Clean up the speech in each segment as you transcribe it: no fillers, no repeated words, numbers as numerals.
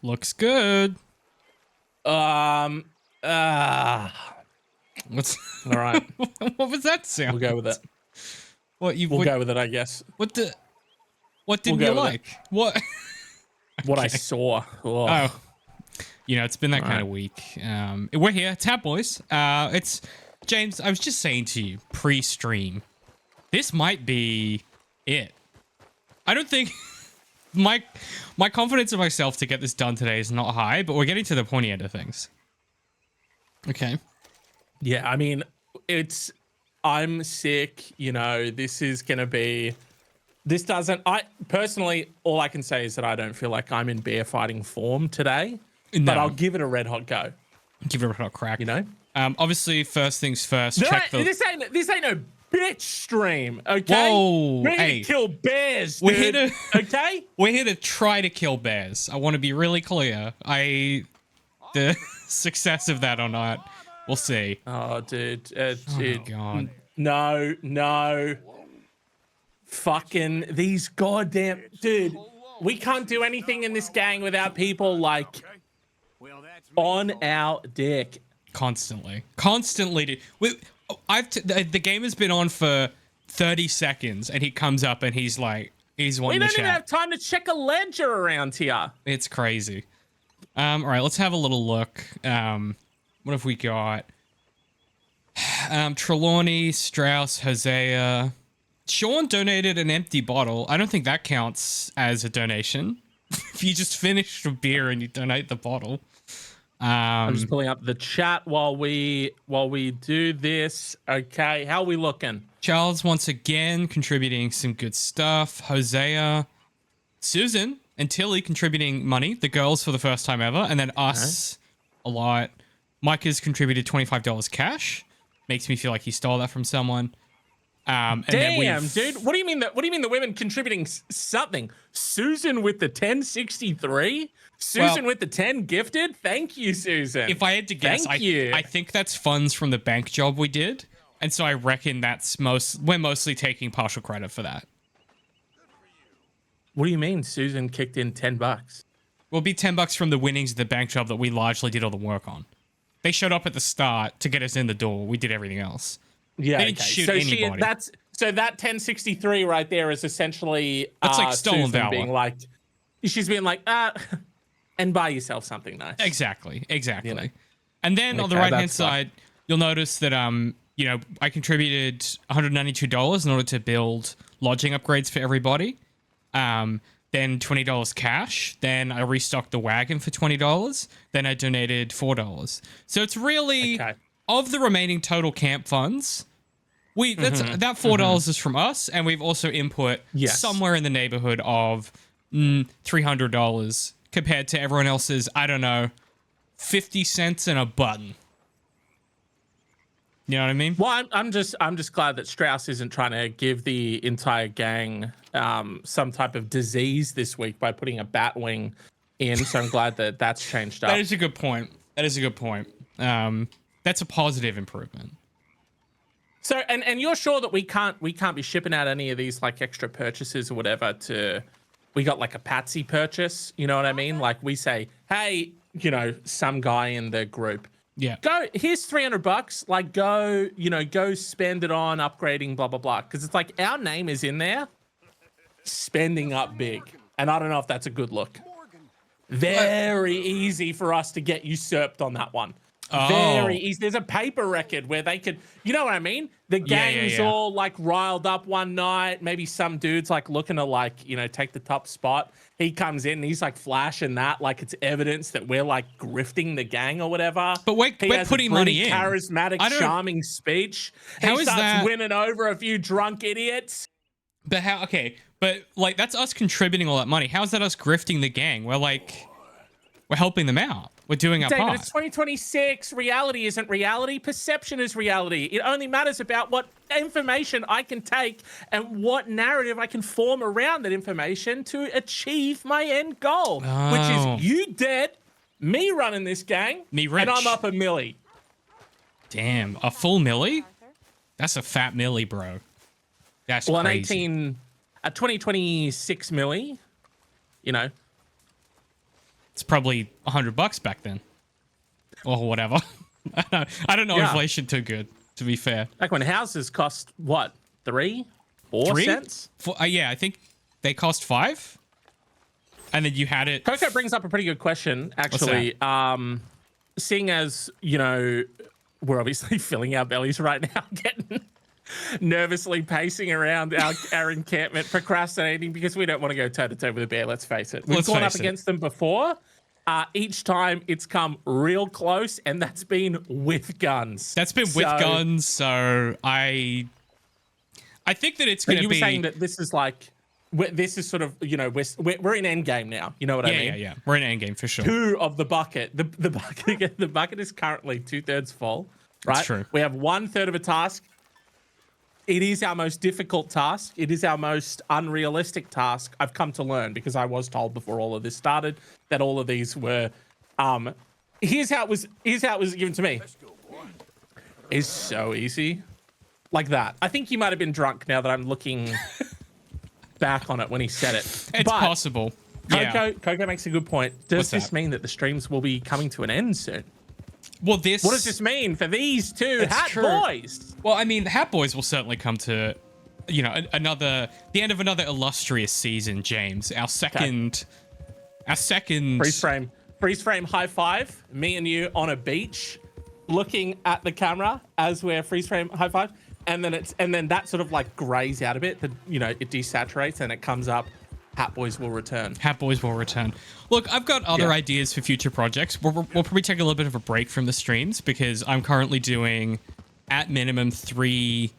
Looks good. What's All right. what was that sound? We'll go with it. We'll go with it, I guess. What didn't you like? What? What I saw. Oh. It's been that kind of week. We're here, Tab Boys. It's James. I was just saying to you pre-stream, this might be it. I don't think my confidence in myself to get this done today is not high, but we're getting to the pointy end of things. Okay. Yeah, I mean, I'm sick. This is gonna be. This doesn't. I personally, all I can say is that I don't feel like I'm in bear fighting form today. No. But I'll give it a red hot go. Give it a red hot crack. Obviously, first things first. This ain't no bitch stream, okay? Whoa, we're here to kill bears, dude. We're here to okay. We're here to try to kill bears. I want to be really clear. The success of that or not, we'll see. Oh, dude. Oh God. No. Fucking these goddamn dude. We can't do anything in this gang without people like on our dick constantly. The game has been on for 30 seconds, and he comes up and he's wanting to chat. We don't even have time to check a ledger around here. It's crazy. All right, let's have a little look. What have we got? Trelawney, Strauss, Hosea. Sean donated an empty bottle. I don't think that counts as a donation. If you just finished a beer and you donate the bottle. I'm just pulling up the chat while we do this. Okay, how are we looking? Charles once again contributing some good stuff. Hosea, Susan, and Tilly contributing money. The girls for the first time ever, and then us a lot. Mike has contributed $25 cash. Makes me feel like he stole that from someone. And damn, dude. What do you mean the women contributing something? Susan with the 1063? Susan with the 10 gifted? Thank you, Susan. If I had to guess, I think that's funds from the bank job we did. And so I reckon we're mostly taking partial credit for that. What do you mean Susan kicked in $10? Will be $10 from the winnings of the bank job that we largely did all the work on. They showed up at the start to get us in the door. We did everything else. Yeah, they didn't shoot anybody. So that 1063 right there is essentially that's like stolen Susan valor. Being like, she's being like, and buy yourself something nice. Exactly. And then on the right hand side, you'll notice that I contributed $192 in order to build lodging upgrades for everybody. Then $20 cash. Then I restocked the wagon for $20. Then I donated $4. So it's really of the remaining total camp funds. That $4 is from us, and we've also input somewhere in the neighborhood of $300 compared to everyone else's, I don't know, 50 cents and a button. You know what I mean? Well, I'm just glad that Strauss isn't trying to give the entire gang some type of disease this week by putting a bat wing in. So I'm glad that that's changed up. That is a good point. That's a positive improvement. So, and you're sure that we can't be shipping out any of these like extra purchases or whatever we got like a Patsy purchase, you know what I mean? Like we say, hey, some guy in the group, here's $300, like go spend it on upgrading, blah, blah, blah. Cause it's like our name is in there spending up big. And I don't know if that's a good look. Very easy for us to get usurped on that one. Very easy. There's a paper record where they could, you know what I mean? The gang's all like riled up one night. Maybe some dude's like looking to like, take the top spot. He comes in and he's like flashing that like it's evidence that we're like grifting the gang or whatever. But we're putting money in. Charismatic, charming speech. How is that winning over a few drunk idiots? But how? Okay, but like that's us contributing all that money. How is that us grifting the gang? We're helping them out. We're doing our part. It's 2026. Reality isn't reality. Perception is reality. It only matters about what information I can take and what narrative I can form around that information to achieve my end goal, which is you dead, me running this gang, me rich, and I'm up a milli. Damn, a full milli? That's a fat milli, bro. That's crazy. A 2026 milli, it's probably $100 back then, or whatever. I don't know inflation too good, to be fair. Back when houses cost what, 3 cents? Yeah, I think they cost 5. And then you had it. Coco brings up a pretty good question, actually. Seeing as, you know, we're obviously filling our bellies right now, getting nervously pacing around our encampment, procrastinating because we don't want to go toe-to-toe with a bear, let's face it. We've gone up against them before. Each time it's come real close, and that's been with guns. With guns, so I think that it's going to be... You were saying that this is like... This is sort of, you know, we're in endgame now. You know what I mean? Yeah. We're in endgame for sure. 2 of the bucket. The bucket is currently 2/3 full, right? That's true. We have 1/3 of a task. It is our most difficult task. It is our most unrealistic task. I've come to learn because I was told before all of this started that all of these were. Here's how it was given to me. It's so easy, like that. I think he might have been drunk. Now that I'm looking back on it when he said it, it's possible. Coco makes a good point. Does this mean that the streams will be coming to an end soon? Well, what does this mean for these two Hat Boys? Well, I mean, Hat Boys will certainly come to, you know, the end of another illustrious season, James. Our second freeze frame high five. Me and you on a beach, looking at the camera as we're freeze frame high five, and then that sort of like grays out a bit. You know, it desaturates and it comes up. Hat Boys will return. Hat Boys will return. Look, I've got other ideas for future projects. We'll probably take a little bit of a break from the streams because I'm currently doing, at minimum, three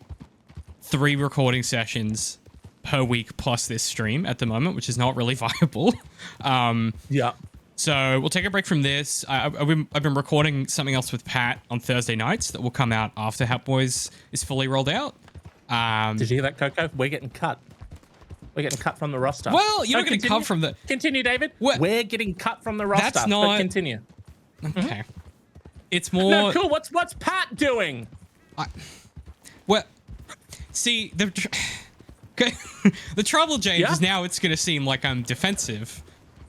recording sessions per week plus this stream at the moment, which is not really viable. So we'll take a break from this. I've been recording something else with Pat on Thursday nights that will come out after Hat Boys is fully rolled out. Did you hear that, Coco? We're getting cut. We're getting cut from the roster. Well, you're not getting cut from the... Continue, David. We're getting cut from the roster. That's not... But continue. Okay. It's more... No, cool. What's Pat doing? Well, see, the trouble, James, is now it's going to seem like I'm defensive.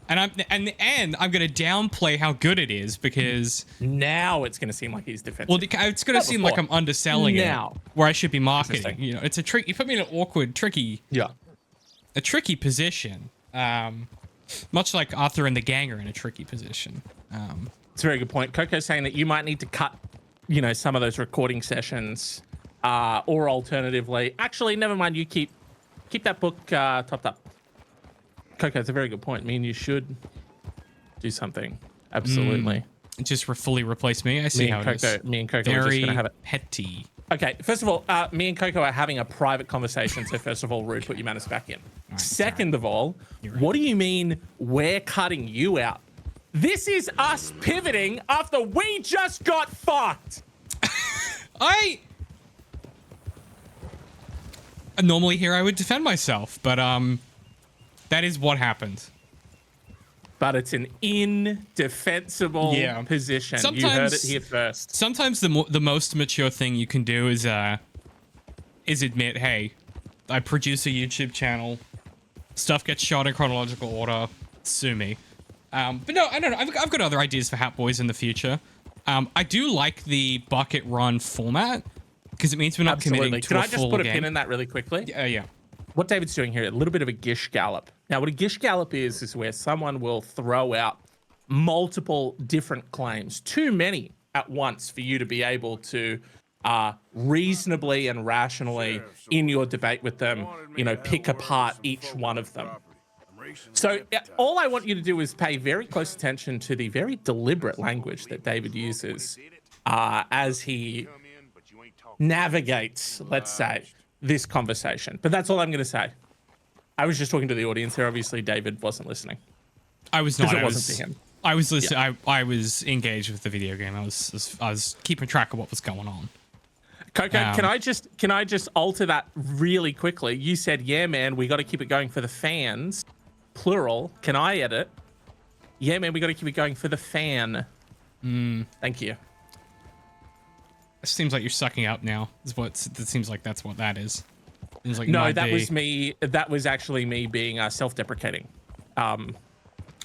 And I'm going to downplay how good it is because... Now it's going to seem like he's defensive. Well, it's going to seem like I'm underselling it where I should be marketing. You know, it's a trick. You put me in an awkward, tricky... A tricky position, much like Arthur and the gang are in a tricky position. It's a very good point. Coco's saying that you might need to cut, you know, some of those recording sessions, or alternatively, actually, never mind. You keep that book topped up. Coco, it's a very good point. Me and you should do something. Absolutely. Just fully replace me. I see how it is. Me and Coco are just gonna have it. Petty. Okay, first of all, me and Coco are having a private conversation. So first of all, Rude, put your manners back in. Right, second of all, what do you mean we're cutting you out? This is us pivoting after we just got fucked. Normally here I would defend myself, but that is what happened. But it's an indefensible position. Sometimes, you heard it here first. Sometimes the most mature thing you can do is admit, hey, I produce a YouTube channel. Stuff gets shot in chronological order. Sue me. But no, I don't know. I've got other ideas for Hat Boys in the future. I do like the bucket run format because it means we're not committing to a full game. Can I just put a pin in that really quickly? Yeah. What David's doing here, a little bit of a gish gallop. Now, what a gish gallop is where someone will throw out multiple different claims, too many at once for you to be able to reasonably and rationally, in your debate with them, you know, pick apart each one of them. So all I want you to do is pay very close attention to the very deliberate language that David uses as he navigates, let's say, this conversation. But that's all I'm going to say. I was just talking to the audience there. Obviously, David wasn't listening. I was not. It wasn't to him. I was listening. Yeah. I was engaged with the video game. I was keeping track of what was going on. Coco, can I just alter that really quickly? You said, "Yeah, man, we got to keep it going for the fans." Plural. Can I edit? Yeah, man, we got to keep it going for the fan. Thank you. It seems like you're sucking up now. It seems like that's what that is. Like no, that was me. That was actually me being self-deprecating.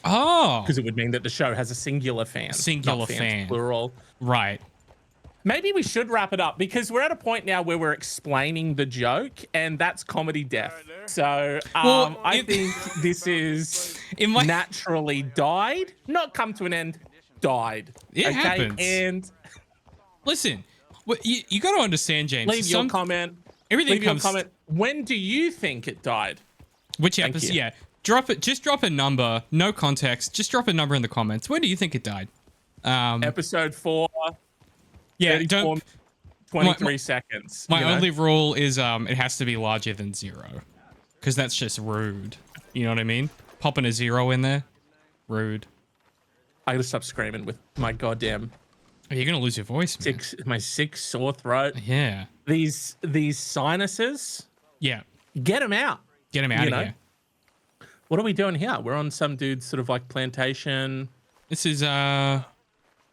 Oh, because it would mean that the show has a singular fan. Singular not fans, fan. plural. right. Maybe we should wrap it up because we're at a point now where we're explaining the joke, and that's comedy death. So Well, I think this is naturally died, not come to an end, died. It happens. And listen, you got to understand, James. leave your comment. Everything leave comes. your comment. When do you think it died? Which episode? Yeah, drop it. Just drop a number. No context. Just drop a number in the comments. When do you think it died? Episode 4. Yeah, 23 seconds. My only rule is it has to be larger than 0, because that's just rude. You know what I mean? Popping a 0 in there, rude. I gotta stop screaming with my goddamn. You're gonna lose your voice, man. My sick sore throat. Yeah. These sinuses. Yeah. Get them out. Get them out of here. What are we doing here? We're on some dude's sort of like plantation. This is a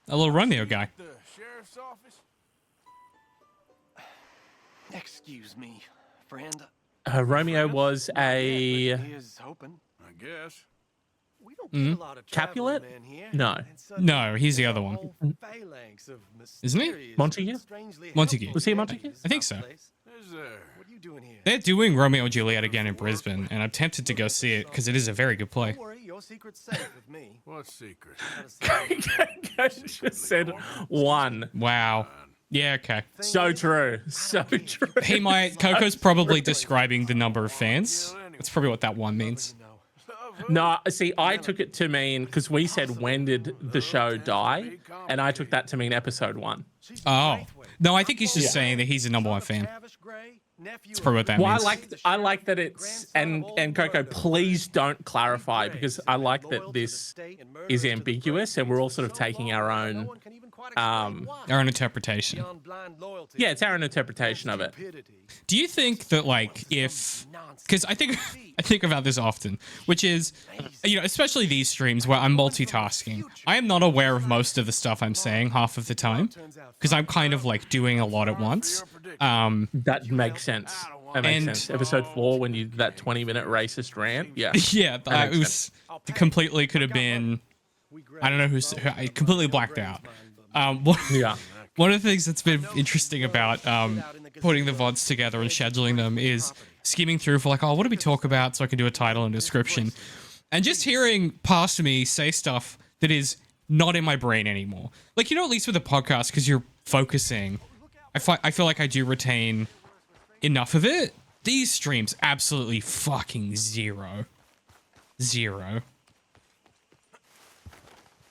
little Romeo guy. The sheriff's office? Excuse me, friend. Romeo was a Here's hoping. I guess. We don't get a lot of Capulet? traveling men here. No. And suddenly No, he's the other one. a whole phalanx of Isn't he? mysterious Montague? and strangely Montague. helpful Was he a Montague? strangers I think about so. the place. Is there? What are you doing here? They're doing Romeo and Juliet again in Brisbane, and I'm tempted to go see it because it is a very good play. Don't worry, your secret's safe with me. What secret? Coach just said 1. Wow. Yeah, okay. So true. So true. He might. Coco's probably describing the number of fans. That's probably what that 1 means. No, see, I took it to mean because we said when did the show die, and I took that to mean episode 1. Oh. No, I think he's just saying that he's a #1 fan. That's probably what that Well, means. I like that it's and Coco, please don't clarify because I like that this is ambiguous and we're all sort of taking our own Our own interpretation. yeah, it's our own interpretation of it. Do you think that, like, if, because I think about this often, which is, you know, especially these streams where I'm multitasking, I am not aware of most of the stuff I'm saying half of the time because I'm kind of like doing a lot at once. That makes sense. That makes And- sense. Episode 4 when you that 20-minute racist rant. Yeah. Yeah, makes it was completely could have been. I don't know who's. I completely blacked out. Yeah. One of the things that's been interesting about putting the VODs together and scheduling them is skimming through for like, oh, what do we talk about so I can do a title and description, and just hearing past me say stuff that is not in my brain anymore. Like, you know, at least with a podcast, because you're focusing, I feel like I do retain enough of it. These streams, absolutely fucking zero.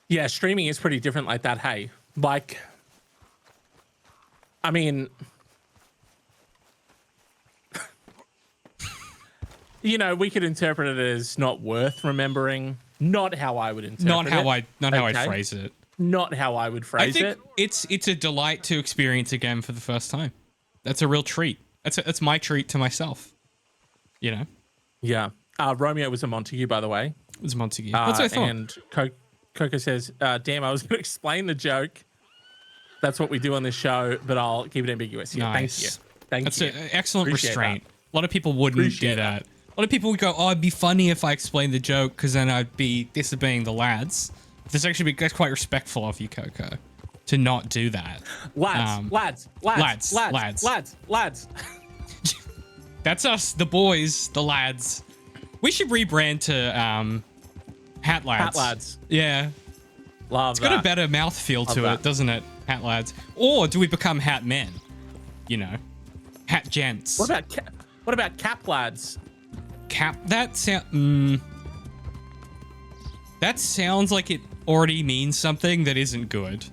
Yeah, streaming is pretty different like that. Hey, like, I mean, you know, we could interpret it as not worth remembering. Not how I would interpret Not how it. I'd phrase it. Not how I would I phrase think it. it's a delight to experience again for the first time. That's a real treat. That's my treat to myself. You know, Yeah. Romeo was a Montague, by the way. it was Montague. That's what I thought. And Coco says, damn, I was going to explain the joke. That's what we do on this show, but I'll keep it ambiguous. Yeah, Nice. Thank That's you. an excellent Appreciate restraint. A lot of people wouldn't Appreciate do that. A lot of people would go, "Oh, it'd be funny if I explained the joke, because then I'd be disobeying the lads." That's quite respectful of you, Coco, to not do that. Lads. That's us, the boys, the lads. We should rebrand to Hat Lads. Hat Lads. Yeah. Love It's that. got a better mouthfeel to Love it, doesn't it? Hat Lads. Or do we become Hat Men? You know, Hat Gents. What about Cap Lads? That sounds like it already means something that isn't good.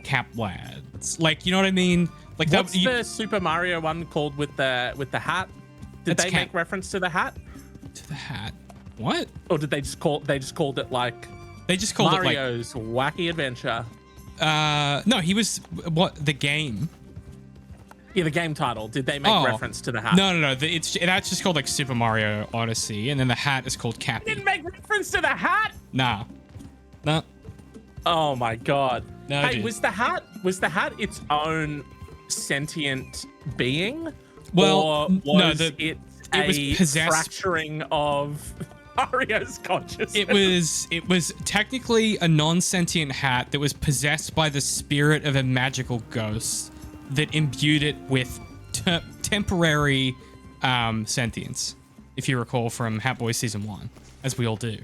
Cap Lads. Like, you know what I mean? Like What's that. the Super Mario one called with the hat? Did That's they make reference to the hat, To the hat. What? or did they just called it like They just called Mario's Wacky Adventure? it like. No, he was the game. Yeah, the game title. Did they make reference to the hat? No. That's just called like Super Mario Odyssey, and then the hat is called Cappy. Didn't make reference to the hat. Nah. No. Oh my god. No, hey, dude. was the hat its own sentient being? Well, or no, was it was a possessed- fracturing of Mario's consciousness. It was technically a non-sentient hat that was possessed by the spirit of a magical ghost that imbued it with temporary sentience, if you recall from Hat Boy Season 1, as we all do.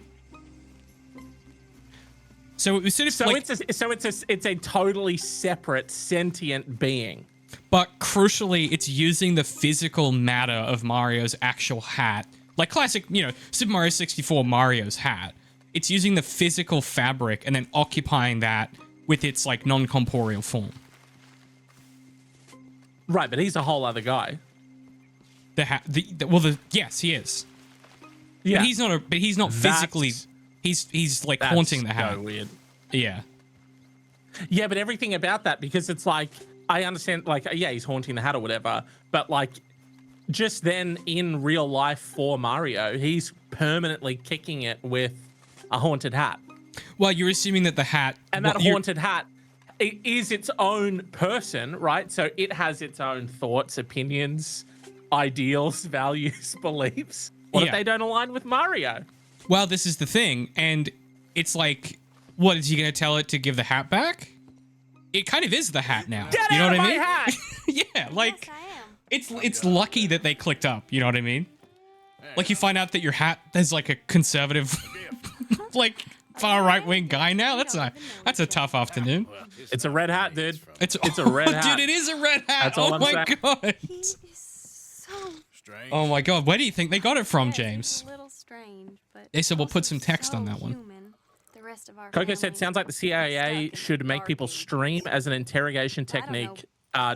So it was sort of it's a totally separate sentient being. But crucially, it's using the physical matter of Mario's actual hat. Like classic, Super Mario 64 Mario's hat. It's using the physical fabric and then occupying that with its like non-corporeal form. Right, but he's a whole other guy. Yes, he is. Yeah. But he's not physically. He's like haunting the hat. So weird. Yeah. Yeah, but everything about that, because it's like, I understand, like, yeah, he's haunting the hat or whatever, but like, just then in real life for Mario, he's permanently kicking it with a haunted hat. Well, you're assuming that the hat... And that haunted hat is its own person, right? So it has its own thoughts, opinions, ideals, values, beliefs. What if they don't align with Mario? Well, this is the thing, and it's like, what, is he going to tell it to give the hat back? It kind of is the hat now. Get you know out what of I mean? my hat! Yeah, like, Yes, I am. it's lucky that they clicked up, you know what I mean? Like, you find out that your hat is like a conservative, like, far right-wing guy now. That's a tough afternoon. It's a red hat, dude. It's a red hat. Dude, it is a red hat. That's all oh I'm my saying. god. He is so Oh my god. Where do you think they got it from, yes, James? he's a little strange, but They said we'll put also some text on so that one. human. The rest of our Coco said, family sounds like the is CIA stuck in should the make dark people ages. stream as an interrogation I don't know. technique.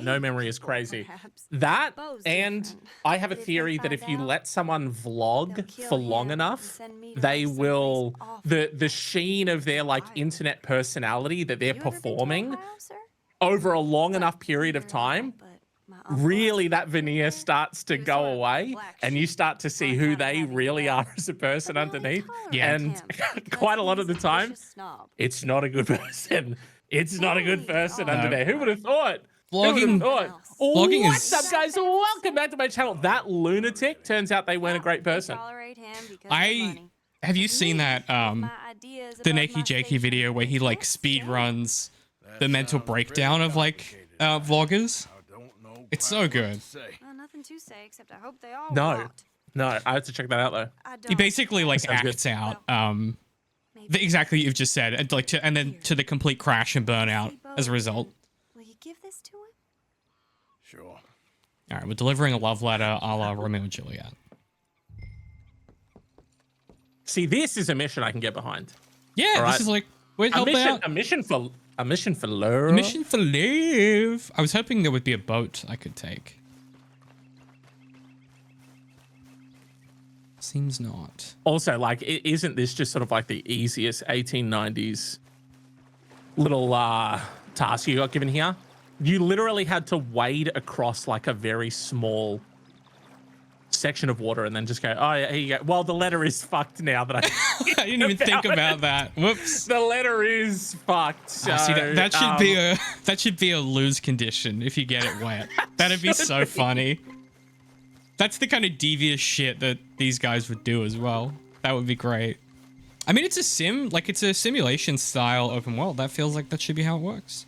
No memory is crazy. Perhaps. That, Bo's and different. I have a But if they theory that find if you out, let someone they'll vlog kill for long him and enough, send me to they someplace will, awful. the sheen of their like Wild. internet personality that they're You ever been to performing Ohio, sir? over a long Well, enough period of neither time, have I, but my uncle really was that from veneer there. starts to He was go sort of away black and you sheep. start to see Hard who not they having really that. are as a person But I only underneath. tolerate Yeah. And him because quite a lot of the he's a time, vicious snob. it's not a good person. It's not a good Hey, person oh, under there. Who would have thought? Who would have Vlogging, thought? Vlogging What's is- up, guys? Welcome back to my channel. That lunatic turns out they weren't a great person. Tolerate him because of I money. have you But seen me, that my ideas the above Nakey my Jakey station, video where he like can't speed stand. runs the mental breakdown of like vloggers? It's so good. Well, nothing to say except I hope they all No. rot. No, I have to check that out though. I don't. He basically like Sounds good. acts out Maybe. exactly what you've just said, and then to the complete crash and burnout as a result. Will you give this to him? Sure. All right, we're delivering a love letter a la Romeo and Juliet. See, this is a mission I can get behind. Yeah, All right. this is like we're helping out. A mission for love. Mission for live. I was hoping there would be a boat I could take. Seems not. Also, like, isn't this just sort of like the easiest 1890s little task you got given here? You literally had to wade across like a very small section of water and then just go, oh, yeah, here you go. Well, the letter is fucked now that I I didn't even think about that. Whoops. the letter is fucked. So, See, that should be a lose condition if you get it wet. That'd be so funny. That's the kind of devious shit that these guys would do as well. That would be great. I mean, it's a simulation style open world. That feels like that should be how it works.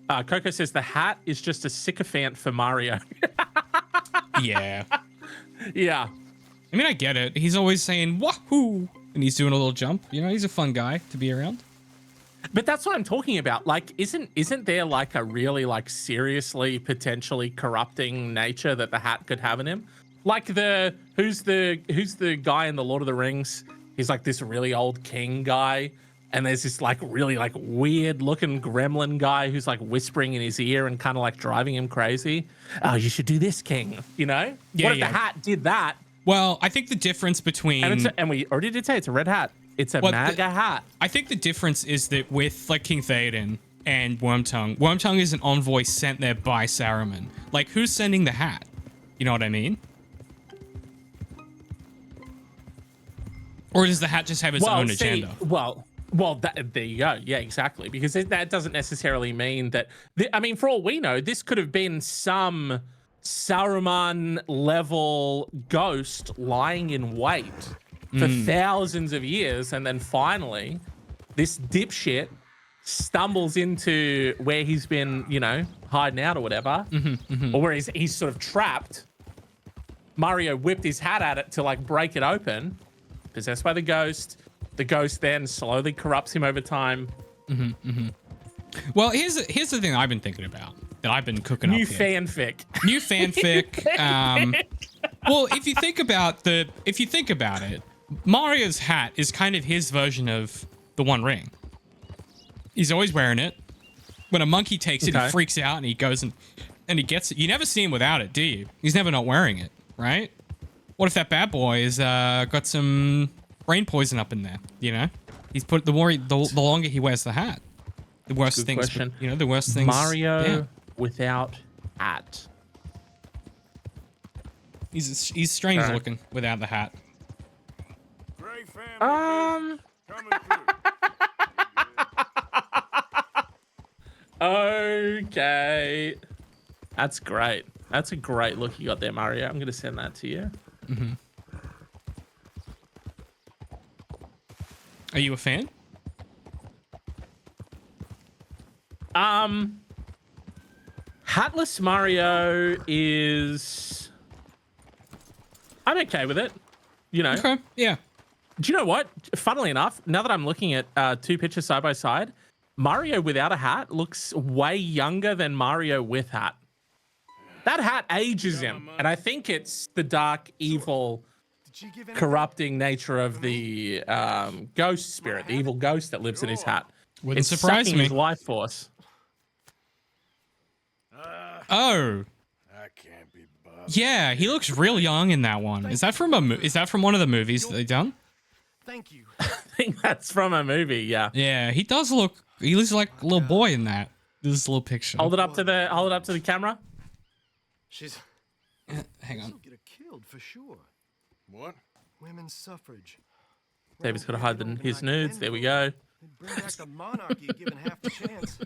Coco says the hat is just a sycophant for Mario. Yeah. Yeah. I mean, I get it. He's always saying wahoo, and he's doing a little jump. You know, he's a fun guy to be around. But that's what I'm talking about. Like, isn't there like a really like seriously potentially corrupting nature that the hat could have in him? Like who's the guy in the Lord of the Rings? He's like this really old king guy, and there's this like really like weird looking gremlin guy who's like whispering in his ear and kind of like driving him crazy. Oh, you should do this, king. You know? Yeah, What if yeah. the hat did that? Well, I think the difference between And we already did say it's a red hat. It's a What MAGA hat. I think the difference is that with like King Theoden and Wormtongue is an envoy sent there by Saruman. Like, who's sending the hat? You know what I mean? Or does the hat just have its own agenda? There you go. Yeah, exactly. Because that doesn't necessarily mean that. I mean, for all we know, this could have been some Saruman level ghost lying in wait for thousands of years, and then finally this dipshit stumbles into where he's been, you know, hiding out or whatever, or where he's sort of trapped. Mario whipped his hat at it to like break it open, possessed by the ghost. The ghost then slowly corrupts him over time. Well, here's the thing I've been thinking about that I've been cooking up here. New fanfic. Well, if you think about it, Mario's hat is kind of his version of the One Ring. He's always wearing it. When a monkey takes it, he freaks out and he goes and he gets it. You never see him without it, do you? He's never not wearing it, right? What if that bad boy is got some brain poison up in there? You know, he's put the longer he wears the hat, the worse things. Question. You know, the worse things. Mario without hat. He's strange looking without the hat. Great family coming through. Okay. That's great. That's a great look you got there, Mario. I'm going to send that to you. Are you a fan? Hatless Mario is... I'm okay with it. You know. Okay. Yeah. Do you know what? Funnily enough, now that I'm looking at two pictures side by side, Mario without a hat looks way younger than Mario with hat. That hat ages him, and I think it's the dark, evil, corrupting nature of the ghost spirit, the evil ghost that lives in his hat. Wouldn't It's surprise sucking me. his life force. Oh. I can't be bothered. Yeah, he looks real young in that one. Is that from one of the movies that they've done? Thank you. I think that's from a movie. Yeah. Yeah, he does look. He looks like a little boy in that. This little picture. Hold it up to the camera. She's Hang on. she'll get her killed for sure. What? Women's suffrage. David's got to hide his nudes. There we go. They'd bring back the monarchy given half the chance.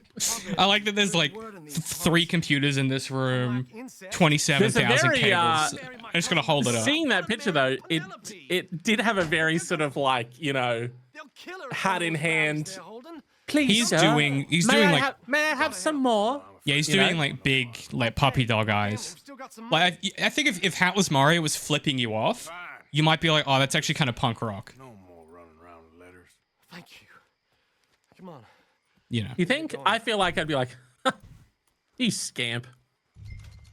I like that there's like 3 computers in this room, There's a 27,000 very, cables. I'm just gonna hold it up. Seeing that picture though, it did have a very sort of like, you know, They'll kill her if hat all in those hand. bags they're holding. please. He's sir, doing like may I have some more? yeah, he's You doing know? like big like puppy dog eyes. We've still got some Like I think if Hatless Mario was flipping you off, you might be like, oh, that's actually kind of punk rock. No more running around with letters. Thank you. Come on. You know. You think? I feel like I'd be like, you scamp.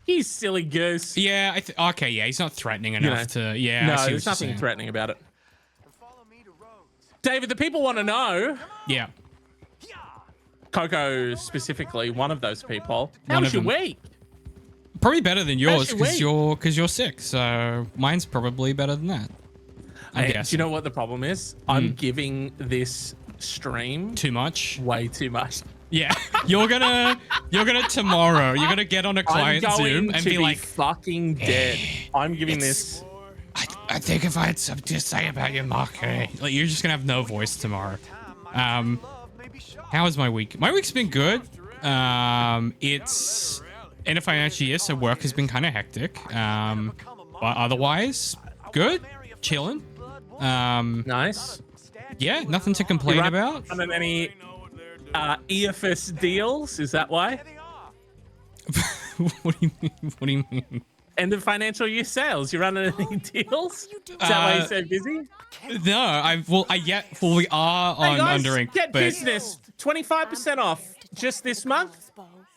You silly goose. Yeah. Okay. Yeah. He's not threatening enough to. Yeah. I No, see what there's you're nothing saying. threatening about it. Follow me to Rhodes. David, the people want to know. Yeah. Coco specifically, one of those people. How One was of your them. week? Probably better than yours Actually, because you're sick. So mine's probably better than that. I Hey, guess. do you know what the problem is? I'm giving this stream Too much. way too much. Yeah. You're gonna tomorrow. You're gonna get on a I'm client going Zoom and to be like, fucking dead. I'm giving this. I think if I had something to say about your market, like you're just gonna have no voice tomorrow. How was my week? My week's been good. It's in a financial year, so work has been kind of hectic. But otherwise, good, chilling. Nice. Yeah, nothing to complain about. And then any EFS deals? Is that why? What do you mean? What do you mean? End of financial year sales. You running any deals? Is that why you're so busy? No, we are Hey on guys, Undering, get but business. 25% off just this month.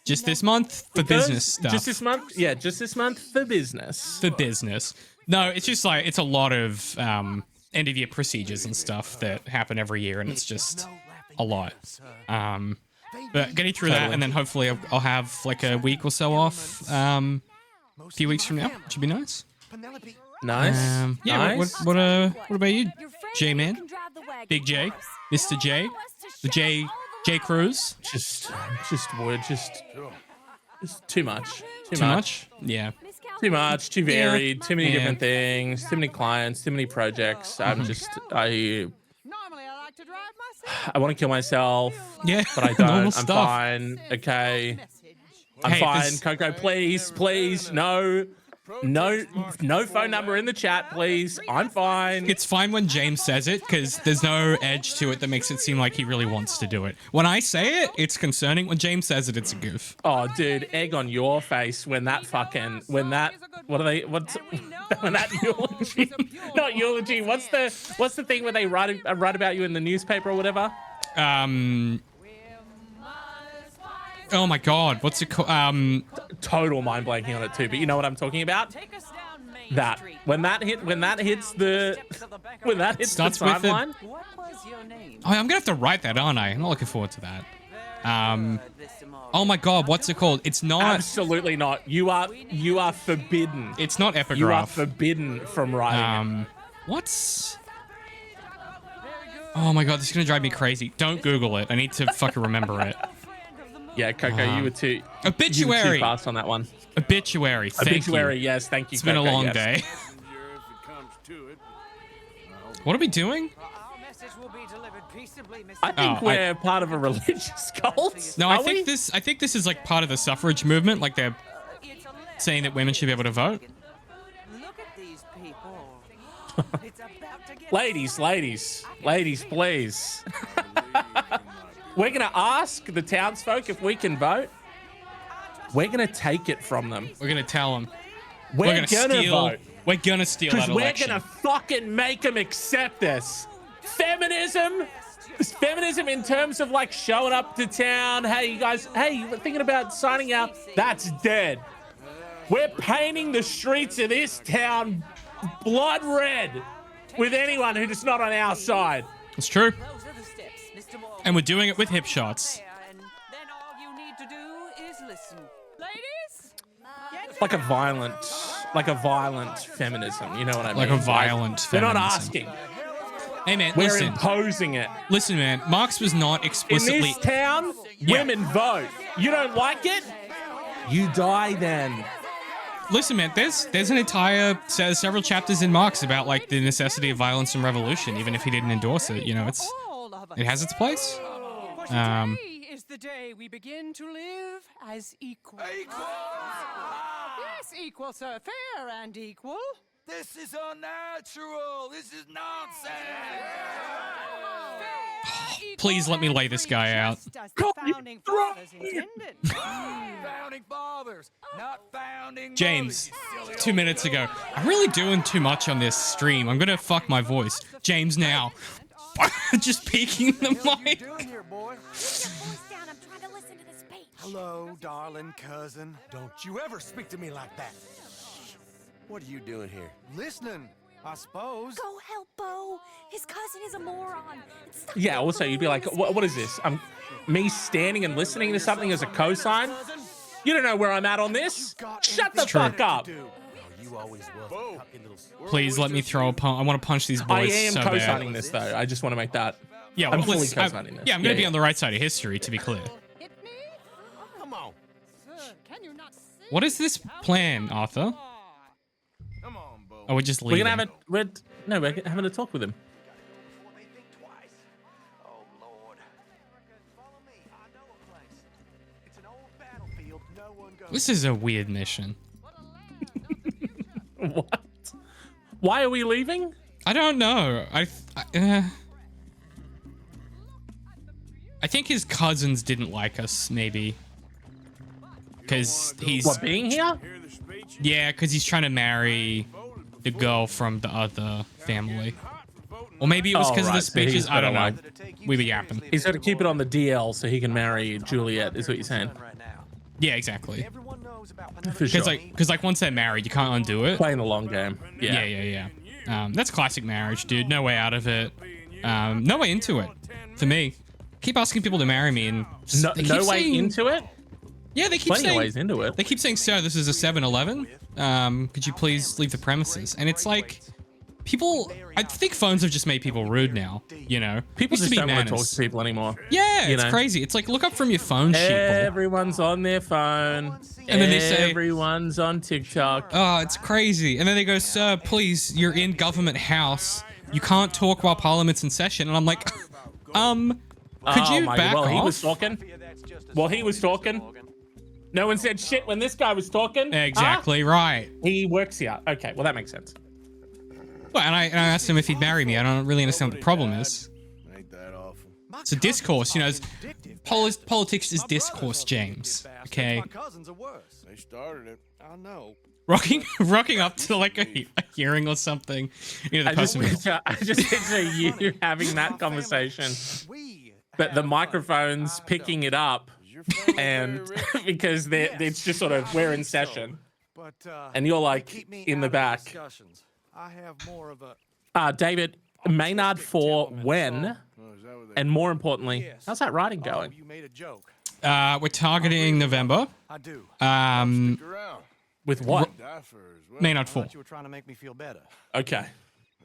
just this month for business stuff. Just this month? Yeah, just this month for business. For business. No, it's just like it's a lot of end of year procedures and stuff that happen every year, and it's just a lot. But getting through that, and then hopefully I'll have like a week or so off. A few weeks from now, which would be nice. Nice. Yeah. Nice. What about you, J Man? Big J, Mr. J, the J Cruz. Just too much. Too much? Yeah. Too much, too varied, too many Yeah. different things, too many clients, too many projects. I want to kill myself, Yeah. but I Normal don't. I'm stuff. fine. Okay. I'm Hey, fine. this- Coco, please, no phone number in the chat, please. I'm fine. It's fine when James says it because there's no edge to it that makes it seem like he really wants to do it. When I say it, it's concerning. When James says it, it's a goof. Oh, dude, egg on your face when that eulogy, not eulogy. What's the thing where they write about you in the newspaper or whatever? Oh my God, what's it called? Total mind blanking on it too, but you know what I'm talking about. That when that hits the Starts with the- timeline. What was your name? Oh, I'm gonna have to write that, aren't I? I'm not looking forward to that. Oh my God, what's it called? It's not. Absolutely not. You are forbidden. It's not You are epigraph. forbidden from writing it. What's? Oh my God, this is gonna drive me crazy. Don't Google it. I need to fucking remember it. Yeah, Coco, you were too Obituary. fast on that one. Obituary. Thank Obituary, you. yes, thank you. It's been a Coco, long yes. day. Messenger if it comes to it. What are we doing? Our message will be delivered peaceably, Mr. I think Oh, we're part of a religious cult. No, Are I think we? this is like part of the suffrage movement. Like they're It's a letter. saying that women should be able to vote. Look at these people. It's about to get Ladies, please. We're gonna ask the townsfolk if we can vote. We're gonna take it from them. We're gonna tell them. We're gonna steal. vote. We're gonna steal Because that we're election. gonna fucking make them accept this. Feminism in terms of like showing up to town. Hey, you guys, you were thinking about signing out? That's dead. We're painting the streets of this town blood red with anyone who's not on our side. It's true. those are the steps, Mr. Morgan. And we're doing it with hip shots. And then all you need to do is listen. Ladies, get Like a violent feminism. You know what I mean? Like a violent They're not feminism. asking. Hey man, We're listen. imposing it. Listen, man. Marx was not In explicitly. this town, Yeah. women vote. You don't like it? You die then. Listen, man. There's an entire several chapters in Marx about like the necessity of violence and revolution. Even if he didn't endorse it, you know, all of us. it has its place. For Um, today is the day we begin to live as equals. Yes, equal, sir. Fair and equal. This is unnatural. This is nonsense. Please let me lay this guy out. Just as the founding fathers intended. Founding fathers, not founding James, mothers, you silly 2 minutes ago. I'm really doing too much on this stream. I'm gonna fuck my voice. James now. Just peeking the What are you mic. doing here, boy? Voice down. I'm trying to listen to the speech. Hello, darling cousin. Don't you ever speak to me like that. What are you doing here? Listening, I suppose. Go help Bo. His cousin is a moron. It's not Yeah, also, you'd be like, what is this? Me standing and listening to something as a cosign? You don't know where I'm at on this? Shut the fuck up. You always was a cocky little... Please let me throw a punch. I want to punch these I boys am so co-signing bad. this, though. I just want to make that. Yeah, I'm well, fully listen, co-signing this. Yeah, I'm gonna be yeah. on the right side of history, to be clear. Hit me? Come on. Sir, can you not see? What is this plan, Arthur? Come on, Bo. Oh, we're just We're leaving. gonna have we're having a talk with him. Before they think twice. Oh, Lord. Follow me. I know a place. It's an old battlefield. No one goes. This is a weird mission. What? Why are we leaving? I don't know. I think his cousins didn't like us, maybe. Because he's... What, being here? Hear the speech? Yeah, because he's trying to marry the girl from the other family. Or maybe it was Oh, because of right, the so he's speeches. I don't know. gotta, We be yapping. He's got to keep it on the DL so he can marry Juliet, is what you're saying. Right now. Yeah, exactly. Everyone knows about For sure. Because like once they're married, you can't undo it. Playing the long game. Yeah. That's classic marriage, dude. No way out of it. No way into it. For me, keep asking people to marry me, and No, they keep no way saying- into it? Yeah, they keep Plenty saying of ways into it. They keep saying, "Sir, this is a 7-Eleven. Could you please leave the premises?" And it's like, people. I think phones have just made people rude now. You know, People Used just to be don't want to talk manners. to people anymore. Yeah, you it's know. crazy. It's like, look up from your phone, sheeple. Everyone's on their phone. And then they say- everyone's on TikTok. Oh, it's crazy. And then they go, "Sir, please, you're in government house. You can't talk while Parliament's in session." And I'm like, could Oh you my back God. Well, off? he was talking. Well, he was talking. No one said shit when this guy was talking. Exactly right. He works here. Okay, well that makes sense. Well, and I asked him if he'd marry me. I don't really understand what the problem is. Ain't that awful? It's a discourse, you know. Politics is discourse, James. Okay. My cousins are worse. They started it. I know. Rocking up to like a hearing or something. You know, the person. I just picture you having that conversation, but the microphone's picking it up, Is your family and very rich? because it's just sort of we're in session, But and you're they like keep me in out the of back. discussions. I have more of a David Maynard for when, Oh, is that what they and more importantly, Yes. how's that writing Oh, going? you made a joke. We're targeting November. I do. stick around? With what? Die for as well. Maynard I 4. thought you were trying to make me feel better. Okay,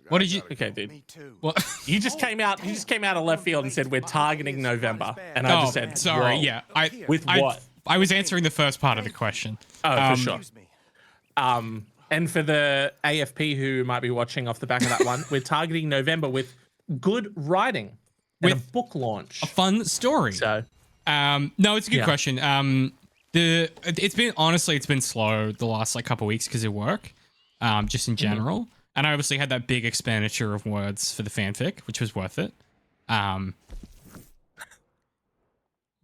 What did you? okay, dude. Me too. What? You just came out. You just came out of left field and said we're targeting November, and I Oh, just said, sorry. whoa. Yeah. With what? I was answering the first part of the question. Oh, for sure. Excuse me. And for the AFP who might be watching off the back of that one, we're targeting November with good writing and a With book launch. A fun story. So No, it's a good Yeah. question. It's been slow the last like couple weeks because of work, just in general. And I obviously had that big expenditure of words for the fanfic, which was worth it.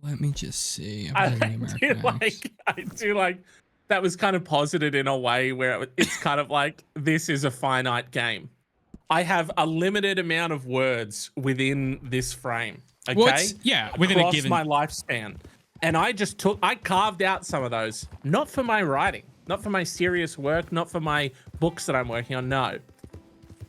Let me just see. I do like that was kind of posited in a way where it's kind of like this is a finite game. I have a limited amount of words within this frame. Okay, within a across given. my lifespan, and I carved out some of those, not for my writing, not for my serious work, not for my books that I'm working on. No,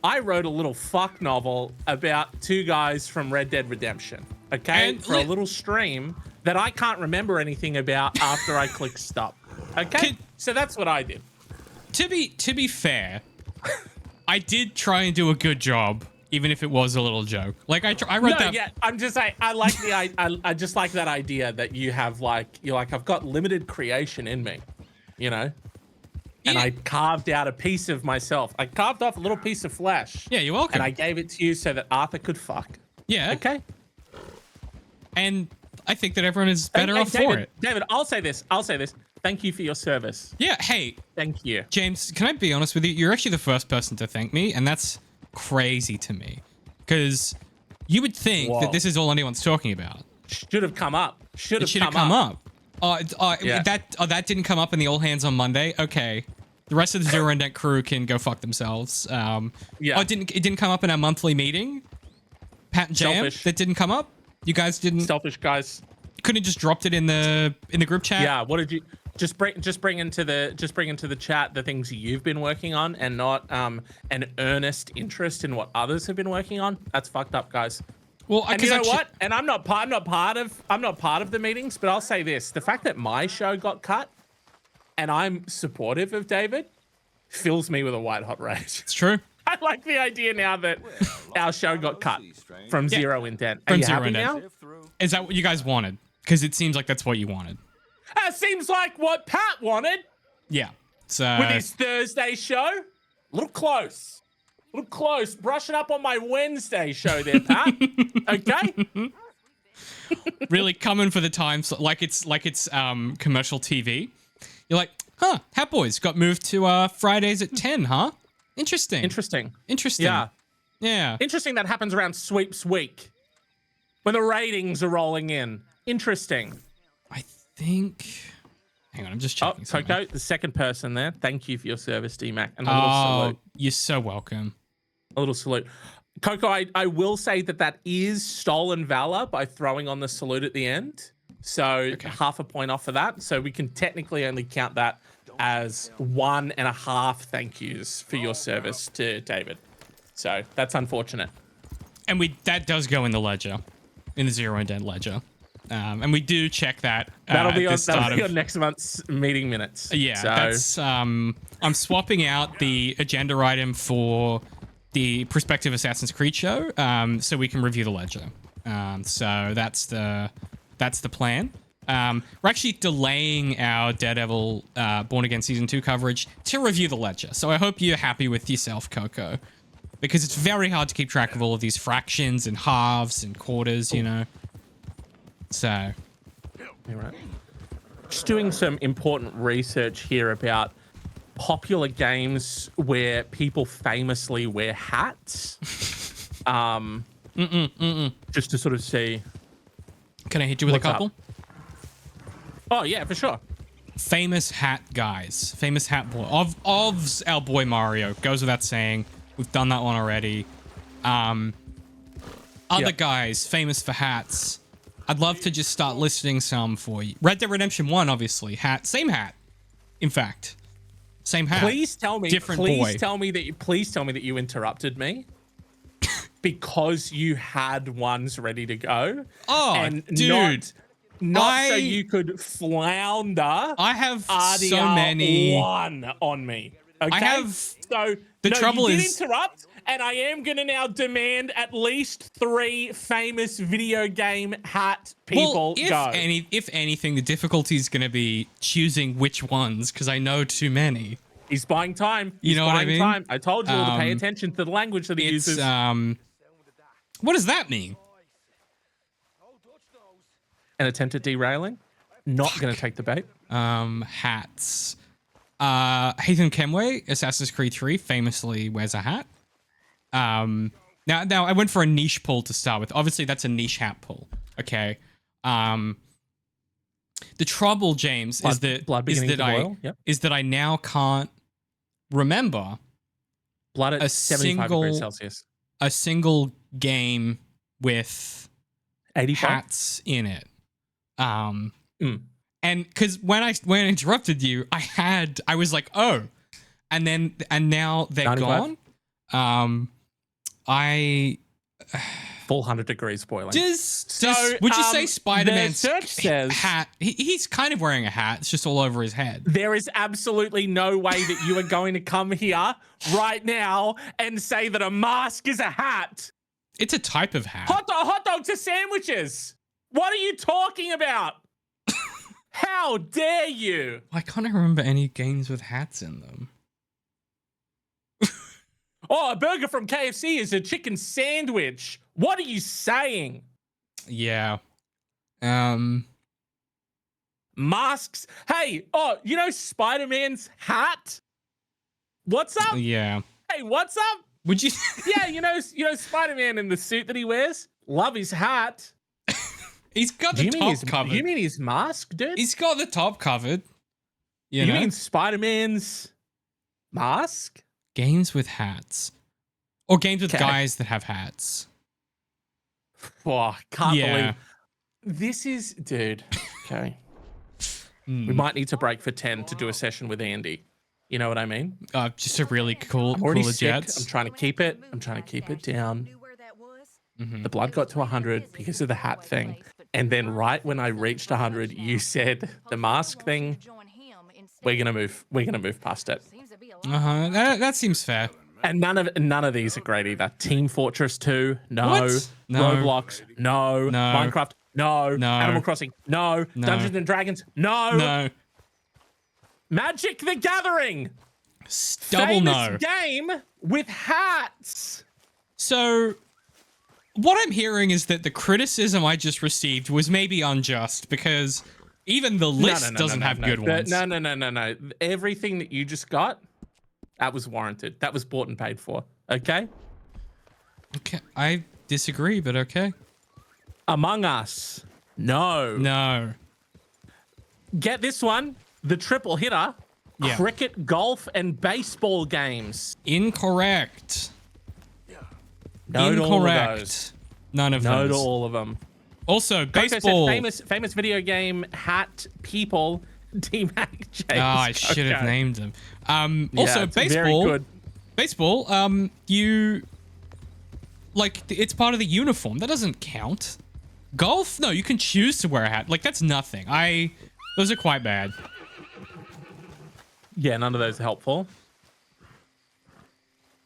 I wrote a little fuck novel about two guys from Red Dead Redemption. Okay, And for a little stream that I can't remember anything about after I click stop. Okay, so that's what I did. To be fair, I did try and do a good job, even if it was a little joke. Like I wrote No, that. yeah, I'm just saying. I like I just like that idea that you have you're like I've got limited creation in me, you know. And Yeah. I carved out a piece of myself. I carved off a little piece of flesh. Yeah, you're welcome. And I gave it to you so that Arthur could fuck. Yeah. Okay. And I think that everyone is better off David, for it. David, I'll say this. Thank you for your service. Yeah. Hey, Thank you. James, can I be honest with you? You're actually the first person to thank me, and that's crazy to me. Because you would think Whoa. that this is all anyone's talking about. Should have come up. Should It have should have come come up. up. Yeah. That didn't come up in the all hands on Monday. Okay. The rest of the Zero Net crew can go fuck themselves. Yeah. Oh, it didn't come up in our monthly meeting. Pat and Jam, Selfish. that didn't come up. You guys didn't Selfish guys. couldn't have just dropped it in the group chat. Yeah. What did you just bring into the chat the things you've been working on and not an earnest interest in what others have been working on? That's fucked up, guys. Well, And you 'cause know I what? And I'm not part of the meetings, but I'll say this: the fact that my show got cut, and I'm supportive of David, fills me with a white hot rage. It's true. I like the idea now that our show got cut from Zero Indent. Are From you Zero happy Indent. now? Is that what you guys wanted? Because it seems like that's what you wanted. That seems like what Pat wanted Yeah. So with his Thursday show. A little close. Brushing up on my Wednesday show there, Pat. Okay. really coming for the times like it's commercial TV. You're like, huh? Hat Boys got moved to Fridays at 10, huh? Interesting. Interesting. Yeah. Interesting that happens around sweeps week when the ratings are rolling in. Interesting. I think. Hang on, I'm just Oh, checking. something. Coco, the second person there. Thank you for your service, DMAC. And a little Oh, salute. you're so welcome. A little salute. Coco, I will say that is stolen valor by throwing on the salute at the end. So half a point off for that. So we can technically only count that as 1.5 thank yous for your service to David. So that's unfortunate. And that does go in the ledger, in the Zero Indent ledger. And we do check that. That'll at be the start on next month's meeting minutes. Yeah, So, that's I'm swapping out the agenda item for the prospective Assassin's Creed show, so we can review the ledger. So that's the plan. We're actually delaying our Daredevil Born Again Season 2 coverage to review the ledger. So I hope you're happy with yourself, Coco, because it's very hard to keep track of all of these fractions and halves and quarters, you know. So You're right. just doing some important research here about popular games where people famously wear hats. Just to sort of see. Can I hit you with What's a couple? up? Oh yeah, for sure. Famous hat guys. Famous hat boy. Of our boy Mario. Goes without saying. We've done that one already. Other guys famous for hats. I'd love to just start listing some for you. Red Dead Redemption 1, obviously. Hat. Same hat. In fact. Same hat. Please tell me. Different please boy. tell me that. Please tell me that you interrupted me because you had ones ready to go. Oh, and dude. Not so you could flounder. I have RDR so many. one on me. Okay. I have. So The no, trouble you did is. interrupt, and I am gonna now demand at least 3 famous video game hat people well, go. if anything, the difficulty is going to be choosing which ones because I know too many. He's buying time. You He's know what I buying mean? Time. I told you all to pay attention to the language that he It's uses. what does that mean? An attempt at derailing. Not going to take the bait. Hats. Haytham Kenway, Assassin's Creed 3, famously wears a hat. Now I went for a niche pull to start with. Obviously, that's a niche hat pull. Okay. The trouble, James, is that I now can't remember Blood at a 75 degrees Celsius. a single game with 85? hats in it. And because when I interrupted you, I was like, oh, and now they're 95? gone. Full 100 degrees boiling. Would you say Spider-Man's the search says hat? He's kind of wearing a hat. It's just all over his head. there is absolutely no way that you are going to come here right now and say that a mask is a hat. It's a type of hat. Hot dogs are sandwiches. What are you talking about? How dare you? I can't remember any games with hats in them. Oh, a burger from KFC is a chicken sandwich. What are you saying? Yeah. Masks. Hey, you know Spider-Man's hat? What's up? Yeah. Hey, what's up? Would you? Yeah, you know Spider-Man in the suit that he wears? Love his hat. He's got the top covered. You mean his mask, dude? He's got the top covered. You know? mean Spider-Man's mask? Games with hats. Or games with guys that have hats. Oh, I can't Yeah. believe this is, dude. Okay. We might need to break for 10 to do a session with Andy. You know what I mean? Just a really cool, I'm already cooler sick. jets. I'm trying to keep it. I'm trying to keep it down. Mm-hmm. The blood got to 100 because of the hat thing. And then right when I reached 100, you said the mask thing, we're going to move past it. Uh-huh. That seems fair. And none of these are great either. Team Fortress 2, no. What? No. Roblox, no. No. Minecraft, no. No. Animal Crossing, no. No. Dungeons and Dragons, no. No. Magic the Gathering, Double famous no. game with hats. So, what I'm hearing is that the criticism I just received was maybe unjust because even the list doesn't have good ones. No. Everything that you just got, that was warranted. That was bought and paid for. Okay? Okay, I disagree, but okay. Among Us, no. No. Get this one, the triple hitter, Yeah. cricket, golf, and baseball games. Incorrect. No to all of Incorrect. those. None of No those. to all of them. Also, Coco said baseball. famous video game hat people. D-Mac James. Oh, I should have Coco. named them. Yeah, Also, it's baseball. very good. Baseball. You like it's part of the uniform. That doesn't count. Golf? No, you can choose to wear a hat. Like that's nothing. Those are quite bad. Yeah, none of those are helpful.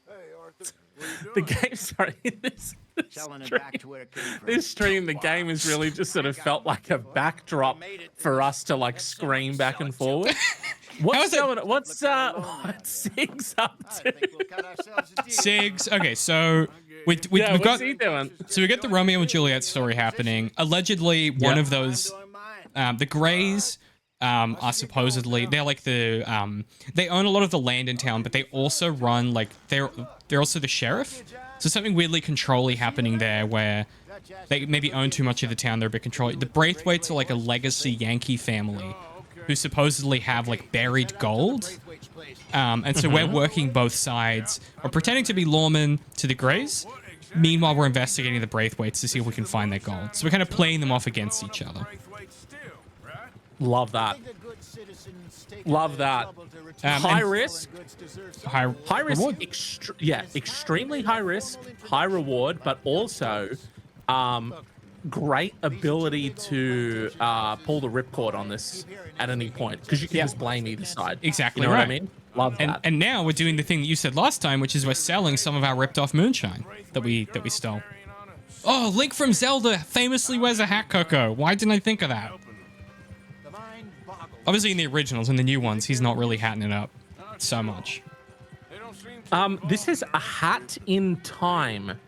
Hey, Arthur, what are you The doing? game, sorry, this Selling it stream, back to where it came from. this stream, the game has really just sort of felt like a backdrop for us to like scream back and forward. What's going on? What's Sig's up I to? think we'll cut ourselves a deal. Sigs. Okay, so we've Yeah, got what's he doing? so we got the Romeo and Juliet story happening. Allegedly, one of those Doing mine. the Greys are supposedly they're like the they own a lot of the land in town, but they also run like they're also the sheriff. So something weirdly controlly happening there where they maybe own too much of the town. They're a bit controlling. The Braithwaites are like a legacy Yankee family who supposedly have like buried gold. And so we're working both sides. We're pretending to be lawmen to the Greys. Meanwhile, we're investigating the Braithwaites to see if we can find their gold. So we're kind of playing them off against each other. Love that. Love that. High risk. High risk. reward. Extremely high risk, high reward, but also great ability to pull the ripcord on this at any point because you can just blame either side. Exactly. You know right. what I mean? Love that. And now we're doing the thing that you said last time, which is we're selling some of our ripped off moonshine that we stole. Oh, Link from Zelda famously wears a hat, Coco. Why didn't I think of that? Obviously, in the originals and the new ones, he's not really hatting it up so much. This is a hat in time.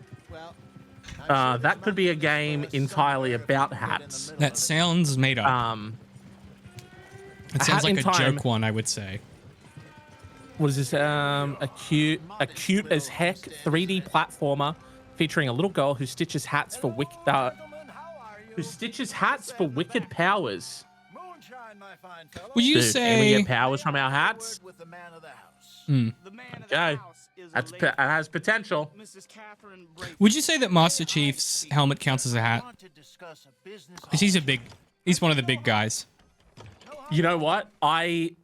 That could be a game entirely about hats. That sounds made up. It sounds like a joke one, I would say. What is this? A cute as heck 3D platformer featuring a little girl who stitches hats for wicked powers. Would you Dude, say? and we get powers from our hats? Okay. That has potential. Would you say that Master Chief's helmet counts as a hat? Because he's one of the big guys. You know what? I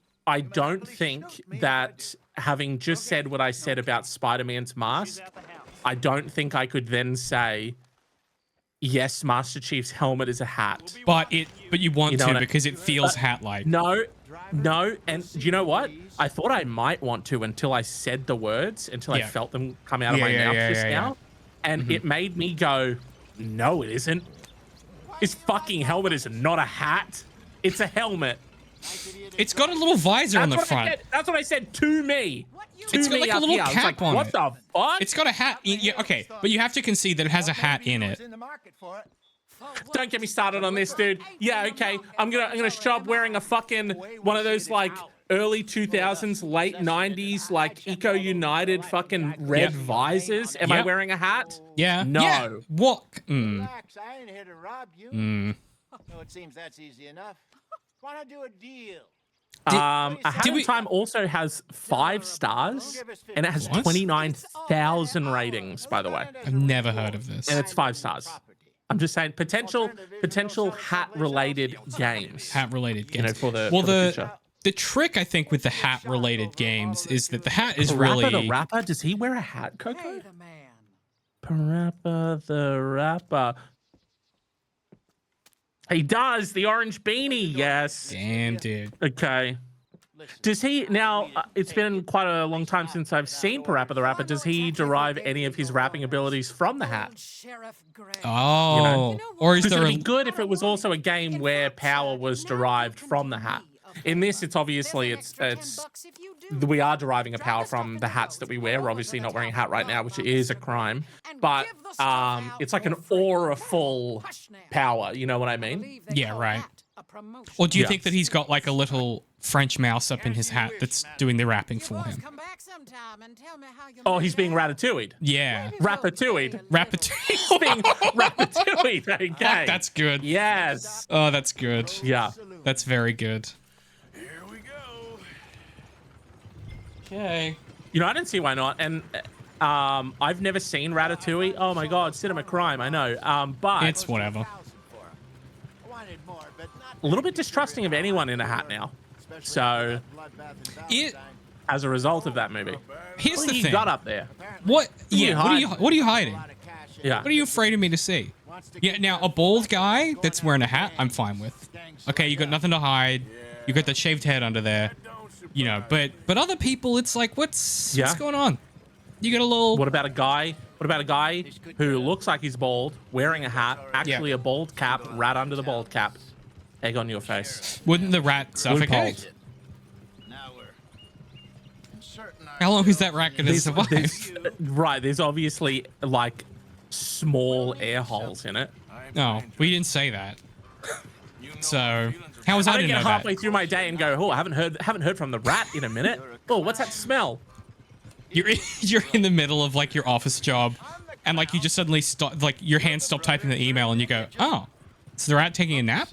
don't think that having just said what I said about Spider-Man's mask, I don't think I could then say, yes, Master Chief's helmet is a hat. But you want to because it feels hat-like. No. And you know what? I thought I might want to until I said the words, until I felt them come out of my mouth just now. And it made me go, no, it isn't. His fucking helmet is not a hat. It's a helmet. It's got a little visor on the front. That's what I said to me. It's got like a little cap on it. What the fuck? It's got a hat. Yeah, okay, but you have to concede that it has a hat in it. Don't get me started on this, dude. Yeah, okay. I'm gonna show up wearing a fucking one of those like early 2000s, late 90s, like Eco United fucking red visors. Am I wearing a hat? Yeah. No. Yeah. What? Relax, I ain't here to rob you. No, it seems that's easy enough. Why not do a deal? A Hat in Time also has 5 stars, and it has 29,000 ratings, by the way. I've never heard of this. And it's 5 stars. I'm just saying potential hat-related games. Hat-related games. You know, for the future. The trick, I think, with the hat-related games is that the hat is The really... rapper? Does he wear a hat, Coco? Parappa the rapper. He does. The orange beanie, yes. Damn, dude. Okay. Does he... Now, it's been quite a long time since I've seen Parappa the rapper. Does he derive any of his rapping abilities from the hat? Oh. You know? Or is Because there it'd be good if it was also a game where power was derived from the hat. In this, it's obviously we are deriving a power from the hats that we wear. We're obviously not wearing a hat right now, which is a crime. But it's like an aura-full power. You know what I mean? Yeah, right. Or do you think that he's got like a little French mouse up in his hat that's doing the rapping for him? Oh, he's being ratatouille'd. Yeah. Ratatouille'd. Ratatouille. Being ratatouille'd. Okay. That's good. Yes. Oh, that's good. Yeah. That's very good. Here we go. Okay. You know, I don't see why not. And I've never seen Ratatouille. Oh my God, cinema crime. I know. But It's whatever. a little bit distrusting of anyone in a hat now. So as a result of that movie, Here's what the do you thing. got up there? What? Yeah. hide? What are you hiding? Yeah. What are you afraid of me to see? Yeah. Now, a bald guy that's wearing a hat, I'm fine with. Okay, you got nothing to hide. You got that shaved head under there. You know, but other people, it's like, what's going on? You got a little. What about a guy? What about a guy who looks like he's bald, wearing a hat, actually a bald cap, rat under the bald cap, egg on your face? Wouldn't the rat suffocate? Loophole. How long is that rat going to survive? Right, there's obviously like small air holes in it. No, we didn't say that. So, How was I don't to get know halfway that? through my day and go, oh, I haven't heard from the rat in a minute. Oh, what's that smell? You're in the middle of like your office job, and like you just suddenly stop, like your hands stop typing the email, and you go, oh, is the rat taking a nap?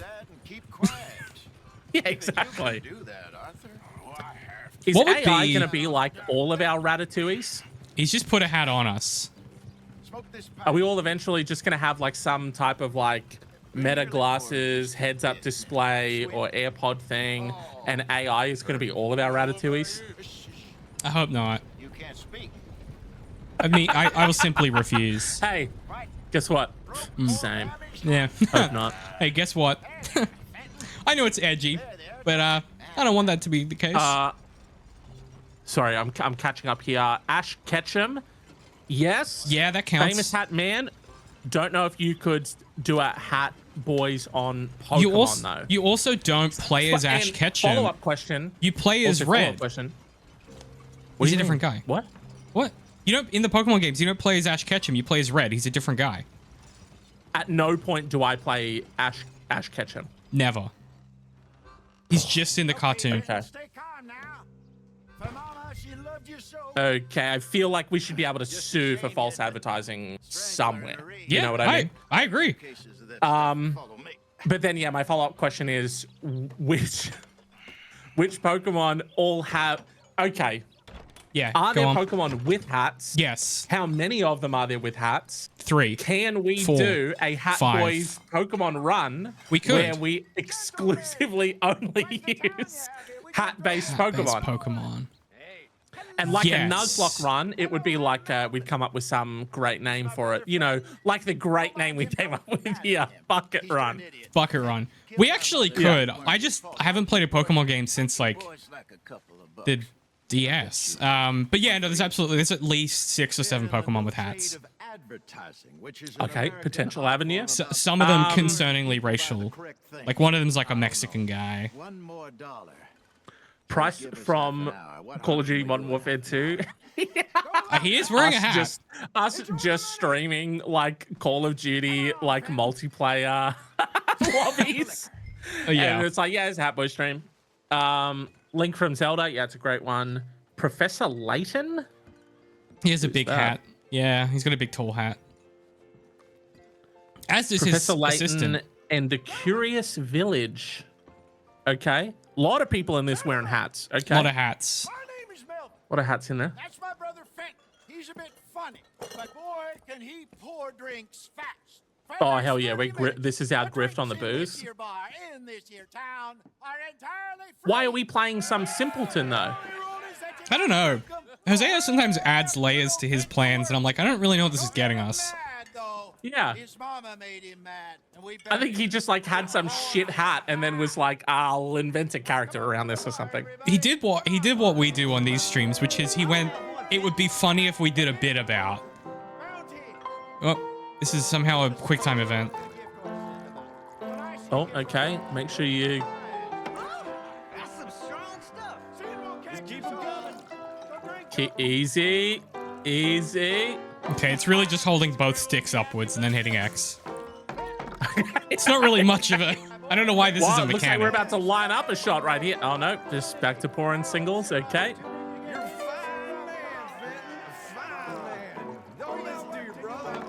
Yeah, exactly. Do that, Arthur. Oh, I have to. Is What would AI be- going to be like all of our Ratatouilles? He's just put a hat on us. Smoke this Are we all eventually just going to have like some type of like meta glasses, heads up display, or AirPod thing, and AI is going to be all of our Ratatouilles? I hope not. You can't speak. I mean, I will simply refuse. Hey, guess what? Same. Yeah. Hope not. Hey, guess what? I know it's edgy, but I don't want that to be the case. Sorry, I'm catching up here. Ash Ketchum, yes. Yeah, that counts. Famous Hat Man. Don't know if you could do a Hat Boys on Pokemon though. You also don't play as Ash And Ketchum. Follow-up question. You play as Also follow-up Red. question. He's a different guy. What? What? You don't in the Pokemon games. You don't play as Ash Ketchum. You play as Red. He's a different guy. At no point do I play Ash Ketchum. Never. He's just in the cartoon. Okay. Stay calm now. For Mama, she loved you so. Okay, I feel like we should be able to sue for false advertising somewhere. Yeah, You know what I mean? I agree. Cases of that follow me. But then, yeah, my follow-up question is, which Pokemon all have... Okay, Yeah. are go there on. Pokemon with hats? Yes. How many of them are there with hats? 3. Can we 4, do a Hat 5. Boys Pokemon run We could. where we exclusively only use hat-based Pokemon? Pokemon. And like Yes. a Nuzlocke run, it would be like I come up with some great name for it. You know, like the great name we came up with here, Bucket Run. Bucket Run. We actually could. I haven't played a Pokemon game since like Boys like a couple of bucks. the DS. But yeah, no, there's at least 6 or 7 Pokemon with hats. Okay, potential avenue. So, some of them concerningly racial. Like one of them's like a Mexican guy. One more dollar. Price from Call of Duty Modern Warfare 2. He is wearing a hat. Us just streaming like Call of Duty like multiplayer lobbies. Yeah. And it's like, yeah, it's a Hat Boy stream. Link from Zelda, yeah, it's a great one. Professor Layton? He has a big that? hat. Yeah, he's got a big tall hat. As does Professor his Layton assistant. and the Curious Village. Okay. A lot of people in this wearing hats. Okay. A lot of hats. My name is Melvin. What are hats in there? That's my brother Fenton. He's a bit funny, but boy, can he pour drinks fast. Oh, hell yeah, this is our The grift on the drinks in booze. this here bar in this here town are entirely free. Why are we playing some simpleton though? I don't know. Hosea sometimes adds layers to his plans, and I'm like, I don't really know what this is getting us. Yeah. His mama made him mad, and we I think he just like had some shit hat and then was like, I'll invent a character around this or something. He did what we do on these streams, which is he went, it would be funny if we did a bit about. Oh, this is somehow a QuickTime event. Oh, okay. Make sure you... That's some strong stuff. Just keep them coming. Easy. Easy. Okay, it's really just holding both sticks upwards and then hitting X. It's not really much of a... I don't know why this is a Wow, looks like mechanic. we're about to line up a shot right here. Oh, no. Just back to pouring singles. Okay. You're a fine man, Fenton. A fine man. Don't listen to your brother.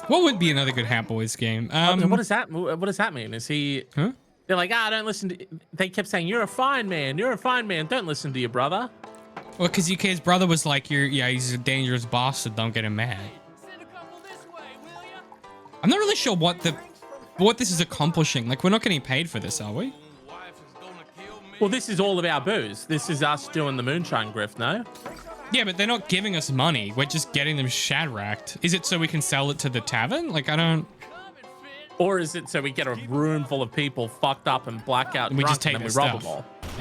What would be another good Hat Boys game? What does that mean? Is he... Huh? They're like, don't listen to... They kept saying, you're a fine man. You're a fine man. Don't listen to your brother. Well, because his brother was like, he's a dangerous bastard. Don't get him mad. Send a couple this way, will ya? I'm not really sure what this is accomplishing. Like, we're not getting paid for this, are we? Well, this is all of our booze. This is us doing the moonshine grift, no? Yeah, but they're not giving us money. We're just getting them shadracked. Is it so we can sell it to the tavern? Like, I don't... Or is it so we get a room full of people fucked up and blackout And we drunk just take and then their we rob stuff.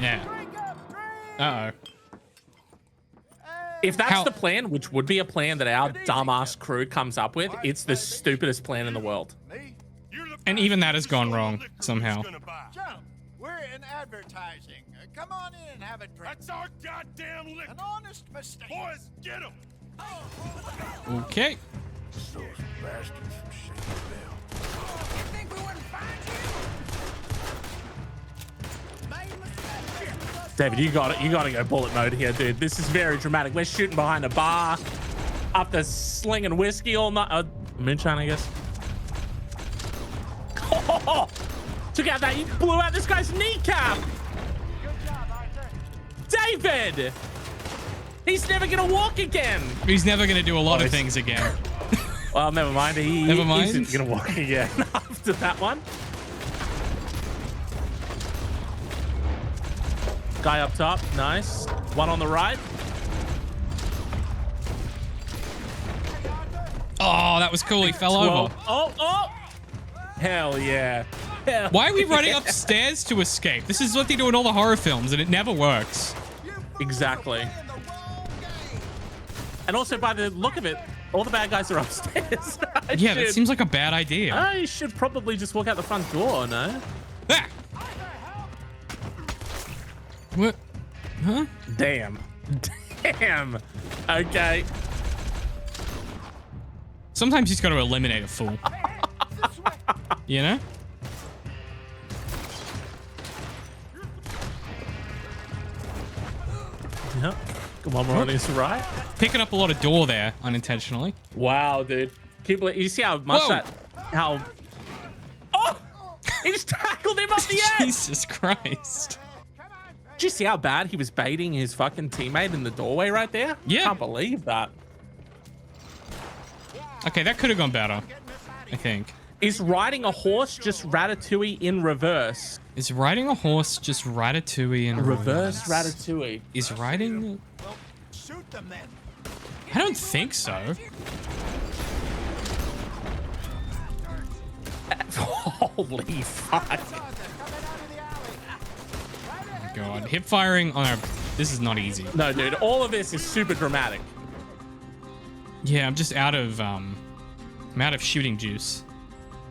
them all? Yeah. Uh-oh. If that's How- the plan, which would be a plan that our dumbass crew comes up with, it's the stupidest plan in the world. And even that has gone wrong somehow. Gentlemen, we're in advertising. Come on in and have a drink. That's our goddamn liquor. An honest mistake. Boys, get him. Okay. Those bastards from Shady Bell. You think we wouldn't find you? David, you got it. You got to go bullet mode here, dude. This is very dramatic. We're shooting behind a bar, after slinging whiskey all night. Moonshine, I guess. Oh, took out that. You blew out this guy's kneecap. David, he's never gonna walk again. He's never gonna do a lot of things again. Well, never mind. Never mind. He's gonna walk again after that one. Guy up top, nice. One on the right. Oh, that was cool. He fell over. Oh! Hell yeah. Why are we running upstairs to escape? This is what they do in all the horror films, and it never works. Exactly. And also, by the look of it, all the bad guys are upstairs. Yeah, that seems like a bad idea. I should probably just walk out the front door, no? Ah! What? Huh? Damn. Okay. Sometimes you just got to eliminate a fool. You know? Yep. Come on, we're on this right. Picking up a lot of door there unintentionally. Wow, dude. You see how much Whoa. how... Oh! He just tackled him up the edge! Jesus Christ. Did you see how bad he was baiting his fucking teammate in the doorway right there? Yeah. Can't believe that. Okay, that could have gone better, I think. Is riding a horse just Ratatouille in reverse? Is riding a horse just Ratatouille in Reverse Ratatouille. Is riding... Shoot them then. I don't think so. Holy fuck. Oh God. Hip firing... Oh, no. This is not easy. No, dude. All of this is super dramatic. Yeah, I'm just out of... I'm out of shooting juice.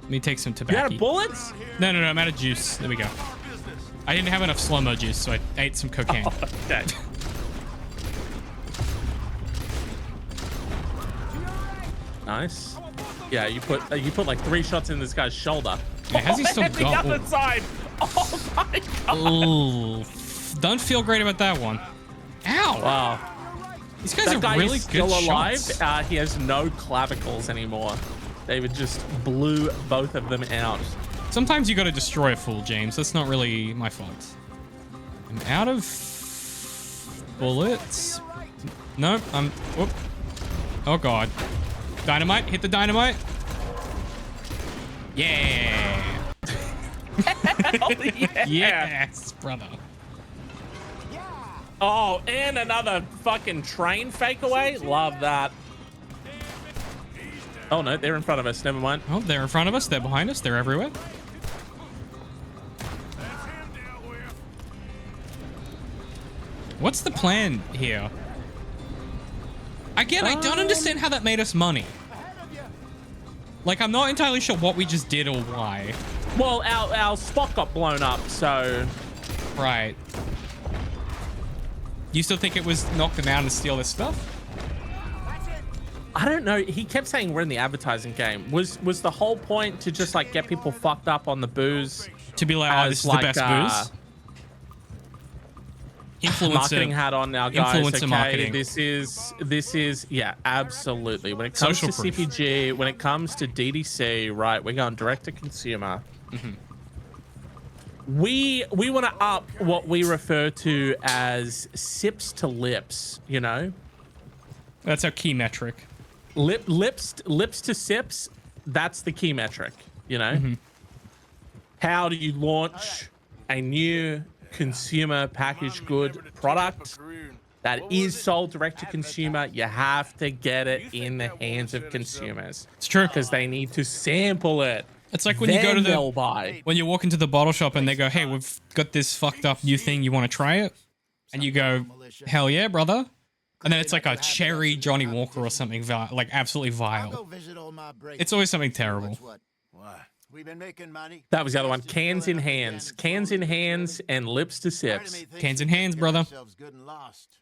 Let me take some You tobacco. out of bullets? No, I'm out of juice. There we go. I didn't have enough slow-mo juice, so I ate some cocaine. Oh, okay. Nice. Yeah, you put like 3 shots in this guy's shoulder. Yeah, has he still And got... the other side. Oh my god. Ooh. Don't feel great about that one. Ow! Wow. These guys That are guy really is still good alive. shots. He has no clavicles anymore. David just blew both of them out. Sometimes you got to destroy a fool, James. That's not really my fault. I'm out of bullets. Nope. Whoop. Oh God. Dynamite. Hit the dynamite. Yeah. Hell yeah. Yes, brother. Oh, and another fucking train fake away. Love that. Oh no, they're in front of us. Never mind. Oh, they're in front of us. They're behind us. They're everywhere. What's the plan here? Again, I don't understand how that made us money. Like, I'm not entirely sure what we just did or why. Well, our spot got blown up, so... Right. You still think it was knock them out and steal their stuff? I don't know. He kept saying we're in the advertising game. Was the whole point to just like get people fucked up on the booze? To be like, oh, this is like, the best booze? Influencer marketing hat on now, guys. Influencer Okay, marketing. this is yeah, absolutely. When it comes Social to proof. CPG, when it comes to DDC, right, we're going direct to consumer. Mm-hmm. We want to up what we refer to as sips to lips, you know? That's our key metric. Lips to sips, that's the key metric, you know? Mm-hmm. How do you launch a new consumer packaged good product that is sold direct to consumer? You have to get it in the hands of consumers. It's true. Because they need to sample it. It's like when you go to the... they'll buy. When you walk into the bottle shop and they go, hey, we've got this fucked up new thing. You want to try it? And you go, hell yeah, brother. And then it's like a cherry Johnny Walker or something, like absolutely vile. It's always something terrible. We've been making money. That was the other one. Cans in hands. Cans in hands and lips to sips. Cans in hands, brother. Good and lost.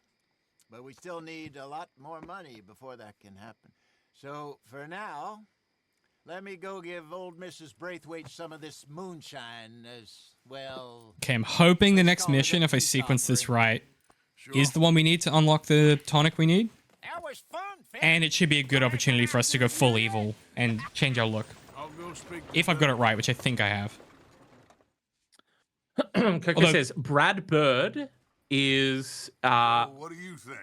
But we still need a lot more money before that can happen. So for now, Let me go give old Mrs. Braithwaite some of this moonshine as well. Okay, I'm hoping the next mission, if I sequence this right, is the one we need to unlock the tonic we need. That was fun, And it should be a good opportunity for us to go full evil and change our look. If I've got it right, which I think I have. Coco says Brad Bird is What do you think?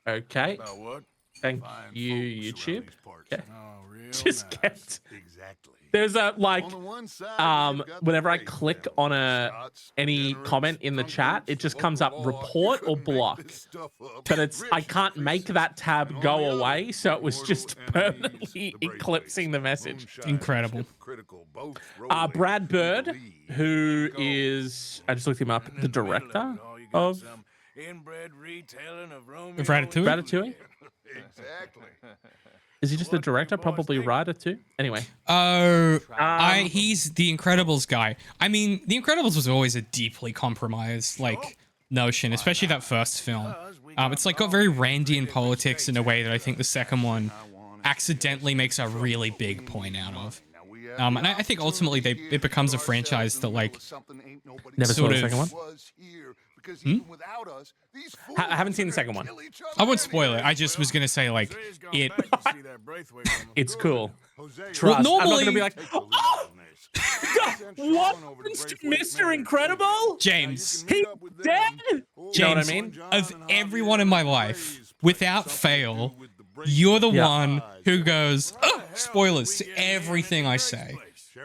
okay. About what? Thank Fine you, folks around YouTube. these parts. Okay. Oh, real Just nice. kept. Exactly. There's a like On the one side, you've got the whenever I faith click family, on a Scots, any degenerates, comment in the drunkards, chat, it just comes up local law. report You or couldn't make block. this stuff up. But it's I Rich, can't fix make it. that tab And on go the other, away, so it was mortal just enemies, permanently the eclipsing the Braithwaites. message. Moonshine, Incredible. hypocritical, both rolling Brad in Bird, the lead. who Go. is I just looked him up, And in the the middle director it all, you got of some inbred retelling of Romeo Of Ratatouille? Ratatouille. Exactly. Is he just the director? Probably writer too. Anyway, Oh, he's the Incredibles guy. I mean, the Incredibles was always a deeply compromised like notion, especially that first film. It's like got very Randian politics in a way that I think the second one accidentally makes a really big point out of. And I think ultimately it becomes a franchise that like never saw sort the of- second one. I haven't seen the second one. I won't spoil it. I just was gonna say like it. It's cool. Trust. Well, I'm not normally- gonna be like, oh, what happens to Mr. Incredible? James, He's dead. You know what I James, mean? of everyone in my life, without fail, you're the Yeah. one who goes, oh, spoilers to everything I say.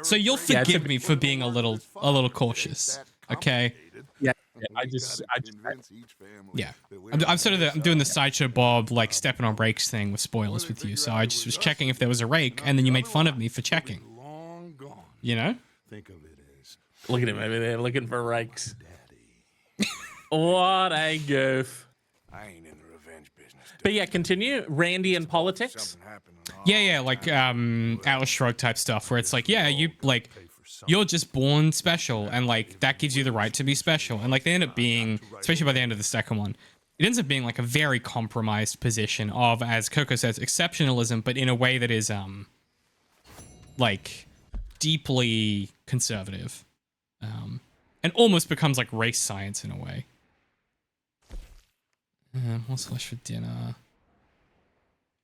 So you'll Yeah, it's a- forgive me for being a little cautious, okay? Yeah, I just Yeah, I'm sort of I'm doing the Sideshow Bob like stepping on rakes thing with spoilers with you. So I just was checking if there was a rake, and then you made fun of me for checking. You know? Think of it as look at him over there looking for rakes. What a goof. I ain't in the revenge business. But yeah, continue. Randy and politics. Something happened on our Yeah, like Atlas Shrugged type stuff, where it's like, yeah, you're just born special, and like that gives you the right to be special, and like they end up being, especially by the end of the second one, it ends up being like a very compromised position of, as Coco says, exceptionalism, but in a way that is like deeply conservative, and almost becomes like race science in a way. What's left for dinner?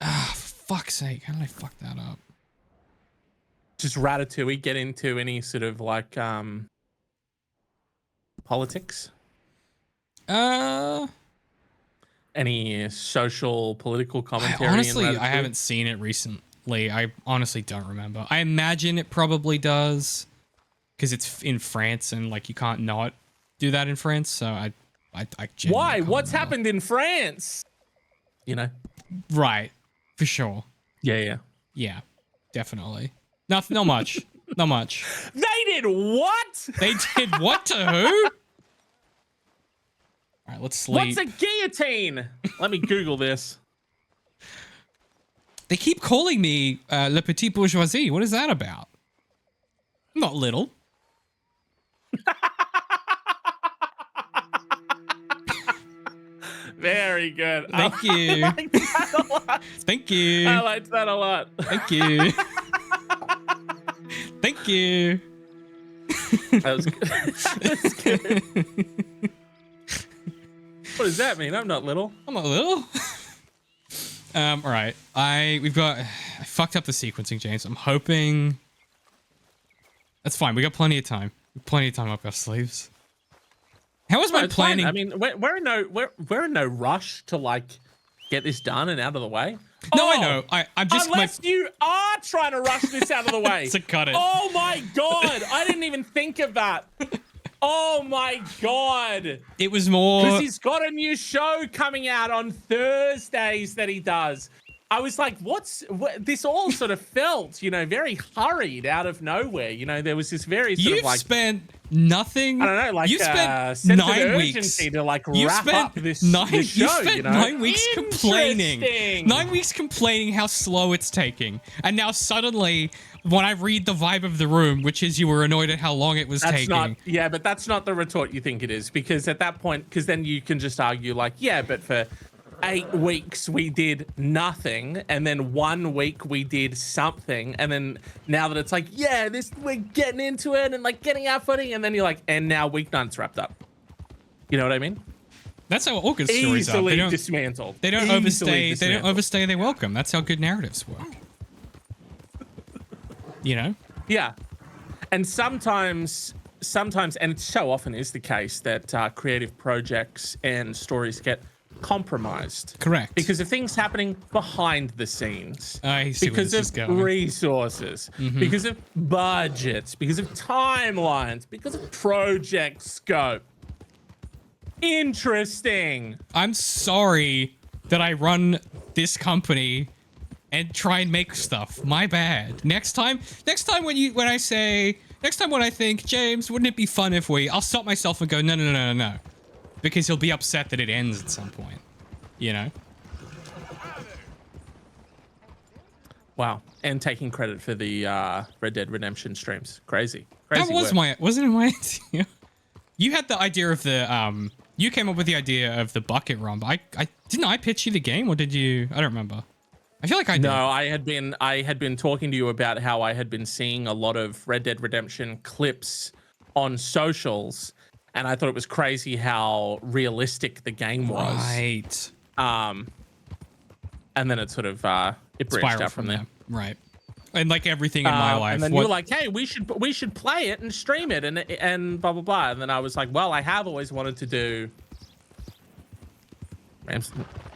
Ah, for fuck's sake! How did I fuck that up? Just Ratatouille. Get into any sort of like politics? Any social political commentary? Honestly, in I Ratatouille? haven't seen it recently. I honestly don't remember. I imagine it probably does, because it's in France and like you can't not do that in France. So I genuinely Why? can't What's remember. happened in France? You know? Right, for sure. Yeah. Yeah, definitely. Not much. Not much. They did what? They did what to who? All right, let's sleep. What's a guillotine? Let me Google this. They keep calling me Le Petit Bourgeoisie. What is that about? I'm not little. Very good. Thank you. I liked that a lot. Thank you. I liked that a lot. Thank you. Thank you. That was good. That's good. What does that mean? I'm not little. I'm not little. All right. I fucked up the sequencing, James. I'm hoping that's fine. We got plenty of time. Plenty of time up our sleeves. How was my It's fine. planning? I mean, we're in no rush to like get this done and out of the way. No, I Oh, know. I'm just unless you are trying to rush this out of the way. To cut it. Oh my god! I didn't even think of that. Oh my god! It was more. Because he's got a new show coming out on Thursdays that he does. I was like, what? This all sort of felt, very hurried out of nowhere. There was this very sort You've of like spent nothing. I don't know, like you spent sense of 9 weeks urgency to like You wrap spent up this nine. this You show. spent 9 weeks complaining. Interesting. 9 weeks complaining how slow it's taking, and now suddenly, when I read the vibe of the room, which is you were annoyed at how long it was That's taking. not, yeah, but that's not the retort you think it is, because at that point, because then you can just argue like, yeah, but for 8 weeks we did nothing, and then 1 week we did something, and then now that it's like, yeah, we're getting into it and like getting our footing, and then you're like, and now week 9's wrapped up. You know what I mean? That's how all good stories are. Easily dismantled. They don't overstay. They don't overstay their welcome. That's how good narratives work. You know? Yeah. And sometimes, and it so often is the case that creative projects and stories get compromised. Correct. Because of things happening behind the scenes. I see because where this is of going. resources, because of budgets, because of timelines, because of project scope. Interesting. I'm sorry that I run this company and try and make stuff. My bad. Next time when I think, James, wouldn't it be fun if I'll stop myself and go, no. Because he'll be upset that it ends at some point. You know? Wow. And taking credit for the Red Dead Redemption streams. Crazy. That was work. wasn't it my idea? You had the idea of the you came up with the idea of the bucket run, but I didn't I pitch you the game, or did you? I don't remember. I feel like I did. No, I had been talking to you about how I had been seeing a lot of Red Dead Redemption clips on socials, and I thought it was crazy how realistic the game was. Right. And then it sort of it branched out from there. Right. And like everything in my life. And then you were like, "Hey, we should play it and stream it and blah blah blah." And then I was like, "Well, I have always wanted to do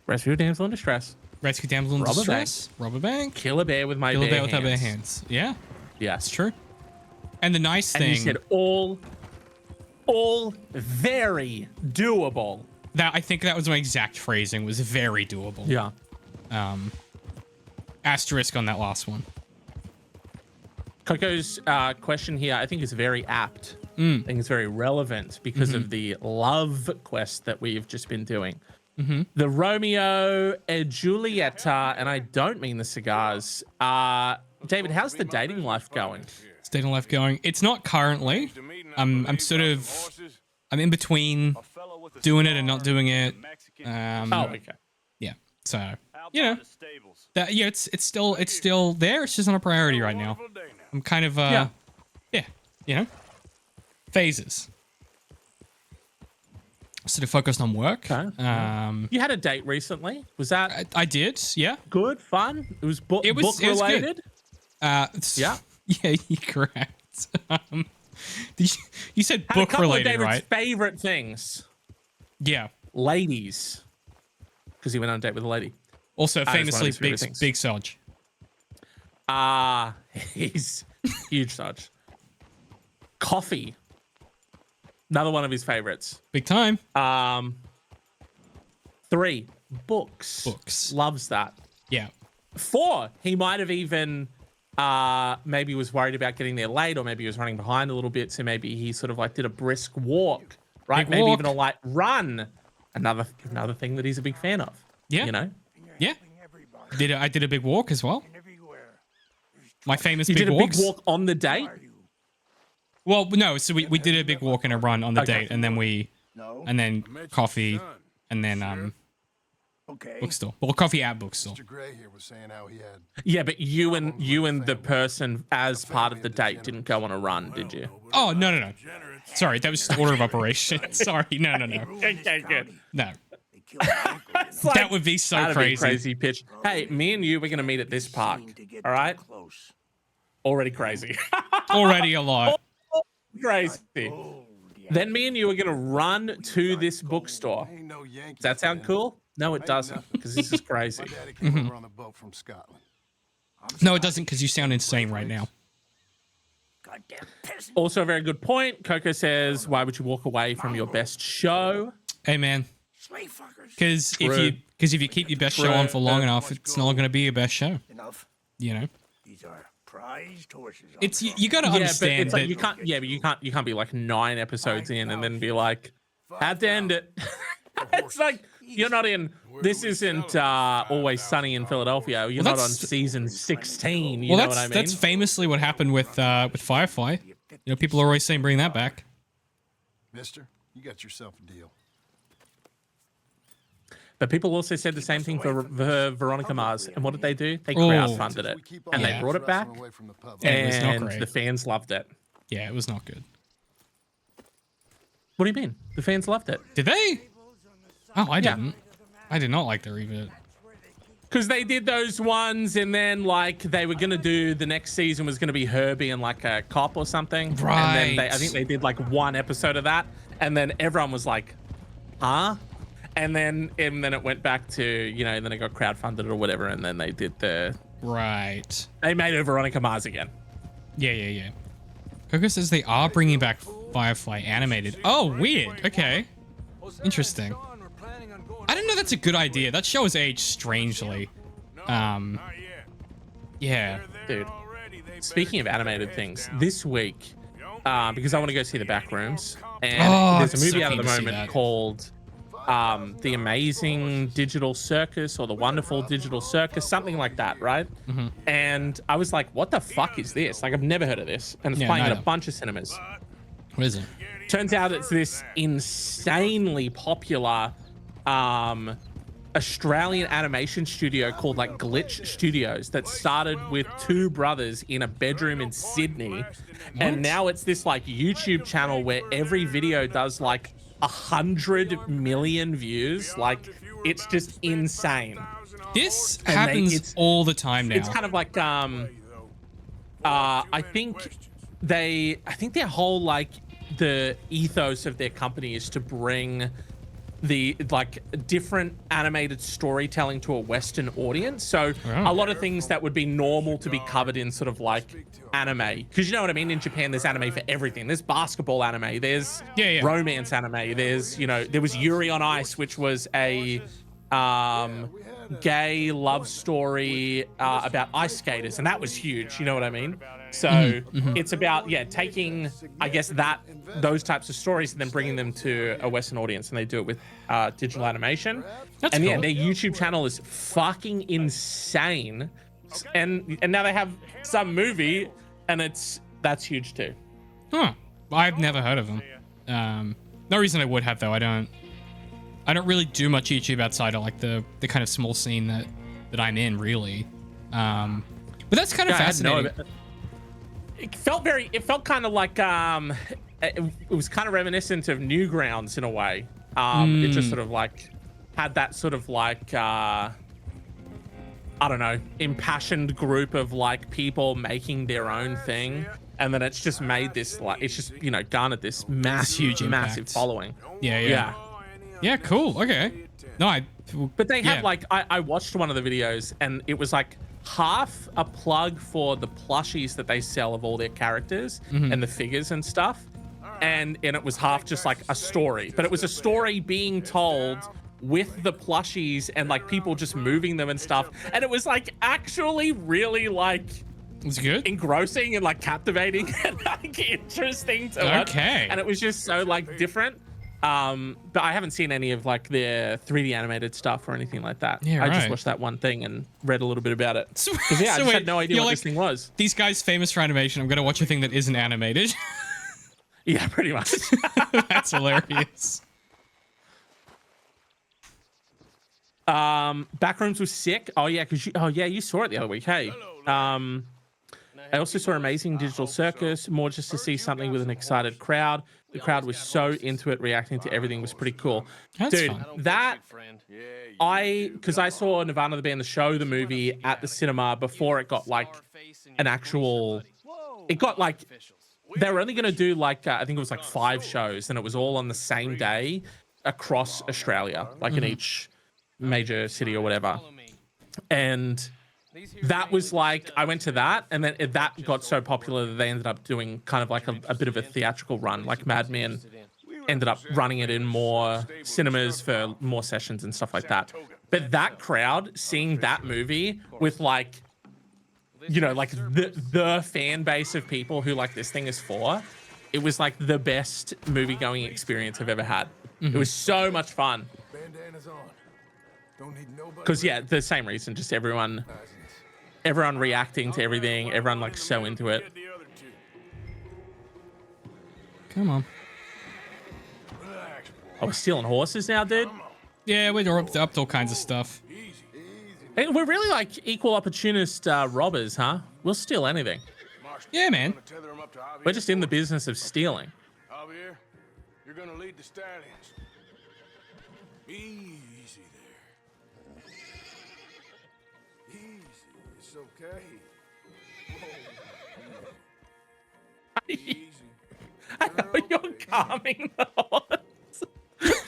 Rescue Damsel in Distress, Rescue Damsel in Distress, Rob a Bank, Kill a Bear with my Kill a bare Bear with our bare hands." hands. Yeah, Yes, it's true. And the nice thing, and you said all very doable. that I think that was my exact phrasing, was very doable. Yeah. Asterisk on that last one. Coco's question here, I think, is very apt. I think it's very relevant because of the love quest that we've just been doing. The Romeo and Julieta, and I don't mean the cigars. David, how's the dating life going? Dating life going. It's not currently. I'm sort of. I'm in between doing it and not doing it. Oh, okay. Yeah. So you know. That it's still there. It's just not a priority right now. I'm kind of yeah, you know, phases. Sort of focused on work. Okay. You had a date recently. Was that? I did. Yeah. Good fun. It was book related. Good. Yeah. Yeah, you're correct. You said Had a book couple related, of David's right? favorite things. Yeah. Ladies, because he went on a date with a lady. Also, That is one of famously his favorite things. big Sodge. He's huge Sodge. Coffee. Another one of his favorites. Big time. 3, books. Books. Loves that. Yeah. 4, he might have even maybe was worried about getting there late, or maybe he was running behind a little bit, so maybe he sort of like did a brisk walk, right? Big Maybe walk. even a light run. Another thing that he's a big fan of. Yeah. You know? Yeah. I did a big walk as well. My famous You big did a walks. big walk on the date? Well, no. So we did a big walk and a run on the Okay. date, and then coffee, and then Okay. bookstore. Well, coffee at bookstore. Mr. Gray here was saying how he had. Yeah, but you and the person as part of the date didn't go on a run, did you? Oh no. Sorry, that was just order of operation. Sorry, no. Okay, good. No, They killed my uncle. It's like, that would be so that'd be crazy. a crazy pitch. Hey, me and you, we're gonna meet at this park. All right? Close. Already crazy. Already a lot. Crazy. Then me and you are gonna run to this bookstore. Ain't no Yankee Does that sound fan. cool? No, it doesn't, because this is crazy. My daddy came over on the boat from Scotland. No, it doesn't, because you sound insane right now. Goddamn peasant. Also, a very good point. Coco says, "Why would you walk away from your best show?" Hey man, Slave fuckers. because True. if you keep your best show on for long enough, it's not going to be your best show. Enough. You know, These are prized horses. it's you got to Yeah, but understand it's like that. you can't. Yeah, but you can't be like 9 episodes in and then be like, "Have to end it." It's like you're not in. This isn't Always Sunny in Philadelphia. You're not on that's- season 16. You Well, know that's what I mean? that's famously what happened with Firefly. You know, people are always saying bring that back. Mister, you got yourself a deal. But people also said the same thing for Veronica Mars. And what did they do? They Oh. crowdfunded it. And Yeah. they brought it back. Away from the public. And it was not And great. the fans loved it. Yeah, it was not good. What do you mean? The fans loved it. Did they? Oh, I Yeah. didn't. I did not like the reboot. Because they did those ones, and then like they were gonna do the next season was gonna be Herbie and like a cop or something. And then I think they did like one episode of that, and then everyone was like, "Huh?" And then it went back to, you know, and then it got crowdfunded or whatever, and then they did Right. they made it Veronica Mars again. Yeah. Coco says they are bringing back Firefly animated. Oh, weird. Okay. Interesting. I don't know that's a good idea. That show has aged strangely. Yeah. Dude, speaking of animated things, this week, because I want to go see The Backrooms, and there's a I'm so movie out at keen the to see moment that. called The Amazing Digital Circus or The Wonderful Digital Circus, something like that, right? Mm-hmm. And I was like, what the fuck is this? Like, I've never heard of this. And it's Yeah, playing in a neither. bunch of cinemas. What is it? Turns out it's this insanely popular Australian animation studio called like Glitch Studios that started with two brothers in a bedroom in Sydney. And now it's this like YouTube channel where every video does like 100 million views. Like, it's just insane. This And happens all the time now. It's kind of like I think their whole like the ethos of their company is to bring the like different animated storytelling to a Western audience. So a lot of things that would be normal to be covered in sort of like anime, because you know what I mean, in Japan there's anime for everything. There's basketball anime, there's romance anime, there's, you know, there was Yuri on Ice, which was a gay love story about ice skaters, and that was huge, you know what I mean? So it's about taking, I guess, those types of stories and then bringing them to a Western audience, and they do it with digital animation. That's and cool. their YouTube channel is fucking insane, and now they have some movie, and that's huge too. Huh. I've never heard of them. No reason I would have, though. I don't really do much YouTube outside of like the kind of small scene that I'm in, really. But that's kind of fascinating. It felt kind of like it was kind of reminiscent of Newgrounds in a way. It just sort of like had that sort of like I don't know, impassioned group of like people making their own thing, and then it's just made this like, it's just, you know, garnered this massive following. Yeah, cool. Okay. No, But they have like, I watched one of the videos, and it was like half a plug for the plushies that they sell of all their characters and the figures and stuff, and it was half just like a story, but it was a story being told with the plushies and like people just moving them and stuff, and it was like actually really like, it's good, engrossing and like captivating and like interesting to watch. And it was just so like different. But I haven't seen any of like their 3D animated stuff or anything like that. Yeah, I just right. watched that one thing and read a little bit about it. So, I just wait, had no idea you're what like, this thing was. These guys famous for animation. I'm gonna watch a thing that isn't animated. Yeah, pretty much. That's hilarious. Backrooms was sick. Oh yeah, you saw it the other week. Hey. I also saw Amazing Digital Circus, more just to see something with an excited crowd. The crowd was so into it, reacting to everything was pretty cool. That's Dude, fun. because I saw Nirvana the band, the show, the movie at the cinema before it got like an actual, it got like, they were only going to do like, I think it was like 5 shows, and it was all on the same day across Australia, like in each major city or whatever. And that was like, I went to that, and then that got so popular that they ended up doing kind of like a bit of a theatrical run, like Mad Men ended up running it in more cinemas for more sessions and stuff like that. But that crowd seeing that movie with like, you know, like the fan base of people who like this thing is for, it was like the best movie going experience I've ever had. It was so much fun. Bandana's on. Don't need nobody. Because yeah, the same reason, just everyone reacting to everything, everyone like so into it. Come on. Oh, we're stealing horses now, dude? Yeah, we're up to all kinds of stuff. Hey, we're really like equal opportunist robbers, huh? We'll steal anything. Yeah, man. We're just in the business of stealing. Javier, you're gonna lead the stallions. Easy there. Easy. It's okay. Easy. I know you're calming the horse.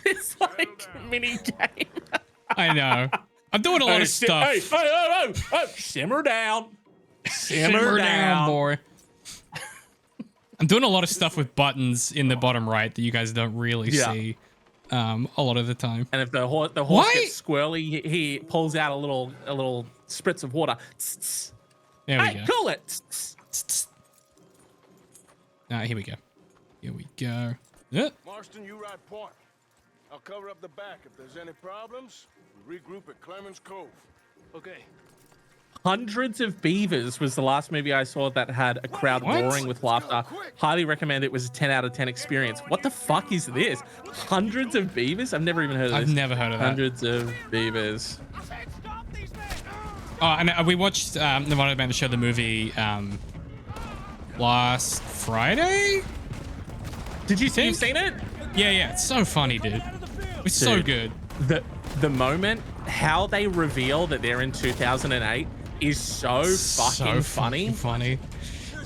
It's like a mini game. I know. I'm doing a lot of stuff. Hey, simmer down. Simmer down, boy. I'm doing a lot of stuff with buttons in the bottom right that you guys don't really see a lot of the time. And if the horse gets squirrely, he pulls out a little spritz of water. There we Hey, go. cool it. Here we go. Here we go. Yeah. Marston, you ride point. I'll cover up the back. If there's any problems, we regroup at Clemens Cove. Okay. Hundreds of Beavers was the last movie I saw that had a crowd roaring with laughter. Highly recommend it. Was a 10 out of 10 experience. What the fuck is this? Hundreds of Beavers? I've never even heard of this. I've never heard of that. Hundreds of Beavers. Oh, and we watched Nevada Band show the movie last Friday. Did you see? You've seen it? Yeah. It's so funny, dude. It's so good. The moment how they reveal that they're in 2008 is so fucking funny.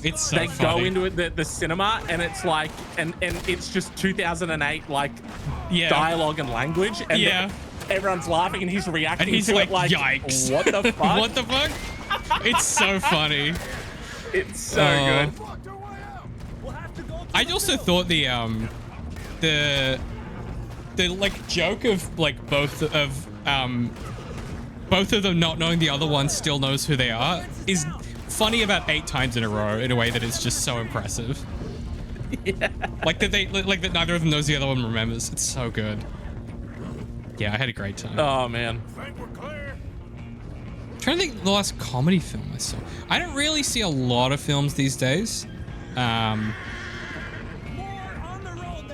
It's so they funny. go into it, the cinema, and it's like, and it's just 2008 like dialogue and language, and everyone's laughing, and he's reacting and he's to like, it like, yikes! What the fuck? What the fuck? It's so funny. It's so good. I also thought the like joke of like both of them not knowing the other one still knows who they are is funny about 8 times in a row in a way that is just so impressive. Yeah. Like that that neither of them knows the other one remembers. It's so good. Yeah, I had a great time. Oh man. I'm trying to think of the last comedy film I saw. I don't really see a lot of films these days.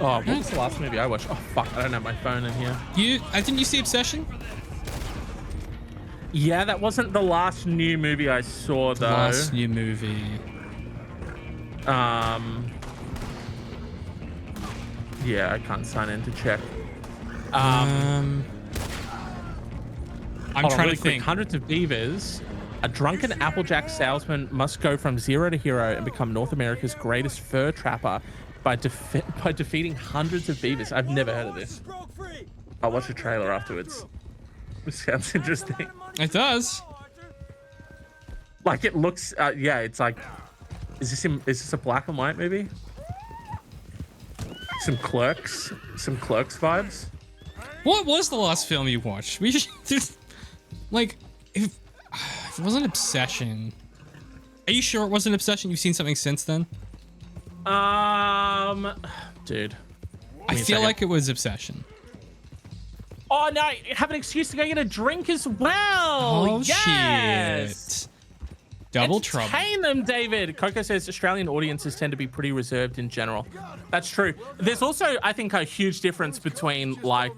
Oh, what was the last movie I watched? Oh fuck, I don't have my phone in here. Didn't you see Obsession? Yeah, that wasn't the last new movie I saw though. Last new movie. Yeah, I can't sign in to check. I'm trying to think. Hundreds of Beavers. A drunken Applejack salesman must go from zero to hero and become North America's greatest fur trapper by defeating hundreds of beavers. I've never heard of this. I'll watch the trailer afterwards. It sounds interesting. It does. Like it looks. Yeah, it's like. Is this a black and white movie? Some Clerks vibes. What was the last film you watched? We just like if it wasn't Obsession. Are you sure it wasn't Obsession? You've seen something since then? Dude. I feel like it was Obsession. Oh no! Have an excuse to go get a drink as well. Oh yes! Shit! Double trouble. Entertain them, David. Coco says Australian audiences tend to be pretty reserved in general. That's true. There's also, I think, a huge difference between like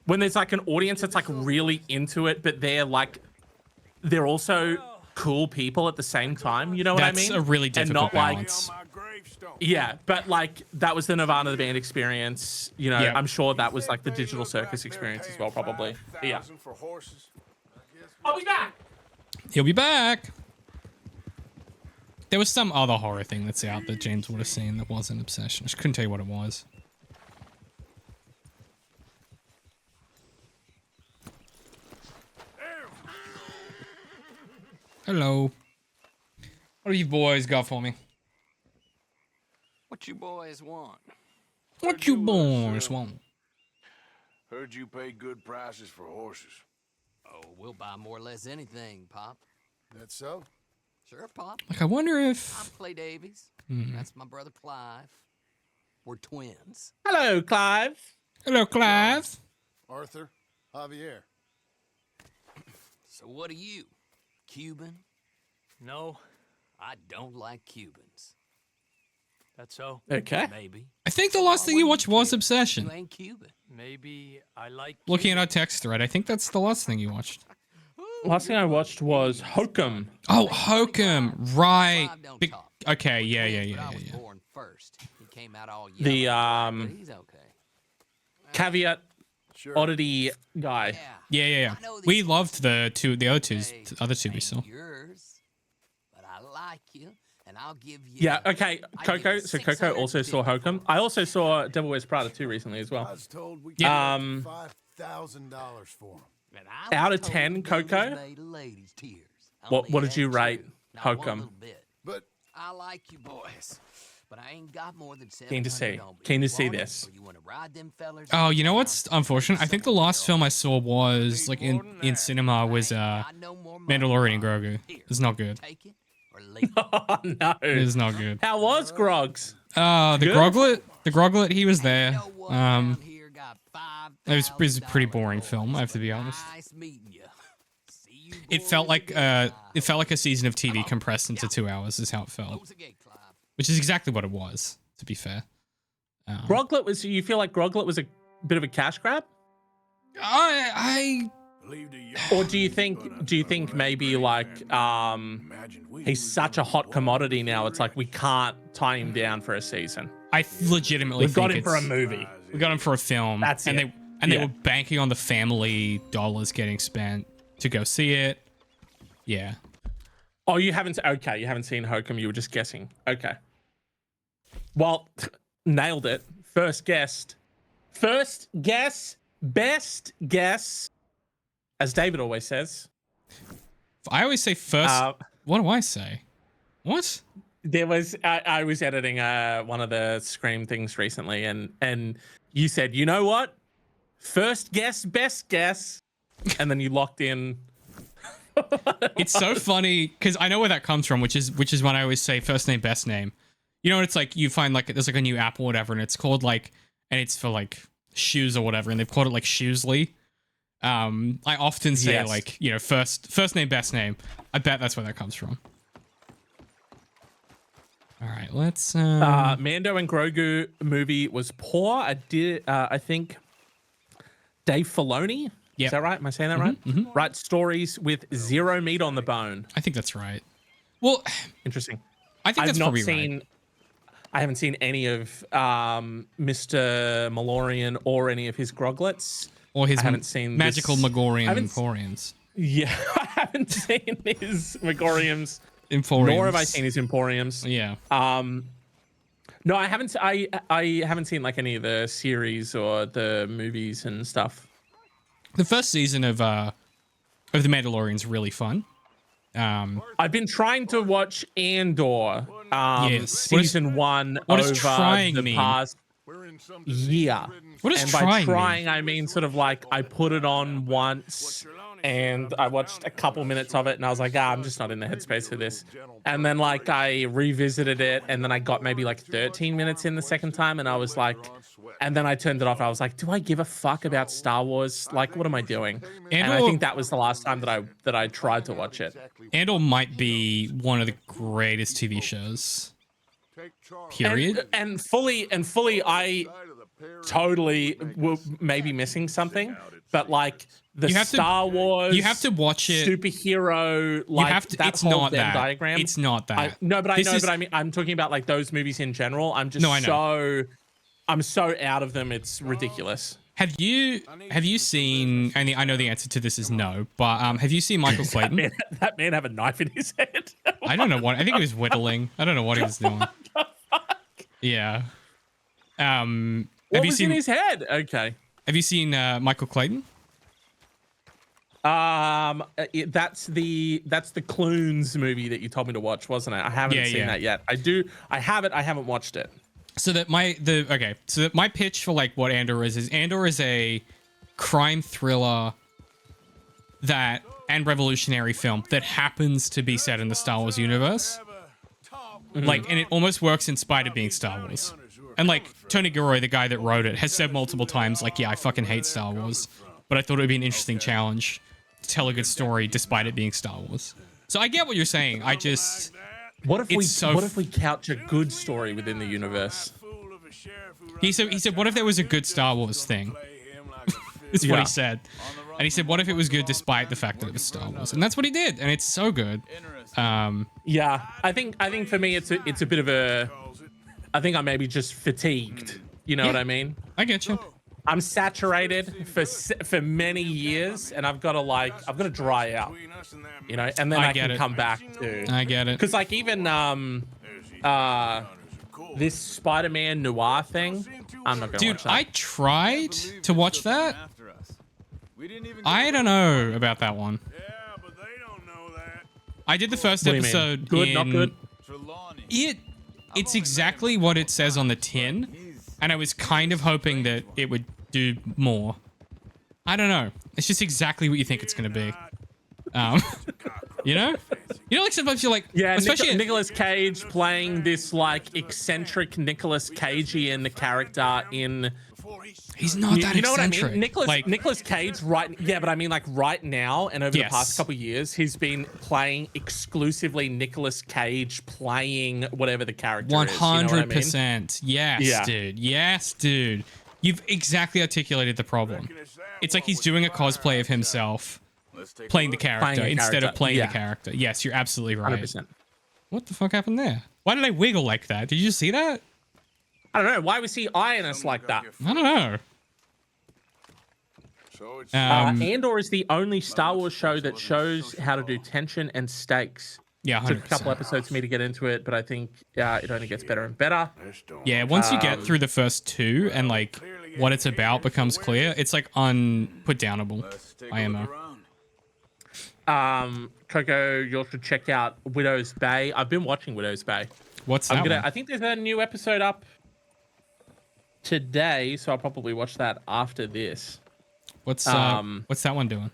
when there's like an audience that's like really into it, but they're also cool people at the same time. You know what I mean? That's a really difficult balance. Yeah, but like that was the Nirvana the band experience. You know, Yeah. I'm sure that was like the Digital Circus experience as well, probably. But yeah. I'll be back. He'll be back. There was some other horror thing that's out that James would have seen that wasn't Obsession. I just couldn't tell you what it was. Hello. What have you boys got for me? What you boys want? What you boys want? Heard you pay good prices for horses. Oh, we'll buy more or less anything, Pop. That so? Sure, Pop. Like, I wonder I'm if... Clay Davies. That's my brother Clive. We're twins. Hello, Clive. Hello, Clive. Arthur, Javier. So what are you? Cuban? No, I don't like Cubans. that's so. Okay. Maybe. I think the last thing you watched was Obsession. You ain't Cuban. Maybe I like Looking at our text thread, I think that's the last thing you watched. Last thing I watched was Hokum. Oh, Hokum, right. Clive don't Big, talk. okay, Twins, yeah. but I was born first. He came out all The yellow, but he's okay. caveat Sure. oddity guy. Yeah. I know these We things. loved the other two, Hey, the other two we ain't saw. yours, but I like you, and I'll give you. Yeah, okay. I give Coco. you So Coco also saw 650 Hokum. I also saw Devil Wears Prada 2 recently as I well. was told we Yeah. could $5,000 for him. And I was Out of told 10, the gun was Coco? made of ladies' tears. What Only did you that's rate true. Not one Hokum? little bit. But I like you boys, but I ain't got more than Keen to see. 700 on me. Keen to You see want it, this. or you wanna ride them fellers Oh, you know around? what's unfortunate? I think the last film I saw was like in cinema was I ain't got no more money. Mandalorian and Grogu. It's not good. Take it or leave it. Oh no. It is not good. How was Grogs? The Good? Groglet, he was there. No one around here got It was a pretty $5,000 boring film, I have to be but honest. Nice meeting you. See you It boys felt like again. a season of TV compressed into 2 hours is how it felt, Close the gate, Clive. which is exactly what it was. To be fair, Groglet was. You feel like Groglet was a bit of a cash grab, I believe the young or do you think maybe like imagine we he's such a hot commodity now? It's like we can't tie him down for a season. legitimately We've got think him for a it's- movie. We got him for a film. That's and it. they Yeah. were banking on the family dollars getting spent to go see it. Yeah. Oh, you haven't. Okay, you haven't seen Hokum. You were just guessing. Okay. Well, nailed it. First guess. Best guess. As David always says. I always say first. Uh, What do I say? What? There was I was editing one of the Scream things recently, and you said, you know what? First guess, best guess, and then you locked in. It's so funny because I know where that comes from, which is when I always say first name, best name. You know, it's like you find like there's like a new app or whatever, and it's called like, and it's for like shoes or whatever, and they've called it like Shoesly. I often say Yes. like, you know, first name, best name. I bet that's where that comes from. All right, let's. Mando and Grogu movie was poor. I think Dave Filoni. Yep. Is that right? Am I saying that right? Right. Stories with zero meat on the bone. I think that's right. Well, Interesting. I think I've that's not probably seen. right. I haven't seen any of Mr. Malorian or any of his groglets. Or his I haven't seen magical this- Megorian I haven't s- Emporians. Yeah, I haven't seen his Megoriums, Emporiums. nor have I seen his Emporiums. Yeah. No, I haven't. I haven't seen like any of the series or the movies and stuff. The first season of The Mandalorian's really fun. I've been trying to watch Andor, Yes. season one what does over trying the mean? past We're in some year. What does And trying by mean? trying, I mean sort of like I put it on once and I watched a couple minutes of it and I was like, I'm just not in the headspace for this. And then like I revisited it and then I got maybe like 13 minutes in the second time and I was like, and then I turned it off. I was like, do I give a fuck about Star Wars? Like, what am I doing? And I Andor- think that was the last time that I tried to watch it. Andor might be one of the greatest TV shows. Period. And fully, I totally will maybe missing something, but like the You have to- Star Wars, you have to watch it- superhero, like you have to. that It's whole not Venn that. diagram. It's not that. No, but This I know, is- but I mean, I'm talking about like those movies in general. I'm just No, I know. I'm so out of them. It's ridiculous. Have you seen? And I know the answer to this is no, but have you seen Michael Clayton? That man have a knife in his head. I don't know what. I think he was whittling. I don't know what he was doing. Yeah. What Have you was seen? in his head? Okay. Have you seen Michael Clayton? That's the Clunes movie that you told me to watch, wasn't it? I haven't Yeah, seen yeah. that yet. I have it. I haven't watched it. So that my pitch for like what Andor is Andor is a crime thriller and revolutionary film that happens to be set in the Star Wars universe. Like, and it almost works in spite of being Star Wars. And like Tony Gilroy, the guy that wrote it, has said multiple times, like, yeah, I fucking hate Star Wars, but I thought it would be an interesting challenge to tell a good story despite it being Star Wars. So I get what you're saying. I just What if It's so what if we couch a good story within the universe? he said what if there was a good Star Wars thing? Is what Yeah. he said. And he said, what if it was good despite the fact that it was Star Wars? And that's what he did. And it's so good. Yeah, I think for me it's a bit of a. I think I'm maybe just fatigued. You know what I mean? I get you. I'm saturated for many years, and I've got to dry out. You know, and then I get can it. come back to. I get it. Because like even this Spider-Man noir thing, I'm not gonna Dude, watch that. I tried to watch that. I don't know about that one. Yeah, but they don't know that. I did the first What do you mean? episode. Good, not good? It's exactly what it says on the tin, and I was kind of hoping that it would do more. I don't know. It's just exactly what you think it's going to be. You know, like sometimes you're like, Yeah, especially Nicolas Cage playing this like eccentric Nicolas Cageian character in. he's not that You know what I eccentric. mean? Nicolas Cage, right? Yeah, but I mean, like right now and over the Yes. past couple of years, he's been playing exclusively Nicolas Cage playing whatever the character is. You know what I mean? 100%. Yes, Yeah. dude. Yes, dude. You've exactly articulated the problem. It's like he's doing a cosplay of himself playing the character Playing a instead of character, playing yeah. the character. Yes, you're absolutely right. 100%. What the fuck happened there? Why did I wiggle like that? Did you just see that? I don't know. Why was he eyeing us like that? I don't know. So it's Andor is the only Star Wars show that shows how to do tension and stakes. Yeah, It took 100%. a couple episodes for me to get into it, but I think it only gets better and better. Yeah, once you get through the first two and like what it's about becomes clear, it's like unput downable. IMO. Coco, you should check out Widow's Bay. I've been watching Widow's Bay. What's that one? I think there's a new episode up today, so I'll probably watch that after this. What's that one doing?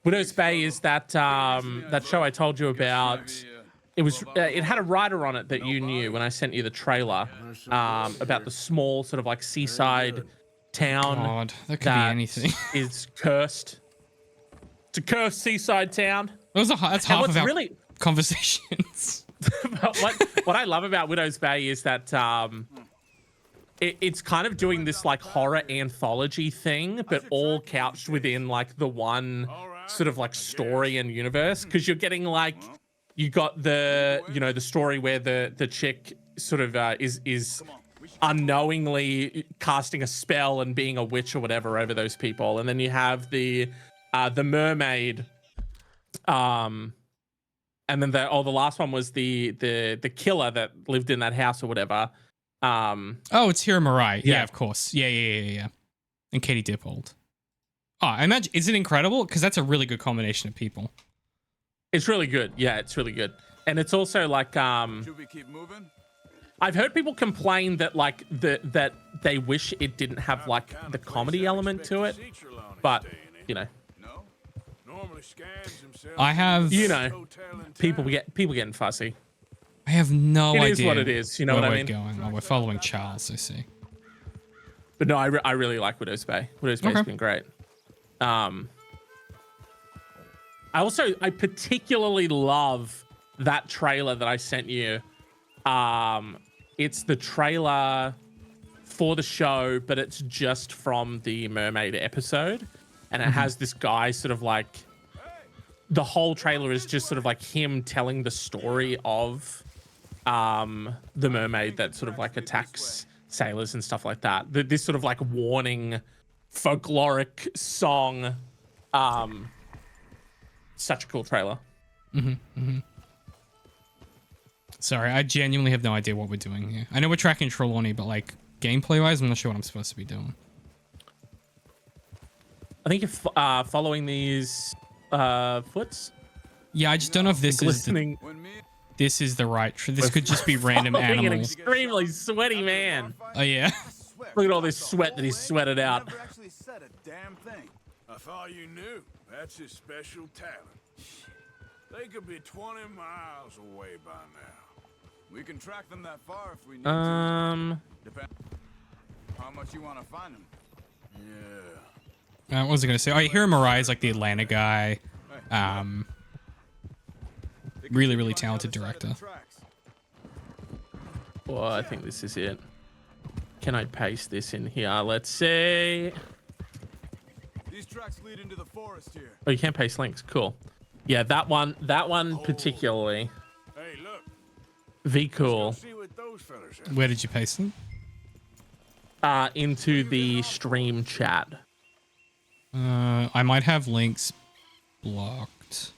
Widow's Bay is that show I told you about. It was it had a writer on it that you knew when I sent you the trailer about the small sort of like seaside town. God, that could be anything. Is cursed. It's a cursed seaside town. That's half what's of our really- conversations. what I love about Widow's Bay is that it's kind of doing this like horror anthology thing, but all couched within like the one sort of like story and universe. Because you're getting like you got the the story where the chick sort of is unknowingly casting a spell and being a witch or whatever over those people, and then you have the mermaid, and then the last one was the killer that lived in that house or whatever. Oh, it's Hira Murai. Yeah, Yeah. of course. Yeah. And Katie Dippold. Oh, I imagine, is it incredible? Because that's a really good combination of people. It's really good. Yeah, it's really good. And it's also like Should we keep moving? I've heard people complain that like that they wish it didn't have like the comedy element to it, but you know, I have, people getting fussy. I have no idea. It is what it is. You know where what I we're mean? going. Oh, we're following Charles, I see. But no, I really like Widow's Bay. Widow's Bay's Okay. been great. I particularly love that trailer that I sent you. It's the trailer for the show, but it's just from the Mermaid episode, and it has this guy sort of like. The whole trailer is just sort of like him telling the story of the mermaid that sort of like attacks sailors and stuff like that. This sort of like warning folkloric song. Such a cool trailer. Sorry, I genuinely have no idea what we're doing here. I know we're tracking Trelawney, but like gameplay-wise, I'm not sure what I'm supposed to be doing. I think you're following these foots. Yeah, I just don't know if this is Glistening. this is the right. This could just be random Following an animal. extremely sweaty man. Oh yeah. Look at all this sweat that he's sweated out. Never actually said a damn thing. I thought you knew. That's his special talent. They could be 20 miles away by now. We can track them that far if we need to. Depend how much you want to find them. Yeah. What was I gonna say? Oh, I hear Mirai is like the Atlanta guy. Really, really talented director. Well, I think this is it. Can I paste this in here? Let's see. tracks lead into the forest here. Oh, you can't paste links. Cool. Yeah, that one particularly. Hey, look. V cool. See what those fellas have. Where did you paste them? Into the stream chat. I might have links blocked.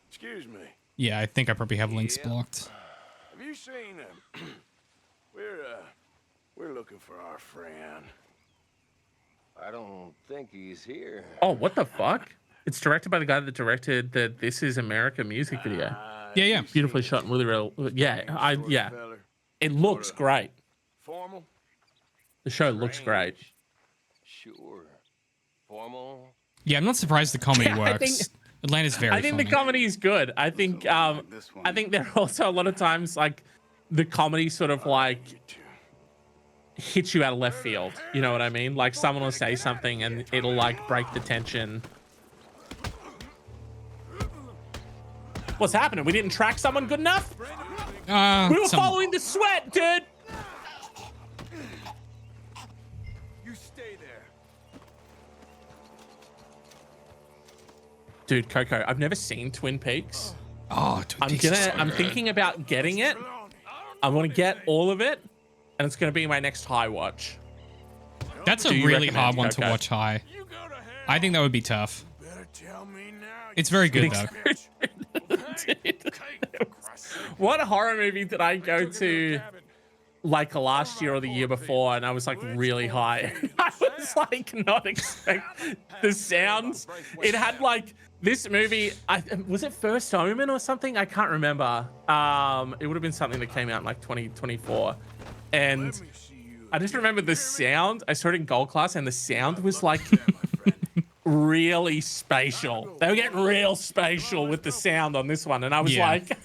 Excuse me. Yeah, I think I probably have links blocked. Have you seen we're looking for our friend. I don't think he's here. Oh, what the fuck? It's directed by the guy that directed the This Is America music video. Yeah. Beautifully shot and really real. Yeah. It looks great. Formal? The show looks great. Sure. Formal. Yeah, I'm not surprised the comedy Yeah, works. Atlanta's very I think funny. the comedy is good. I think there are also a lot of times like the comedy sort of like hits you out of left field. You know what I mean? Like someone will say something and it'll like break the tension. What's happening? We didn't track someone good enough? We were following the sweat, dude. You stay there. Dude, Coco, I've never seen Twin Peaks. Oh, Twin Peaks is so I'm good. thinking about getting it. I want to get all of it, and it's going to be my next high watch. That's a Do you really recommend hard one to Coco? watch high. I think that would be tough. Better tell me now. It's very good though. What horror movie did I go to like last year or the year before and I was like really high? I was like not expect the sounds. It had like this movie, was it First Omen or something? I can't remember. It would have been something that came out in like 2024. And I just remember the sound. I saw it in gold class and the sound was like really spatial. They were getting real spatial with the sound on this one. And I was like,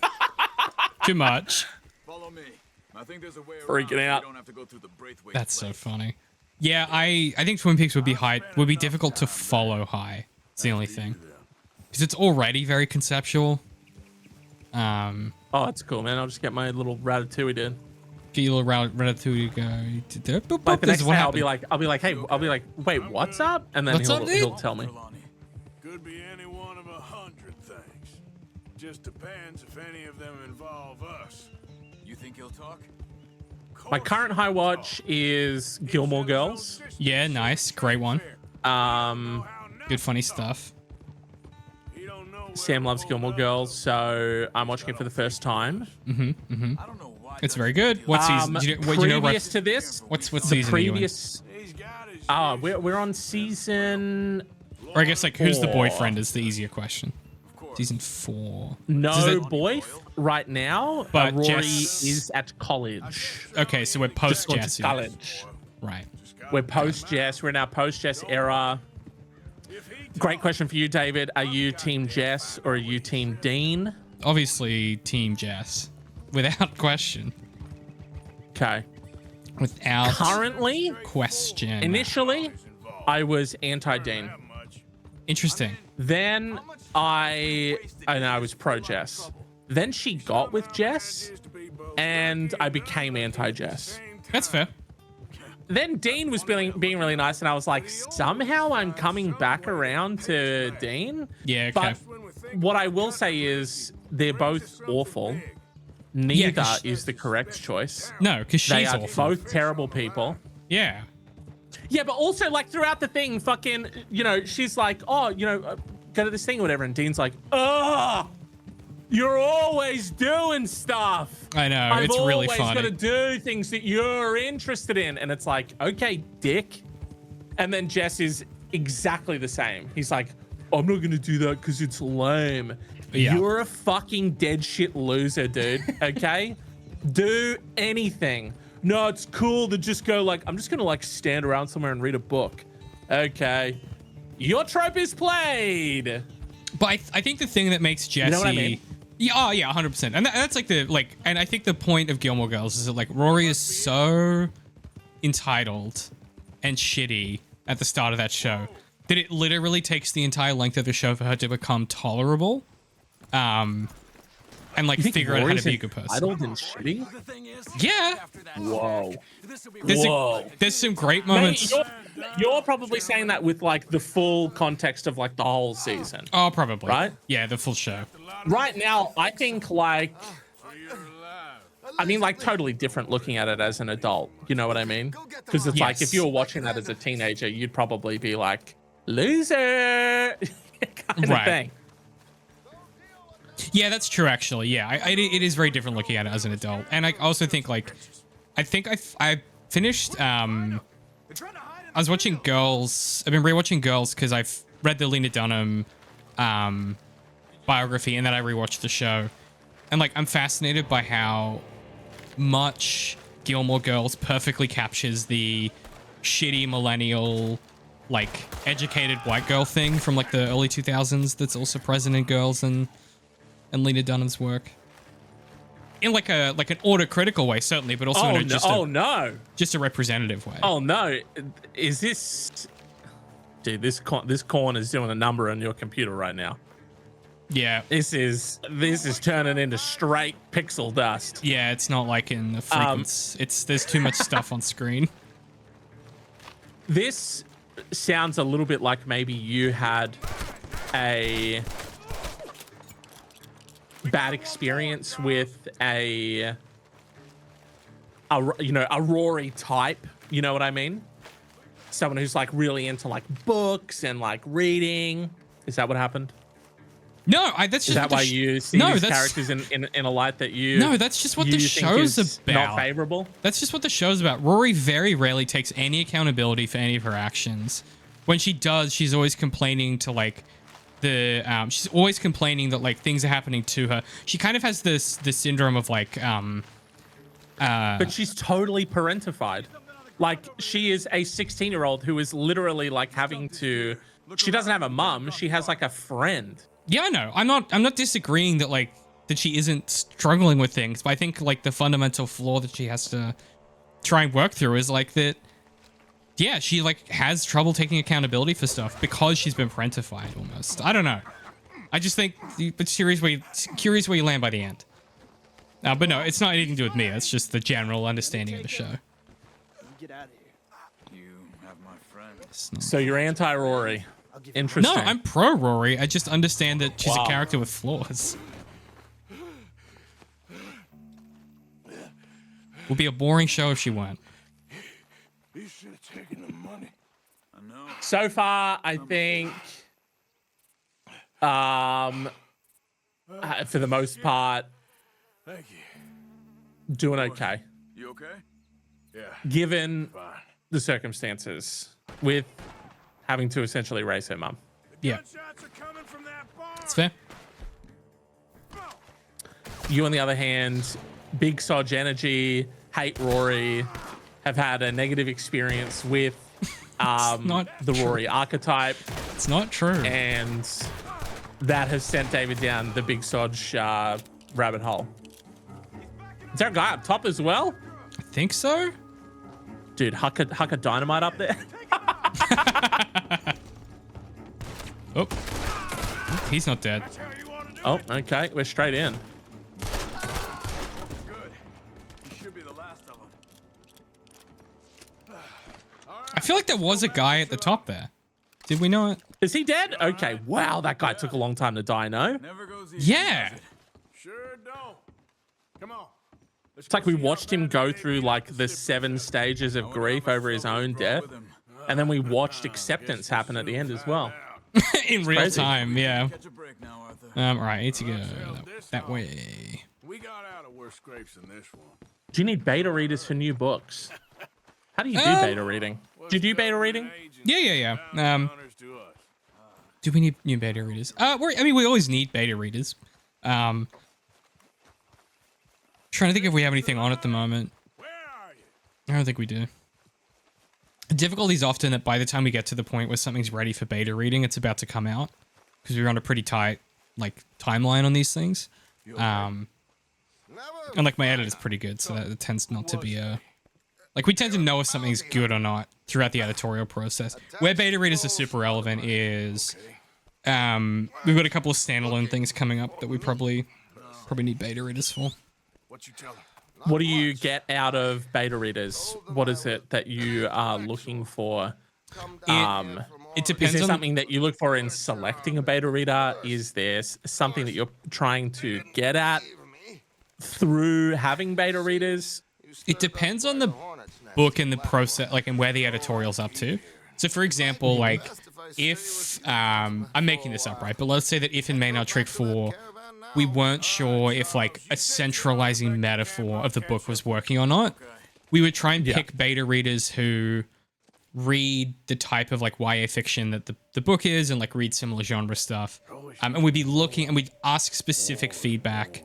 too much. Follow me. I think there's a way freaking around. out. You don't have to go through the Braithwaite That's so place. funny. Yeah, I think Twin Peaks would be difficult to follow high. It's the only thing. Because it's already very conceptual. oh, it's cool, man. I'll just get my little Ratatouille, dude. Get your little Ratatouille go. Like the next day, I'll be like, hey, wait, what's up? And then What's up, dude? he'll tell me. Could be any one of 100 things. Just depends if any of them involve us. You think he'll talk? My current high watch is Gilmore Girls. Yeah, nice. Great one. Good funny stuff. Sam loves Gilmore Girls, so I'm watching it for the first time. It's very good. What season? Do you know previous to this, What's the season previous? We're on season. Or I guess like who's the 4. boyfriend is the easier question. Season 4. No boy right now, But Rory Jess- is at college. Okay, so we're Just post gone to Jesse. college. Right. We're post Jess. We're in our post Jess era. Great question for you, David. Are you team Jess or are you team Dean? Obviously, Team Jess. Without question. Okay. Without Currently, question. initially, I was anti-Dean. Interesting. Then I was pro Jess. Then she got with Jess, and I became anti-Jess. That's fair. Then Dean was being really nice, and I was like, somehow I'm coming back around to Dean. Yeah, okay. But what I will say is they're both awful. Neither is the correct choice. No, because They she's are awful. both terrible people. Yeah. Yeah, but also like throughout the thing, fucking, she's like, oh, go to this thing or whatever, and Dean's like, oh, you're always doing stuff. I know, it's really I've always funny. got to do things that you're interested in, and it's like, okay, dick. And then Jess is exactly the same. He's like, I'm not gonna do that because it's lame. Yeah. You're a fucking dead shit loser, dude. Okay, do anything. No, it's cool to just go like, I'm just gonna like stand around somewhere and read a book. Okay, your trope is played. But I think the thing that makes Jesse, You know what I mean? Yeah, oh yeah, 100%. And that's like and I think the point of Gilmore Girls is that like Rory is so entitled and shitty at the start of that show that it literally takes the entire length of the show for her to become tolerable, and like figure out how to be a good person. Entitled and shitty. Yeah. Whoa. There's some great Mate, moments. you're probably saying that with like the full context of like the whole season. Oh, probably. Right? Yeah, the full show. Right now, I think like, I mean, like totally different looking at it as an adult. You know what I mean? Because it's like if you were watching that as a teenager, you'd probably be like, loser kind of thing. Yeah, that's true. Actually, yeah, it is very different looking at it as an adult, and I also think like, I think I finished. I was watching Girls. I've been rewatching Girls because I've read the Lena Dunham biography, and then I rewatched the show, and like I'm fascinated by how much Gilmore Girls perfectly captures the shitty millennial, like educated white girl thing from like the early 2000s that's also present in Girls and Lena Dunham's work. In like an autocritical way, certainly, but also in just a representative way. Oh no, is this, dude? This corn is doing a number on your computer right now. Yeah, this is turning into straight pixel dust. Yeah, it's not like in the frequency. There's too much stuff on screen. This sounds a little bit like maybe you had a bad experience with a Rory type, you know what I mean? Someone who's like really into like books and like reading. Is that what happened? No, that's just is that why you see these characters in a light that you? No, that's just what the show's about. Not favorable. That's just what the show's about. Rory very rarely takes any accountability for any of her actions. When she does, she's always complaining to like she's always complaining that like things are happening to her. She kind of has this syndrome of like but she's totally parentified. Like she is a 16-year-old who is literally like having to, she doesn't have a mum, she has like a friend. Yeah, I know. I'm not disagreeing that like that she isn't struggling with things, but I think like the fundamental flaw that she has to try and work through is like that. Yeah, she like has trouble taking accountability for stuff because she's been parentified almost. I don't know. I just think, but curious where you land by the end. But no, it's not anything to do with me. It's just the general understanding of the show. Get out of here. You have my friend. So you're anti-Rory. Interesting. No, I'm pro Rory. I just understand that she's a character with flaws. Would be a boring show if she weren't. You should have taken the money. I know. So far, I think, for the most part, Thank you. doing okay. You okay? Yeah. Given Fine. the circumstances with having to essentially raise her mum. Yeah. Gunshots are coming from that bar. It's fair. You, on the other hand, big Sodge energy, hate Rory, have had a negative experience with the Rory archetype. It's not true. And that has sent David down the big Sodge rabbit hole. Is there a guy up top as well? I think so. Dude, huck a dynamite up there. Oh, he's not dead. Oh, okay. We're straight in. Good. You should be the last of them. I feel like there was a guy at the top there. Did we know it? Is he dead? Okay. Wow, that guy took a long time to die, no? Never goes easy. Yeah. Sure don't. Come on. It's like we watched him go through like the 7 stages of grief over his own death. And then we watched acceptance happen at the end as well. In real crazy. time, yeah. Catch a break now, Arthur. All right, I need to go that way. We got out of worse scrapes than this one. Do you need beta readers for new books? How do you do beta reading? Do you do beta reading? Yeah. Honors to us. Do we need new beta readers? We always need beta readers. Trying to think if we have anything on at the moment. Where are you? I don't think we do. The difficulty is often that by the time we get to the point where something's ready for beta reading, it's about to come out because we're on a pretty tight like timeline on these things. And like my edit is pretty good, so that it tends not to be a like we tend to know if something's good or not throughout the editorial process. Where beta readers are super relevant is we've got a couple of standalone things coming up that we probably need beta readers for. What you tell her? what do you get out of beta readers? What is it that you are looking for? It Is depends there on something that you look for in selecting a beta reader? Is there something that you're trying to get at through having beta readers? It depends on the book and the process, like, and where the editorial's up to. So, for example, like, if I'm making this up, right? But let's say that if in Maynard Trick 4, we weren't sure if like a centralizing metaphor of the book was working or not, we would try and pick beta readers who read the type of like YA fiction that the book is and like read similar genre stuff. And we'd be looking and we'd ask specific feedback.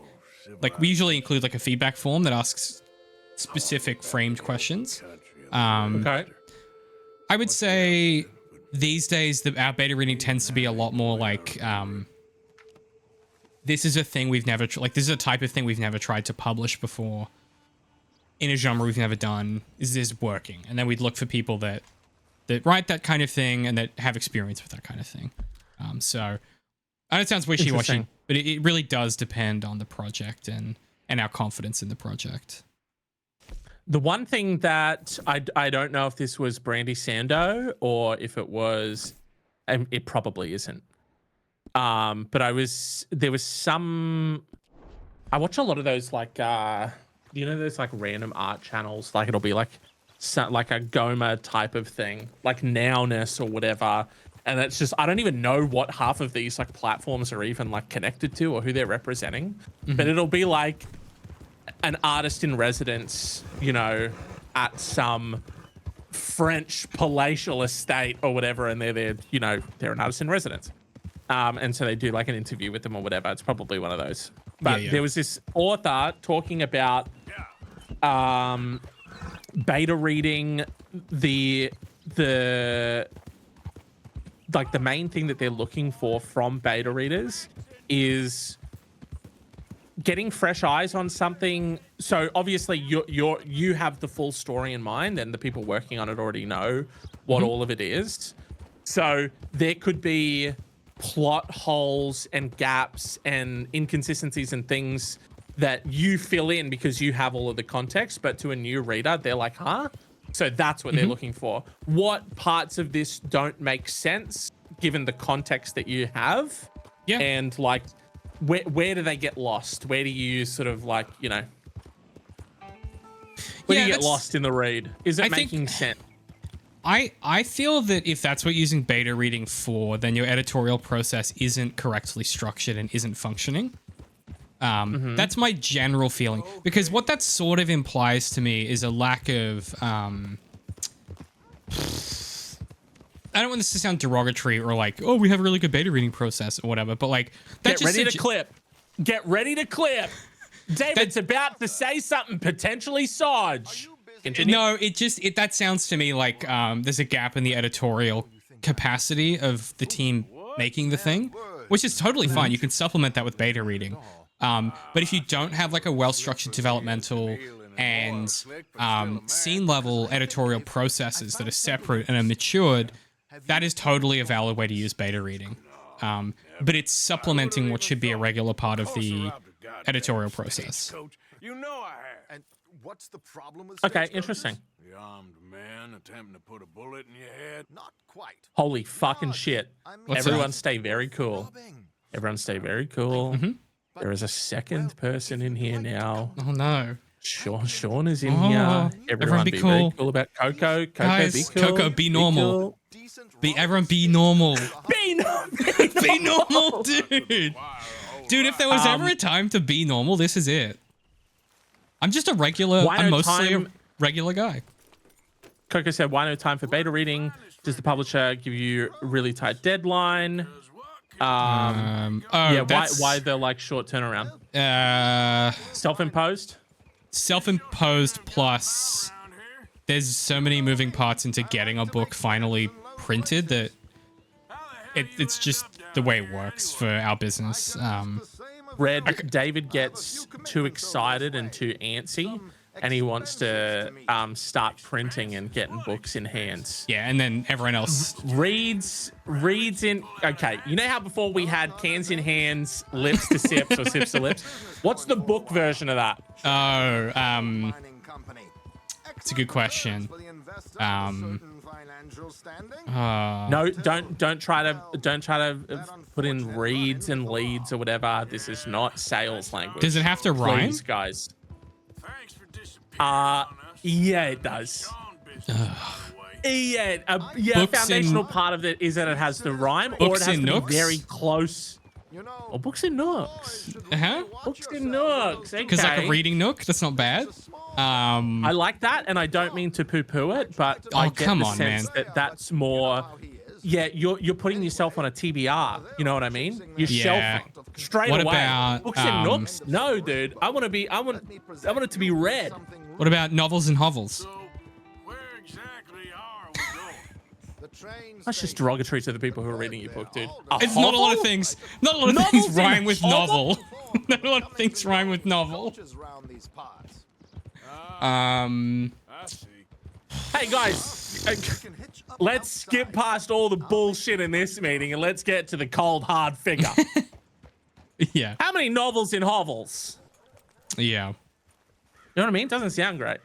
Like we usually include like a feedback form that asks specific framed questions. Okay. I would say these days our beta reading tends to be a lot more like this is a thing we've never this is a type of thing we've never tried to publish before in a genre we've never done. Is this working? And then we'd look for people that write that kind of thing and that have experience with that kind of thing. So I know it sounds wishy-washy, but it really does depend on the project and our confidence in the project. The one thing that I don't know if this was Brandy Sando or if it was, and it probably isn't. But I watch a lot of those like those like random art channels, like it'll be like a Goma type of thing, like Nowness or whatever. And it's just, I don't even know what half of these like platforms are even like connected to or who they're representing, but it'll be like an artist in residence, at some French palatial estate or whatever. And they're an artist in residence. And so they do like an interview with them or whatever. It's probably one of those. But there was this author talking about beta reading the main thing that they're looking for from beta readers is getting fresh eyes on something. So obviously you have the full story in mind and the people working on it already know what all of it is. So there could be plot holes and gaps and inconsistencies and things that you fill in because you have all of the context, but to a new reader, they're like, huh? So that's what they're looking for. What parts of this don't make sense given the context that you have? Yeah. And like, where do they get lost? Where do you sort of like, where do you get lost in the read? Is it making sense? I feel that if that's what you're using beta reading for, then your editorial process isn't correctly structured and isn't functioning. That's my general feeling, because what that sort of implies to me is a lack of I don't want this to sound derogatory or like, oh, we have a really good beta reading process or whatever, but like get ready to clip. David's about to say something potentially Sarge. Continue. No, that sounds to me like there's a gap in the editorial capacity of the team making the thing, which is totally fine. You can supplement that with beta reading. But if you don't have like a well-structured developmental and scene level editorial processes that are separate and are matured, that is totally a valid way to use beta reading. But it's supplementing what should be a regular part of the editorial process. And what's the problem with Okay, interesting. The armed man attempting to put a bullet in your head. Not quite. Holy fucking shit. What's Everyone that? stay very cool. Everyone stay very cool. There is a second person in here now. Oh no. Sean is in here. Everyone be cool. very cool about Coco. Guys, be cool. Coco, be normal. Everyone be normal. Be normal, dude. Dude, if there was ever a time to be normal, this is it. I'm just a regular, I'm mostly a regular guy. Coco said, why no time for beta reading? Does the publisher give you a really tight deadline? Why the like short turnaround? Self-imposed? Self-imposed plus there's so many moving parts into getting a book finally printed that it's just the way it works for our business. David gets too excited and too antsy and he wants to start printing and getting books in hands. Yeah, and then everyone else reads in. Okay, you know how before we had cans in hands, lips to sips, or sips to lips? What's the book version of that? Oh, it's a good question. No, don't try to put in reads and leads or whatever. This is not sales language. Does it have to rhyme? Please, guys. Yeah, it does. Yeah, foundational part of it is that it has the rhyme, or it has to be very close. Or books and nooks. Books and nooks. Because like a reading nook, that's not bad. I like that, and I don't mean to poo-poo it, but I get the sense that that's more. Yeah, you're putting yourself on a TBR. You know what I mean? You're shelving straight away. About books and nooks? No, dude. I want it to be read. What about novels and hovels? That's just derogatory to the people who are reading your book, dude. It's not a lot of things. Not a lot of things rhyme with novel. Not a lot of things rhyme with novel. Hey guys, let's skip past all the bullshit in this meeting and let's get to the cold hard figure. Yeah. How many novels in hovels? Yeah. You know what I mean? Doesn't sound great.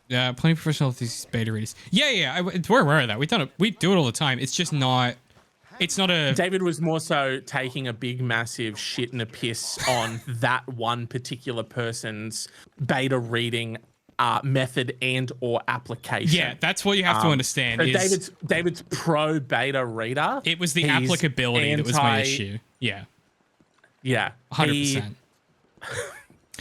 Yeah, plenty of professional these beta readers. Yeah. We're aware of that. We do it all the time. It's just not. It's not a. David was more so taking a big, massive shit and a piss on that one particular person's beta reading method and or application. Yeah, that's what you have to understand. So is David's pro beta reader. It was the applicability that was my issue. Yeah. Yeah. 100%.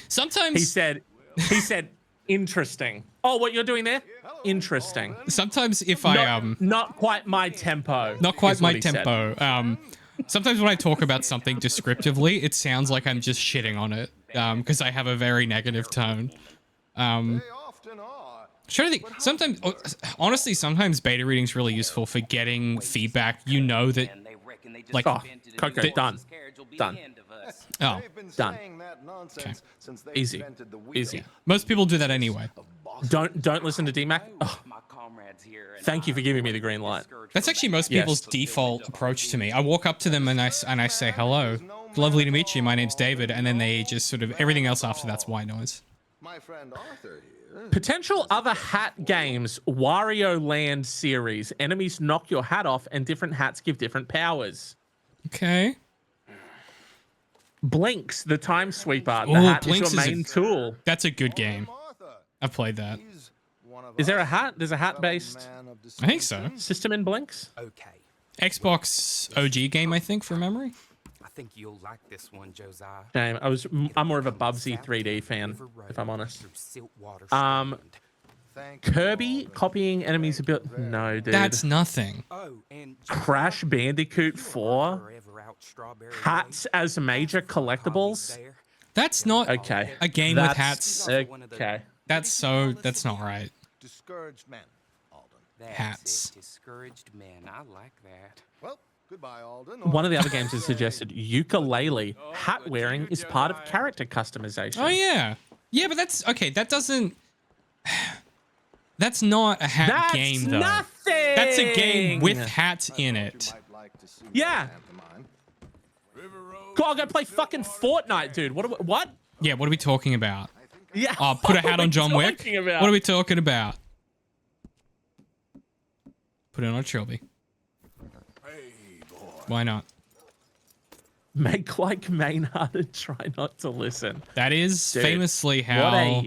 Sometimes he said interesting. Oh, what you're doing there? Interesting. Sometimes if not quite my tempo. Not quite my tempo. Sometimes when I talk about something descriptively, it sounds like I'm just shitting on it because I have a very negative tone. Trying to think. Sometimes, honestly, sometimes beta reading is really useful for getting feedback. You know that, like, okay, done. Oh, done. Okay. Easy. Yeah. Most people do that anyway. Don't listen to DMAC. Oh. Thank you for giving me the green light. That's actually most people's default approach to me. I walk up to them and I say hello. Lovely to meet you. My name's David, and then they just sort of everything else after that's white noise. My friend Arthur here. Potential other hat games: Wario Land series. Enemies knock your hat off, and different hats give different powers. Okay. Blinks, the time sweeper. The hat Blinks is your main tool. That's a good game. I've played that. Is there a hat? There's a hat based. I think so. System in Blinks. Okay. Xbox OG game, I think, from memory. I think you'll like this one, Josiah. Damn, I'm more of a Bubsy 3D fan, if I'm honest. Kirby copying enemies a bit. No, dude. That's nothing. Crash Bandicoot 4. Hats as major collectibles. That's not a game with hats. Okay. That's not right. Discouraged men, Alden. Hats. Discouraged men. I like that. Well, goodbye, Alden. One of the other games has suggested ukulele. Hat wearing is part of character customization. Oh yeah. Yeah, but that's okay. That doesn't. That's not a hat game though. Nothing. That's a game with hats in it. Yeah. Go, I'll go play fucking Fortnite, dude. What? Yeah, what are we talking about? Yeah. Oh, put a hat on John Wick? What are we talking about? Put it on a Trilby. Why not? Make like Maynard and try not to listen. That is famously how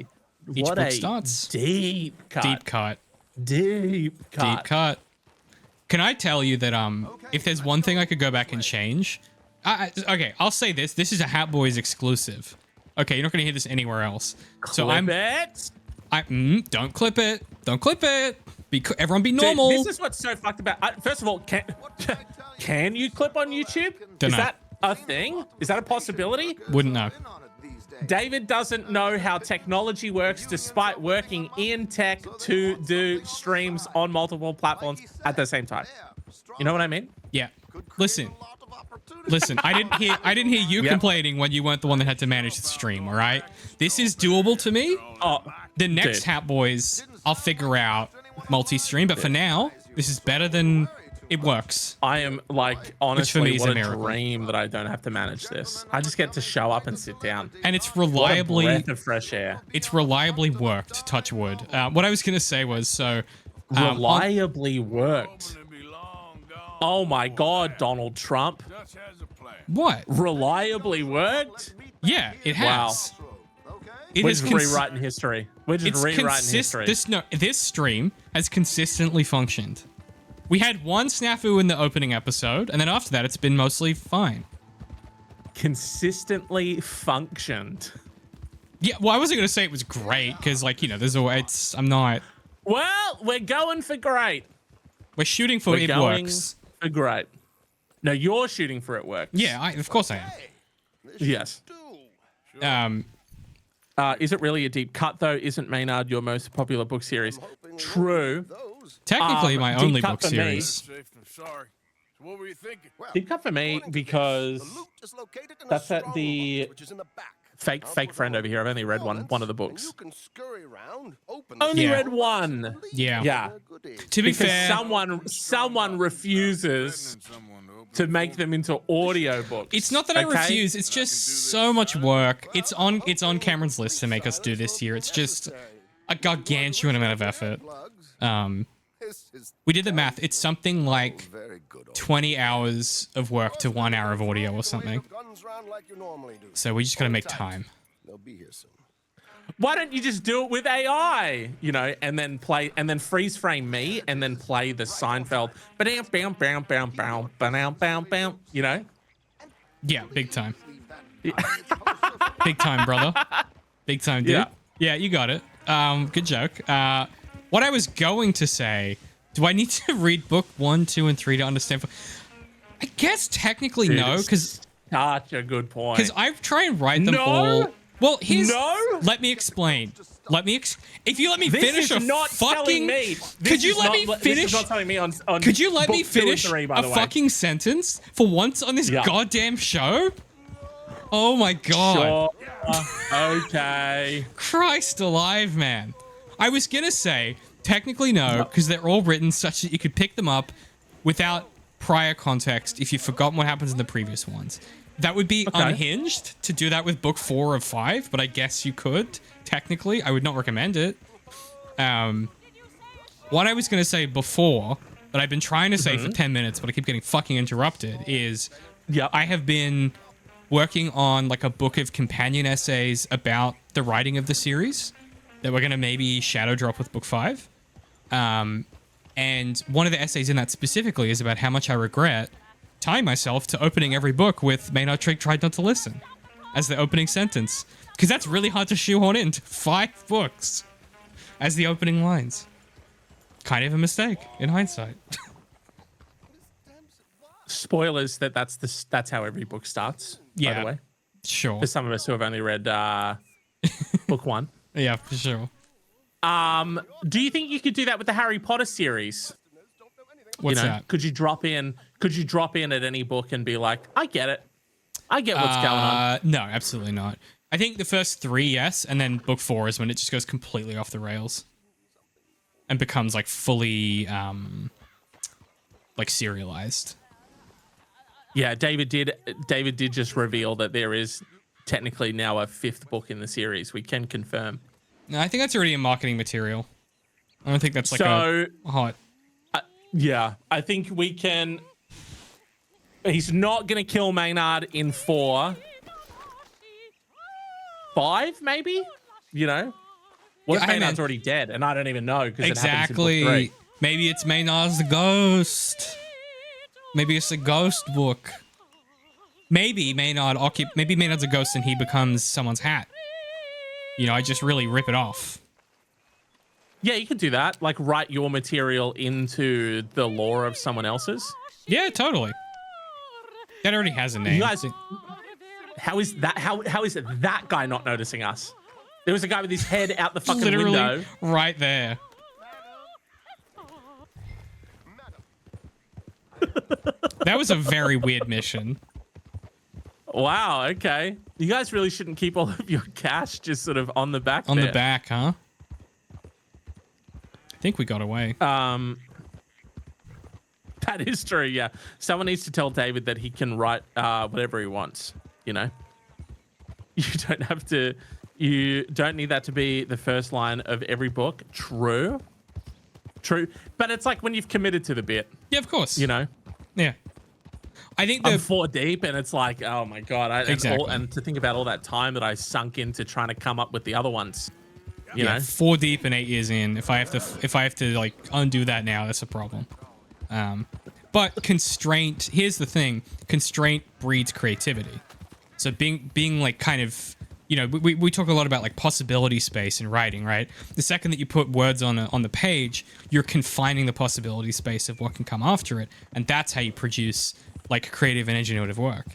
each book starts. Deep cut. Deep cut. Deep cut. Deep cut. Can I tell you that if there's one thing I could go back and change... okay, I'll say this. This is a Hat Boys exclusive. Okay, you're not going to hear this anywhere else. Don't clip it. Don't clip it. Everyone be normal. Dude, this is what's so fucked about. First of all, can you clip on YouTube? Don't is know. that a thing? Is that a possibility? Wouldn't know. David doesn't know how technology works despite working in tech to do streams on multiple platforms at the same time. You know what I mean? Yeah. Listen. Listen, I didn't hear you complaining when you weren't the one that had to manage the stream, all right? This is doable to me. Oh, the next Hat Boys, I'll figure out multi-stream, but for now, this is better than it works. I am like, honestly, what a miracle. dream that I don't have to manage this. I just get to show up and sit down. And it's reliably... What a breath of fresh air. It's reliably worked, touch wood. What I was going to say was, so... reliably worked. Oh my God, Donald Trump. What? Reliably worked? Yeah, it has. Wow. We're just rewriting history. We're just rewriting history. This stream has consistently functioned. We had one snafu in the opening episode, and then after that, it's been mostly fine. Consistently functioned. Yeah, well, I wasn't going to say it was great, because, like, you know, there's always... I'm not... Well, we're going for great. We're shooting for it works. For great. No, you're shooting for it works. Yeah, of course I am. Yes. Is it really a deep cut, though? Isn't Maynard your most popular book series? True. Technically, my only book series. Sorry. So what were you thinking? Deep cut for me because that's at the fake friend over here. I've only read one of the books. Only read one. Yeah. To be fair, someone refuses to make them into audiobooks. It's not that I refuse. It's just so much work. It's on Cameron's list to make us do this year. It's just a gargantuan amount of effort. We did the math. It's something like 20 hours of work to 1 hour of audio or something. So we just gotta make time. Why don't you just do it with AI, you know, and then freeze frame me and then play the Seinfeld, you know? Yeah, big time. Big time, brother. Big time, dude. Yeah, you got it. Good joke. What I was going to say, do I need to read book 1, 2, and 3 to understand? I guess technically no, because such a good point. Because I try and write them all. Well, here's. Let me explain. If you let me finish a fucking. Could you let me finish? This is not telling me on could you let me finish 3, a fucking sentence for once on this goddamn show? Oh my god. Sure. Okay. Christ alive, man. I was gonna say technically no, because they're all written such that you could pick them up without prior context if you've forgotten what happens in the previous ones. That would be unhinged to do that with book 4 of 5, but I guess you could, technically. I would not recommend it. What I was going to say before, that I've been trying to say for 10 minutes, but I keep getting fucking interrupted, is I have been working on like a book of companion essays about the writing of the series that we're going to maybe shadow drop with book 5. And one of the essays in that specifically is about how much I regret tying myself to opening every book with Maynard tried not to listen as the opening sentence. Because that's really hard to shoehorn into 5 books as the opening lines. Kind of a mistake in hindsight. Spoilers that's how every book starts, by the way. Sure. For some of us who have only read book 1. Yeah, for sure. Do you think you could do that with the Harry Potter series? What's that? Could you drop in at any book and be like, I get it. I get what's going on. No, absolutely not. I think the first 3, yes, and then book 4 is when it just goes completely off the rails and becomes like fully like serialized. Yeah, David did just reveal that there is technically now a 5th book in the series. We can confirm. No, I think that's already in marketing material. I don't think that's like a hot. Yeah, I think we can. He's not going to kill Maynard in 4. 5, maybe? You know? What if Maynard's already dead and I don't even know? Exactly. It happens in book 3. Maybe it's Maynard's the ghost. Maybe it's a ghost book. Maybe Maynard's a ghost and he becomes someone's hat. You know, I just really rip it off. Yeah, you could do that. Like, write your material into the lore of someone else's. Yeah, totally. That already has a name. You guys, how is that guy not noticing us? There was a guy with his head out the fucking window. Right there. That was a very weird mission. Wow. Okay. You guys really shouldn't keep all of your cash just sort of on the back. On there. the back, huh? I think we got away. That is true. Yeah. Someone needs to tell David that he can write whatever he wants. You know. You don't need that to be the first line of every book. True. But it's like when you've committed to the bit. Yeah, of course. You know. Yeah. I think I'm 4 deep, and it's like, oh my god! Exactly. And to think about all that time that I sunk into trying to come up with the other ones. You know, 4 deep and 8 years in. If I have to like undo that now, that's a problem. But constraint. Here's the thing: constraint breeds creativity. So being like kind of, you know, we talk a lot about like possibility space in writing, right? The second that you put words on the page, you're confining the possibility space of what can come after it, and that's how you produce like creative and engineerative work.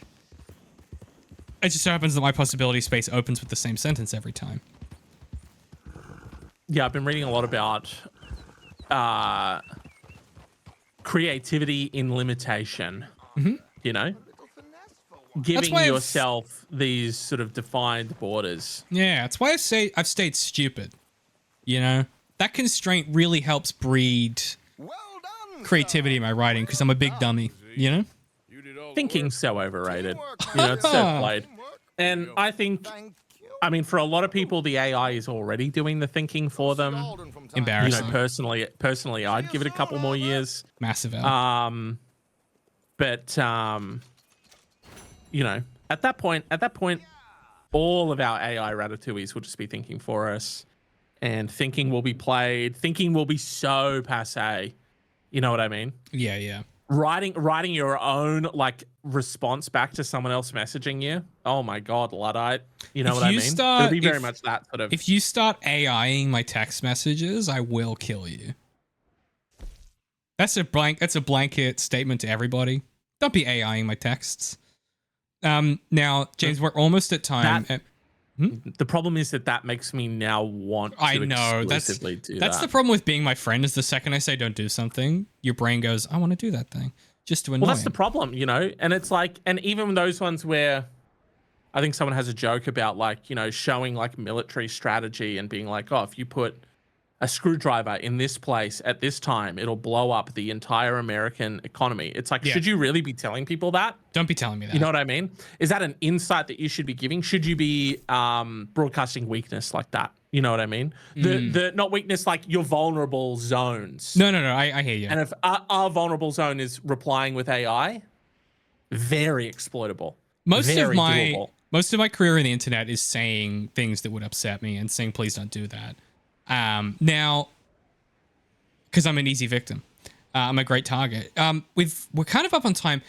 It just so happens that my possibility space opens with the same sentence every time. Yeah, I've been reading a lot about creativity in limitation. Mm-hmm. You know, giving yourself these sort of defined borders. Yeah, that's why I've stayed stupid. You know, that constraint really helps breed creativity in my writing because I'm a big dummy. You know. Thinking's so overrated. You know, it's so played. And I think, I mean, for a lot of people, the AI is already doing the thinking for them. Embarrassing. You know, personally, I'd give it a couple more years. Massive L. But you know, at that point, all of our AI ratatouilles will just be thinking for us, and thinking will be played. Thinking will be so passé. You know what I mean? Yeah, yeah. Writing your own like response back to someone else messaging you. Oh my god, Luddite. You know what I mean? It'll be very much that sort of. If you start AIing my text messages, I will kill you. That's a blanket statement to everybody. Don't be AIing my texts. Now, James, we're almost at time. The problem is that makes me now want to exclusively do that. That's the problem with being my friend is the second I say don't do something, your brain goes, I want to do that thing. Just to annoy Well, that's him. the problem, you know? And it's like, and even those ones where I think someone has a joke about like, you know, showing like military strategy and being like, oh, if you put a screwdriver in this place at this time, it'll blow up the entire American economy. It's like, should you really be telling people that? Don't be telling me that. You know what I mean? Is that an insight that you should be giving? Should you be broadcasting weakness like that? You know what I mean? The not weakness, like your vulnerable zones. No, I hear you. And if our vulnerable zone is replying with AI, very exploitable. Most of my career in the internet is saying things that would upset me and saying, please don't do that. Now, because I'm an easy victim, I'm a great target. We're kind of up on time.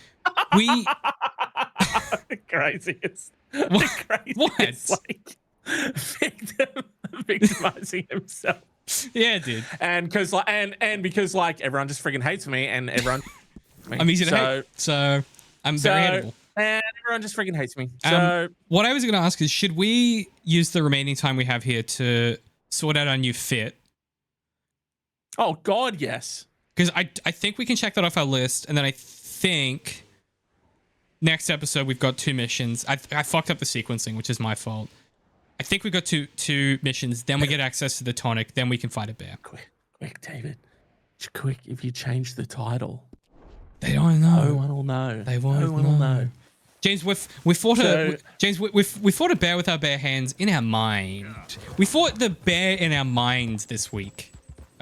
We craziest. What? Like victimizing himself. Yeah, dude. And because like everyone just freaking hates me, and everyone. I'm easy to hate, so I'm very hateable. And everyone just freaking hates me. So what I was going to ask is, should we use the remaining time we have here to sort out our new fit? Oh God, yes. Because I think we can check that off our list, and then I think next episode we've got 2 missions. I fucked up the sequencing, which is my fault. I think we've got two missions. Then we get access to the tonic. Then we can fight a bear. Quick, David. Quick, if you change the title, they don't know. No one will know. They won't know. James, we fought a bear with our bare hands in our mind. We fought the bear in our minds this week.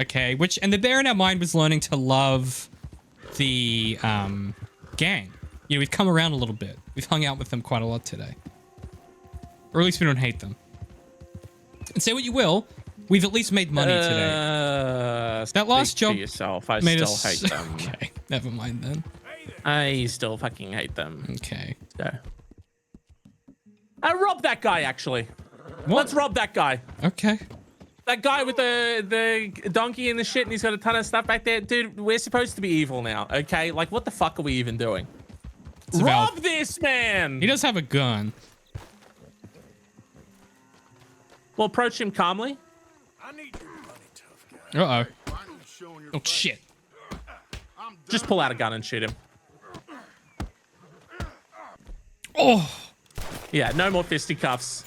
Okay, and the bear in our mind was learning to love the gang. You know, we've come around a little bit. We've hung out with them quite a lot today. Or at least we don't hate them. And say what you will, we've at least made money today. That last job for yourself. I made still hate them. Okay, never mind then. I still fucking hate them. Okay. So. Rob that guy, actually. What? Let's rob that guy. Okay. That guy with the donkey and the shit, and he's got a ton of stuff back there. Dude, we're supposed to be evil now, okay? Like, what the fuck are we even doing? Rob this man! He does have a gun. Well, approach him calmly. I need your money, tough guy. Uh-oh. Oh, shit. Just pull out a gun and shoot him. Oh, Yeah, no more fisticuffs.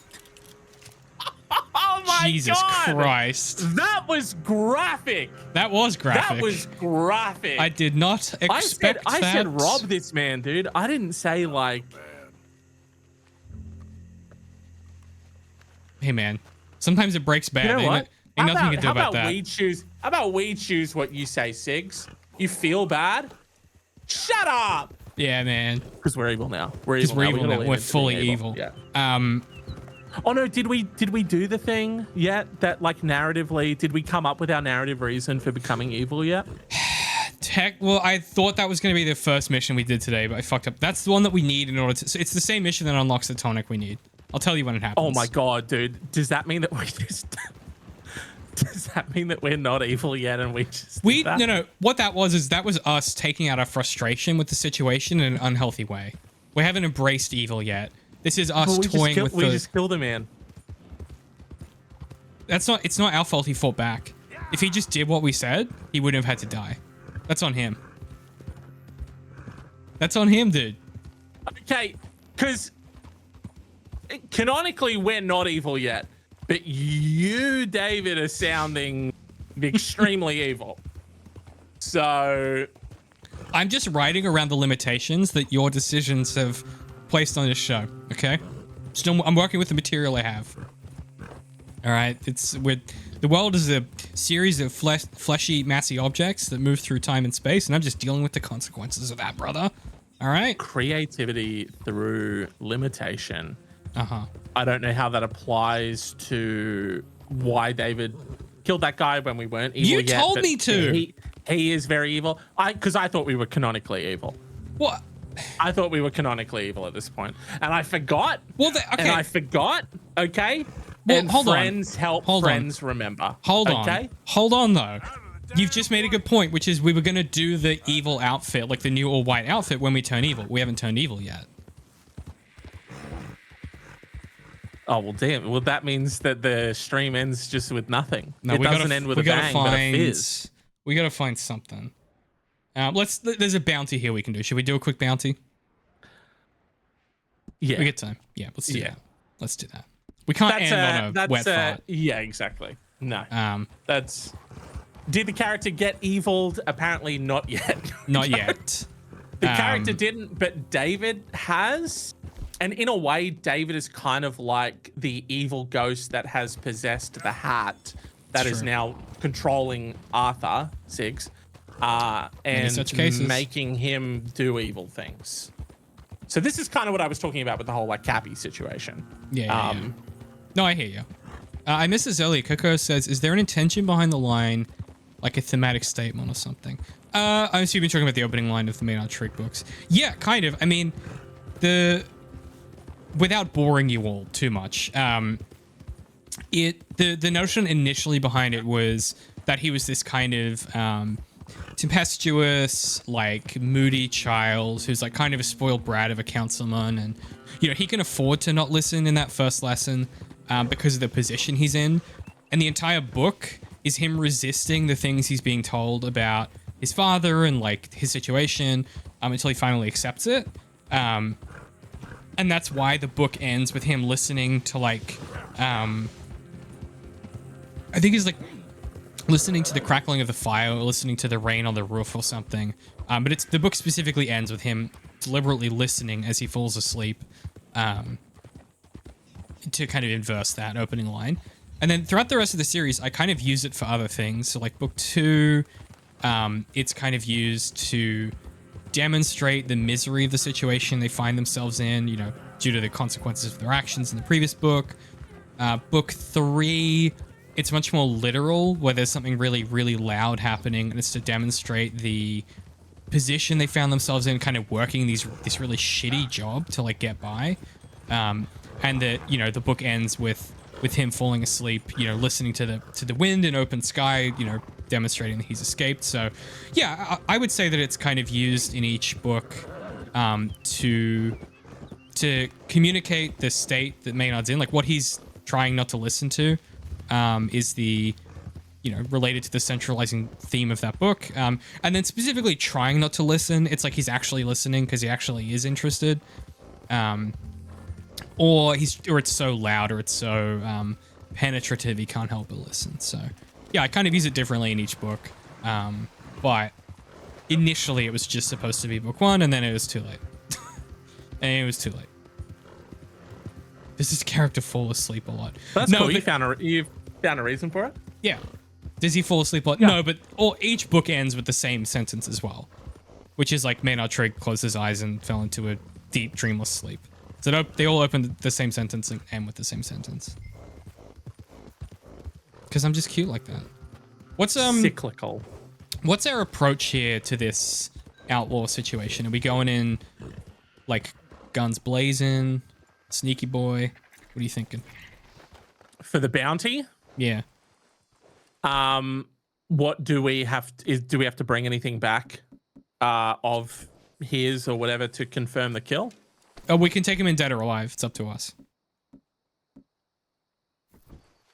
Oh my Jesus God. Christ. That was graphic. That was graphic. That was graphic. I did not expect I that. said rob this man, dude. I didn't say like... Hey, man. Sometimes it breaks bad. You know what? Ain't nothing you can do about that. How about we choose what you say, Sigs? You feel bad? Shut up! Yeah, man. Because we're evil now. We're evil now. We're fully evil. Yeah. Oh no, did we do the thing yet that like narratively, did we come up with our narrative reason for becoming evil yet? Well, I thought that was going to be the first mission we did today, but I fucked up. That's the one that we need in order to... So it's the same mission that unlocks the tonic we need. I'll tell you when it happens. Oh my God, dude. Does that mean that we just... Does that mean that we're not evil yet and we just... No. What that was is that was us taking out our frustration with the situation in an unhealthy way. We haven't embraced evil yet. This is us toying with We just killed a man. It's not our fault he fought back. If he just did what we said, he wouldn't have had to die. That's on him. That's on him, dude. Okay, because canonically we're not evil yet, but you, David, are sounding extremely evil. So I'm just writing around the limitations that your decisions have placed on this show. Okay, I'm working with the material I have. All right, the world is a series of fleshy, massy objects that move through time and space, and I'm just dealing with the consequences of that, brother. All right. Creativity through limitation. Uh-huh. I don't know how that applies to why David killed that guy when we weren't evil yet. You told me to. He is very evil. Because I thought we were canonically evil. What? I thought we were canonically evil at this point, and I forgot. Well, okay. And I forgot. Okay. Well, and hold friends on. help hold friends on. remember. Hold on. Okay. Hold on, though. You've just made a good point, which is we were going to do the evil outfit, like the new all-white outfit, when we turn evil. We haven't turned evil yet. Oh, well, damn. Well, that means that the stream ends just with nothing. No, it doesn't end with a bang, but a fizz. We got to find something. There's a bounty here we can do. Should we do a quick bounty? Yeah. We get time. Yeah, let's do that. Let's do that. We can't end on a wet fart. Yeah, exactly. No. That's... Did the character get eviled? Apparently not yet. Not yet. The character didn't, but David has. And in a way, David is kind of like the evil ghost that has possessed the hat that is now controlling Arthur, Sigs, and making him do evil things. So this is kind of what I was talking about with the whole like Cappy situation. Yeah. No, I hear you. I missed this earlier. Coco says, is there an intention behind the line, like a thematic statement or something? I'm assuming you're talking about the opening line of the Maynard Trick books. Yeah, kind of. I mean, without boring you all too much, the notion initially behind it was that he was this kind of tempestuous, like moody child who's like kind of a spoiled brat of a councilman, and he can afford to not listen in that first lesson because of the position he's in, and the entire book is him resisting the things he's being told about his father and like his situation until he finally accepts it. And that's why the book ends with him listening to like, I think he's like listening to the crackling of the fire, or listening to the rain on the roof or something. But the book specifically ends with him deliberately listening as he falls asleep, to kind of inverse that opening line. And then throughout the rest of the series, I kind of use it for other things. So like book 2, it's kind of used to demonstrate the misery of the situation they find themselves in, due to the consequences of their actions in the previous book. Book 3, it's much more literal, where there's something really, really loud happening, and it's to demonstrate the position they found themselves in, kind of working this really shitty job to like get by. And that, the book ends with him falling asleep, listening to the wind and open sky, demonstrating that he's escaped. So yeah, I would say that it's kind of used in each book to communicate the state that Maynard's in, like what he's trying not to listen to is the related to the centralizing theme of that book, and then specifically trying not to listen, it's like he's actually listening because he actually is interested. or it's so loud or it's so penetrative he can't help but listen. So yeah, I kind of use it differently in each book. But initially it was just supposed to be book 1, and then it was too late. And it was too late. Does this character fall asleep a lot? That's cool. You found a reason for it? Yeah. Does he fall asleep a lot? Yeah. No, but each book ends with the same sentence as well, which is like Maynard Trigg closed his eyes and fell into a deep, dreamless sleep. So they all open the same sentence and end with the same sentence. Because I'm just cute like that. What's cyclical? What's our approach here to this outlaw situation? Are we going in like guns blazing, sneaky boy? What are you thinking? For the bounty? Yeah. What do we have? Do we have to bring anything back of his or whatever to confirm the kill? Oh, we can take him in dead or alive. It's up to us.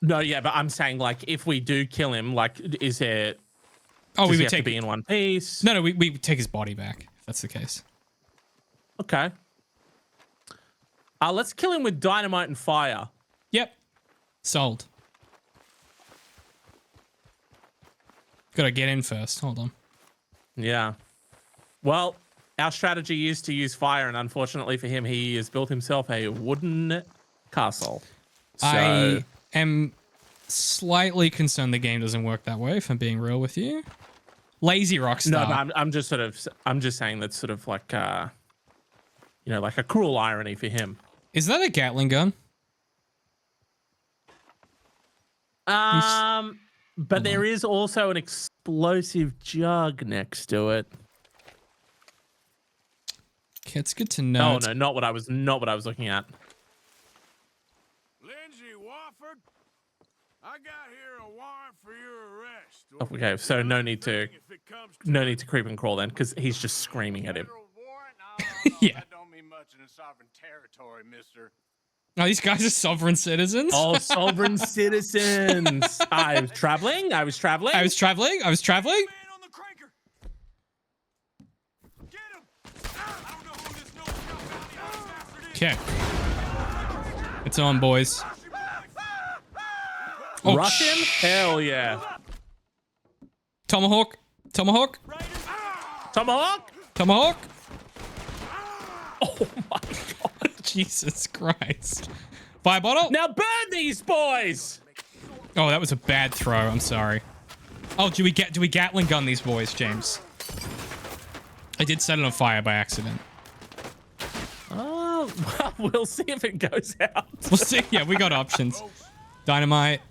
No, yeah, but I'm saying like if we do kill him, like is there? Oh, does we he would have take to be in one piece. No, we take his body back if that's the case. Okay. Let's kill him with dynamite and fire. Yep. Sold. Gotta get in first. Hold on. Yeah. Well, our strategy is to use fire, and unfortunately for him, he has built himself a wooden castle. So, I am slightly concerned the game doesn't work that way, if I'm being real with you. Lazy Rockstar. No, but I'm just saying that's sort of like, like a cruel irony for him. Is that a Gatling gun? But there is also an explosive jug next to it. Okay, it's good to know. Oh no, not what I was looking at. Lindsay Wofford, I got here a warrant for your arrest. Okay, so no need to creep and crawl then, because he's just screaming at him. Yeah. That don't mean much in a sovereign territory, mister. Oh, these guys are sovereign citizens? Oh, sovereign citizens. I was traveling. Okay. It's on, boys. Oh, Rush him? Hell yeah. Tomahawk. Tomahawk? Oh my god. Jesus Christ. Fire bottle? Now burn these boys! Oh, that was a bad throw. I'm sorry. Oh, do we Gatling gun these boys, James? I did set it on fire by accident. Oh, well, we'll see if it goes out. We'll see. Yeah, we got options. Dynamite.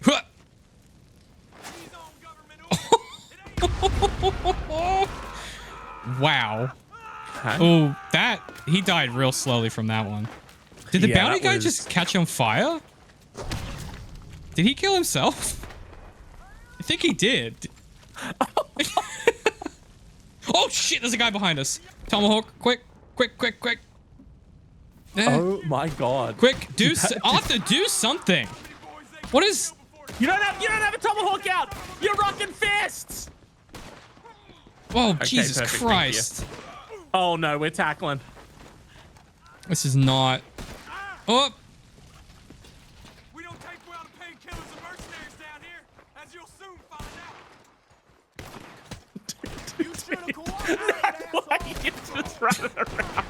Wow. Oh, he died real slowly from that one. Did the bounty guy just catch on fire? Did he kill himself? I think he did. Oh shit, there's a guy behind us. Tomahawk, quick. Oh my god. Quick, Arthur, do something. What is... You don't have a tomahawk out. You're rocking fists. Oh, Okay, Jesus perfect, Christ. Oh no, we're tackling. This is not... Oh. We don't take well to painkillers and mercenaries down here, as you'll soon find out. You should have cooperated, Why are you just running around?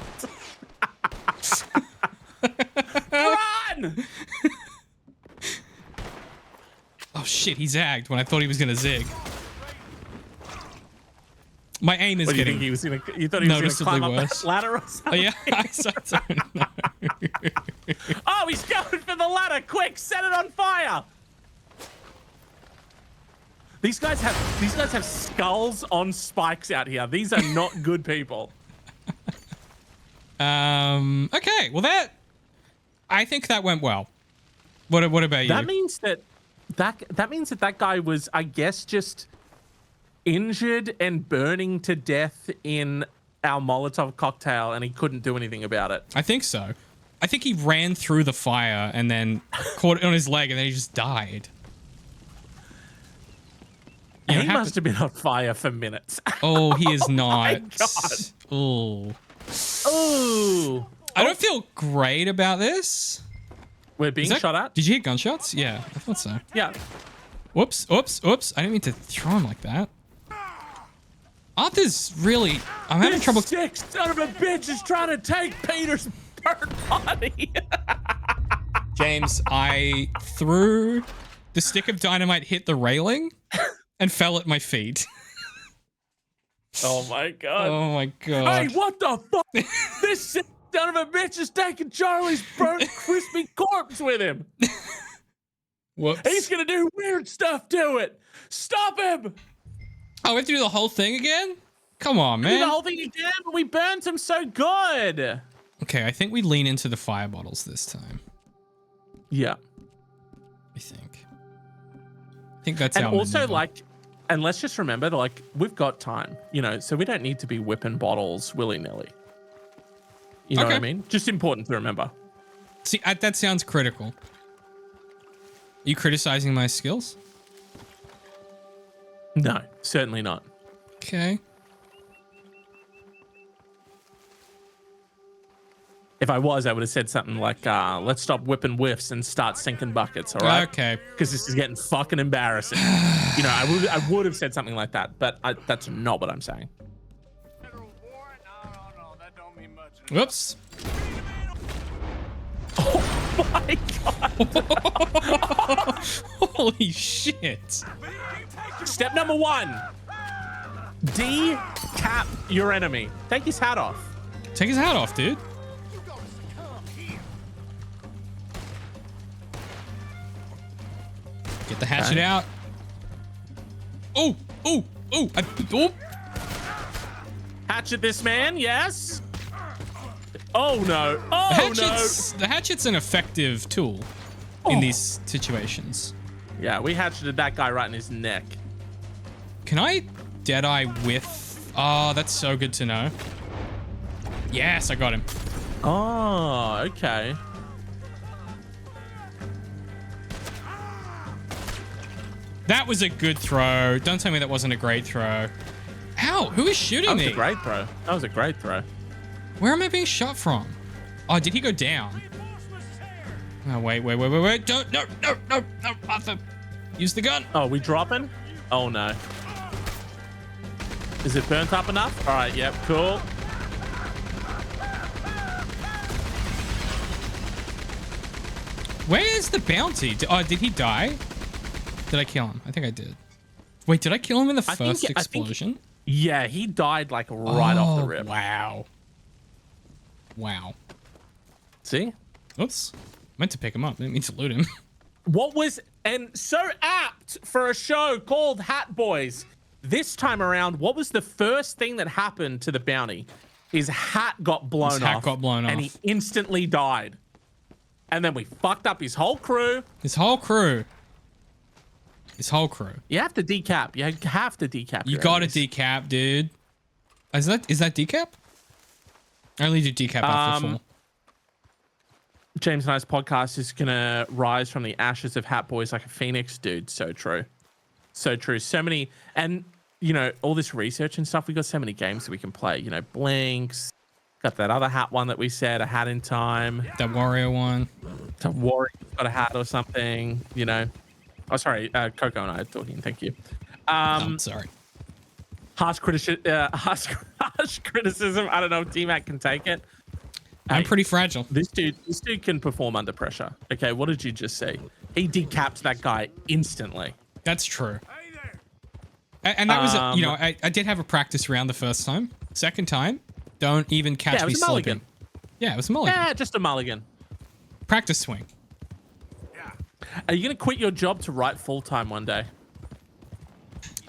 Run! Oh shit, he zagged when I thought he was gonna zig. My aim is What, getting... you thought he was gonna climb up worse. that ladder or something? Oh yeah, I don't know. Oh, he's going for the ladder! Quick, set it on fire! These guys have skulls on spikes out here. These are not good people. Okay, well I think that went well. What about you? That means that guy was, I guess, just injured and burning to death in our Molotov cocktail, and he couldn't do anything about it. I think so. I think he ran through the fire and then caught it on his leg, and then he just died. He must have been on fire for minutes. Oh, he is not. My God. Oh. Ooh. I don't feel great about this. We're being shot at. Did you hear gunshots? Yeah, I thought so. Yeah. Whoops, oops, oops. I didn't mean to throw him like that. Arthur's really... I'm having trouble... Sick son of a bitch is trying to take Peter's burnt body. James, I threw... The stick of dynamite hit the railing and fell at my feet. Oh my god. Oh my god. Hey, what the fuck? This sick son of a bitch is taking Charlie's burnt crispy corpse with him. Whoops. He's gonna do weird stuff to it. Stop him. Oh, we have to do the whole thing again? Come on, man. Do the whole thing again, but we burnt him so good. Okay, I think we lean into the fire bottles this time. Yeah. I think that's our And also, maneuver. like, and let's just remember that, like, we've got time, you know, so we don't need to be whipping bottles willy-nilly. You know what I mean? Just important to remember. See, that sounds critical. Are you criticizing my skills? No, certainly not. Okay. If I was, I would have said something like, let's stop whipping whiffs and start sinking buckets, all right? Okay. Because this is getting fucking embarrassing. You know, I would have said something like that, but that's not what I'm saying. Whoops. Oh my god. Holy shit. Step number 1. Decap your enemy. Take his hat off. Take his hat off, dude. Get the hatchet out. Oh, oh, oh, oh. Hatchet this man, yes. Oh no. Oh no. The hatchet's an effective tool in these situations. Yeah, we hatcheted that guy right in his neck. Can I Deadeye with... Oh, that's so good to know. Yes, I got him. Oh, okay. That was a good throw. Don't tell me that wasn't a great throw. Ow, who is shooting me? That was a great throw. That was a great throw. Where am I being shot from? Oh, did he go down? Oh, wait. Don't, no, Arthur. Use the gun. Oh, we dropping? Oh, no. Is it burnt up enough? All right, yep, cool. Where is the bounty? Did he die? Did I kill him? I think I did. Wait, did I kill him in the first explosion? Yeah, he died like right off the rip. Wow. Wow. See? Oops. Meant to pick him up. Didn't mean to loot him. What was, and so apt for a show called Hat Boys. This time around, what was the first thing that happened to the bounty? His hat got blown off. His hat got blown off. And he instantly died. And then we fucked up his whole crew. His whole crew. You have to decap. You have to decap. You gotta decap, dude. Is that decap? I only do decap after full. James and I's podcast is gonna rise from the ashes of Hat Boys like a phoenix, dude. So true. So true. So many, and you know, all this research and stuff. We got so many games that we can play. You know, Blinks. Got that other hat one that we said, a hat in time. That Wario one. The Warrior's got a hat or something. You know. Oh, sorry. Coco and I are talking. Thank you. Sorry. Harsh criticism. I don't know if T-Mac can take it. I'm pretty fragile. This dude can perform under pressure. Okay, what did you just say? He decaps that guy instantly. That's true. And that was, you know, I did have a practice round the first time. Second time, don't even catch me slipping. Yeah, it was a mulligan. Yeah, just a mulligan. Practice swing. Are you gonna quit your job to write full time one day?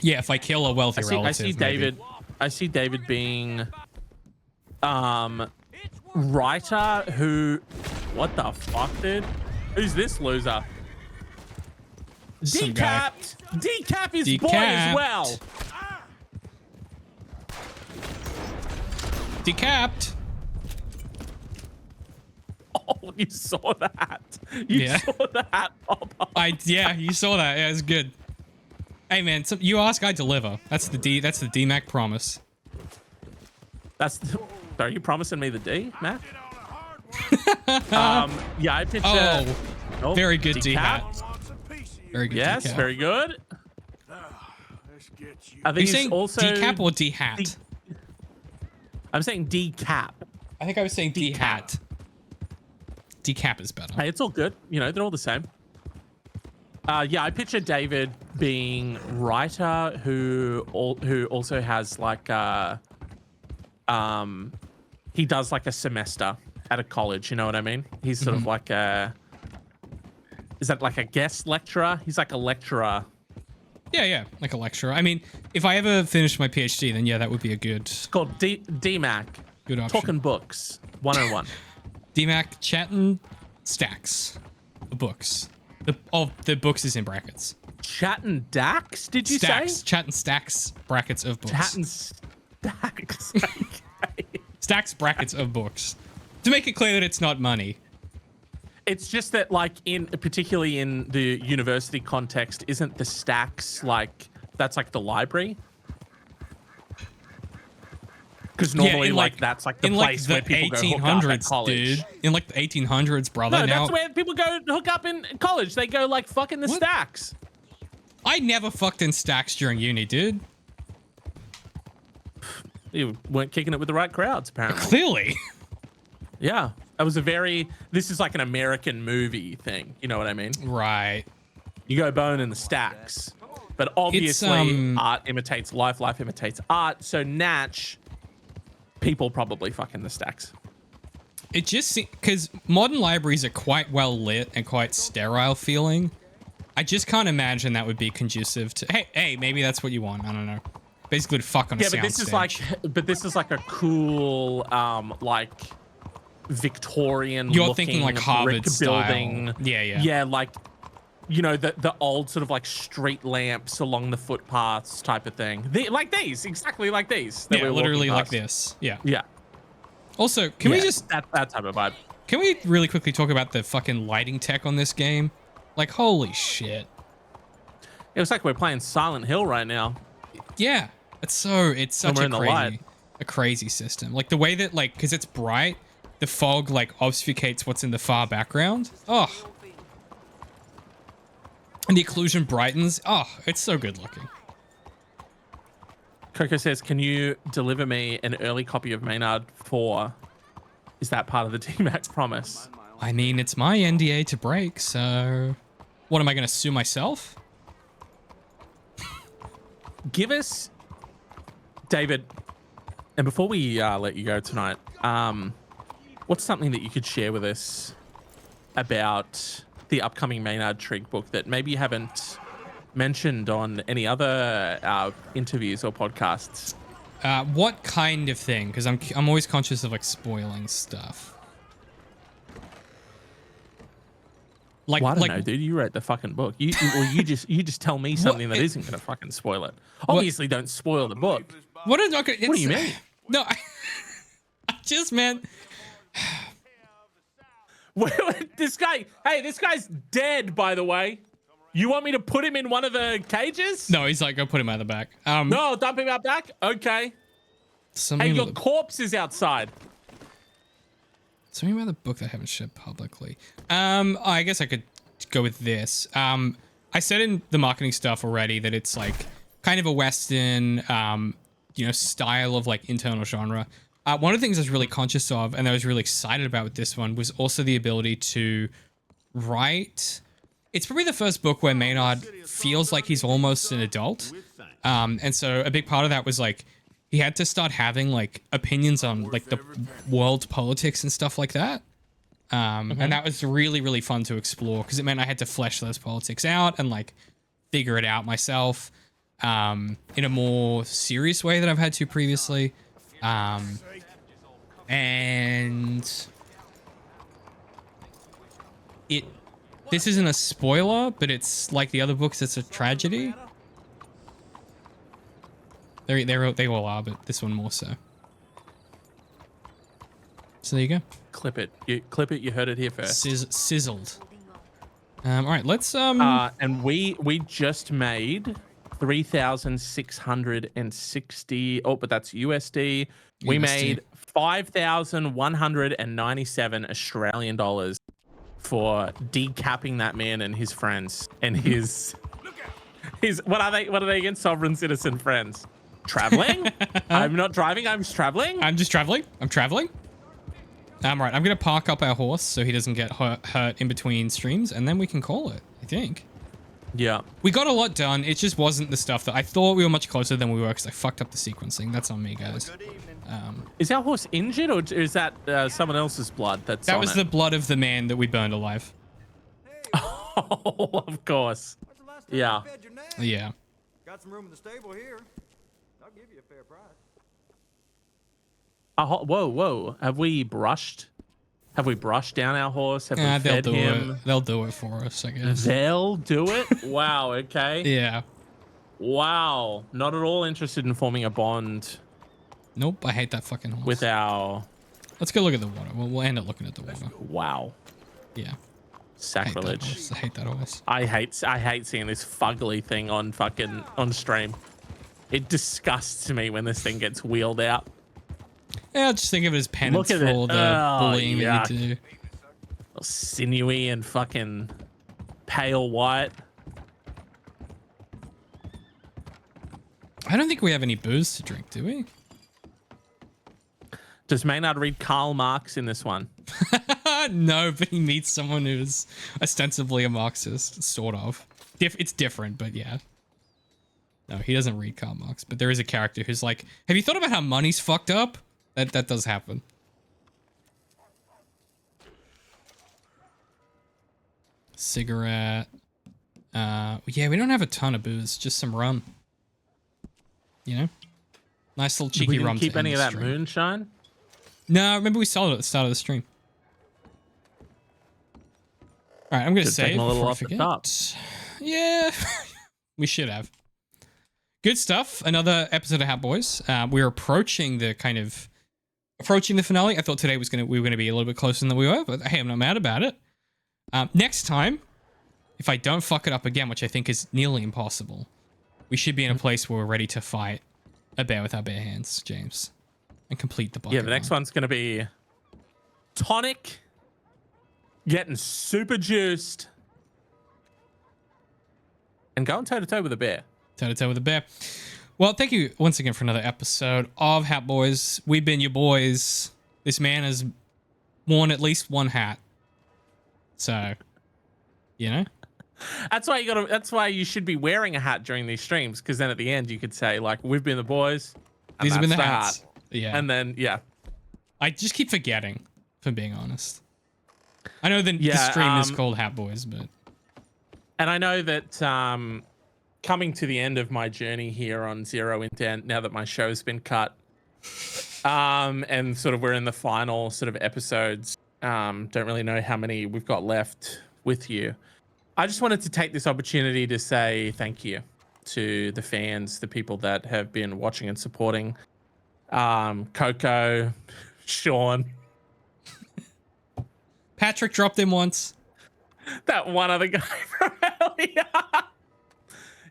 Yeah, if I kill a wealthy relative. I see David. Maybe. I see David being, writer who. What the fuck, dude? Who's this loser? Some guy. Decapped. Decap his boy as well. Decapped. Oh, you saw that. You saw that pop up. Yeah, you saw that. Yeah, it's good. Hey man, you ask, I deliver. That's the DMAC promise. Are you promising me the D, Matt? Yeah, I pitched. Oh, Very good decap. Very good. Yes, decap. very good. Let's get you. I Are you think it's saying also decap or dehat? I'm saying decap. I think I was saying dehat. Decap is better. Hey, it's all good. You know, they're all the same. Yeah, I picture David being writer who also has like he does like a semester at a college. You know what I mean? He's sort of like is that like a guest lecturer? He's like a lecturer. Yeah, like a lecturer. I mean, if I ever finish my PhD, then yeah, that would be a good. It's called DMAC. Good option. Talking books 101. DMAC chatting stacks of books. The books is in brackets. Chatting Dax? Did you stacks, say? Chatting stacks brackets of books. Chatting stacks. Okay. Stacks brackets of books. To make it clear that it's not money. It's just that, like, particularly in the university context, isn't the stacks like that's like the library? Because normally, that's like the place where people go hook up at college. Dude. In like the 1800s, brother. No, now, that's where people go hook up in college. They go like fucking the stacks. I never fucked in stacks during uni, dude. You weren't kicking it with the right crowds, apparently. Clearly. Yeah. That was this is like an American movie thing. You know what I mean? Right. You go bone in the stacks. But obviously, art imitates life. Life imitates art. So Natch, people probably fucking the stacks. It just because modern libraries are quite well lit and quite sterile feeling. I just can't imagine that would be conducive to. Hey, maybe that's what you want. I don't know. Basically, to fuck on a soundstage. But this is like a cool, like Victorian. You're thinking like Harvard style building. Yeah, like you know the old sort of like street lamps along the footpaths type of thing. Like these, exactly like these. Yeah, literally like this. Yeah. Yeah. Also, can we just that type of vibe? Can we really quickly talk about the fucking lighting tech on this game? Like, holy shit! It looks like we're playing Silent Hill right now. Yeah, it's such a crazy system. Like the way that because it's bright, the fog like obfuscates what's in the far background. Oh, and the occlusion brightens. Oh, it's so good looking. Coco says, "Can you deliver me an early copy of Maynard 4? Is that part of the DMAC promise?" I mean, it's my NDA to break, so what am I going to sue myself? Give us, David, and before we let you go tonight, what's something that you could share with us about the upcoming Maynard Trigg book that maybe you haven't mentioned on any other interviews or podcasts? What kind of thing? Because I'm always conscious of like spoiling stuff. Well, I don't know, dude. You wrote the fucking book. You just tell me something that isn't gonna fucking spoil it. Obviously, don't spoil the book. What do you mean? No, I just man. This guy's dead. By the way, you want me to put him in one of the cages? No, he's like, go put him out the back. No, dump him out back. Okay. Hey, your corpse is outside. Something about the book that I haven't shared publicly. I guess I could go with this. I said in the marketing stuff already that it's like kind of a Western, style of like internal genre. One of the things I was really conscious of and I was really excited about with this one was also the ability to write. It's probably the first book where Maynard feels like he's almost an adult. And so a big part of that was like, he had to start having like opinions on like the world politics and stuff like that. And that was really, really fun to explore because it meant I had to flesh those politics out and like figure it out myself in a more serious way than I've had to previously. And this isn't a spoiler, but it's like the other books, it's a tragedy. They all are, but this one more so. So there you go. Clip it. You heard it here first. Sizzled. All right, let's and we just made 3,660. Oh, but that's USD. We made 5,197 Australian dollars for decapping that man and his friends and his what are they again? Sovereign citizen friends. Traveling? I'm not driving. I'm just traveling. I'm just traveling. I'm traveling. Right. I'm gonna park up our horse so he doesn't get hurt in between streams, and then we can call it. I think. Yeah. We got a lot done. It just wasn't the stuff that I thought we were much closer than we were because I fucked up the sequencing. That's on me, guys. Is our horse injured, or is that someone else's blood? That was the blood of the man that we burned alive. Oh, of course. Yeah. Yeah. Got some room in the stable here. I'll give you a fair price. Whoa. Have we brushed down our horse? Have we fed him? They'll do it for us, I guess. They'll do it? Wow, okay. Yeah. Wow. Not at all interested in forming a bond. Nope, I hate that fucking horse. With our... Let's go look at the water. We'll end up looking at the water. Wow. Yeah. Sacrilege. I hate that horse. I hate seeing this fugly thing on stream. It disgusts me when this thing gets wheeled out. Yeah, just think of it as penance for all the bullying that you do. All sinewy and fucking pale white. I don't think we have any booze to drink, do we? Does Maynard read Karl Marx in this one? No, but he meets someone who's ostensibly a Marxist, sort of. It's different, but yeah. No, he doesn't read Karl Marx, but there is a character who's like, have you thought about how money's fucked up? That does happen. Cigarette. Yeah, we don't have a ton of booze, just some rum. You know? Nice little cheeky rum. Keep any of that moonshine? No, remember we sold it at the start of the stream. All right, I'm going to save a little before I off the forget. top. Yeah, we should have. Good stuff. Another episode of Hat Boys. We're approaching the finale. I thought today we were going to be a little bit closer than we were, but hey, I'm not mad about it. Next time, if I don't fuck it up again, which I think is nearly impossible, we should be in a place where we're ready to fight a bear with our bare hands, James, and complete the bucket. Yeah, the next one's going to be tonic, getting super juiced, and going toe-to-toe with a bear. Toe-to-toe with a bear. Well, thank you once again for another episode of Hat Boys. We've been your boys. This man has worn at least one hat. So, you know? That's why you should be wearing a hat during these streams, because then at the end you could say, like, we've been the boys. These have been the hats. Hat. Yeah. And then, yeah. I just keep forgetting, if I'm being honest. I know the stream is called Hat Boys, but... And I know that coming to the end of my journey here on Zero Intent, now that my show's been cut, and sort of we're in the final sort of episodes, don't really know how many we've got left with you. I just wanted to take this opportunity to say thank you to the fans, the people that have been watching and supporting. Coco, Sean. Patrick dropped in once. That one other guy from earlier.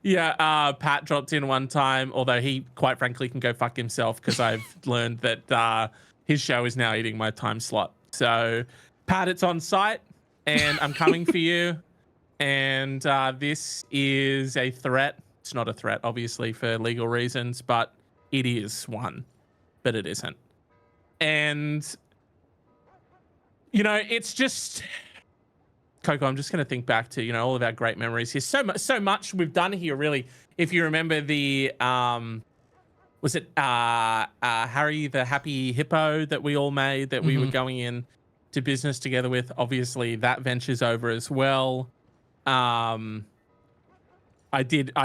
Yeah, Pat dropped in one time, although he, quite frankly, can go fuck himself because I've learned that his show is now eating my time slot. So, Pat, it's on site, and I'm coming for you. And this is a threat. It's not a threat, obviously, for legal reasons, but it is one. But it isn't. And, you know, it's just... Coco, I'm just going to think back to, you know, all of our great memories here. So much we've done here, really. If you remember the, was it Harry the Happy Hippo that we all made that we were going in to business together with? Obviously, that venture's over as well. I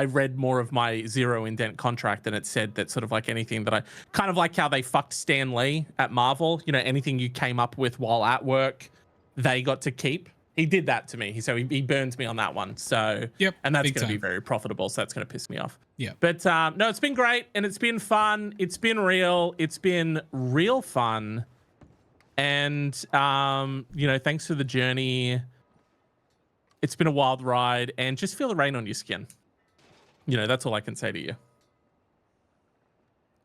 read more of my Zero Indent contract, and it said that sort of like anything that I, kind of like how they fucked Stan Lee at Marvel, you know, anything you came up with while at work, they got to keep. He did that to me. He burned me on that one. So, yep, and that's going to be very profitable. So that's going to piss me off. Yeah. But no, it's been great, and it's been fun. It's been real. It's been real fun. And, you know, thanks for the journey. It's been a wild ride, and just feel the rain on your skin. You know, that's all I can say to you.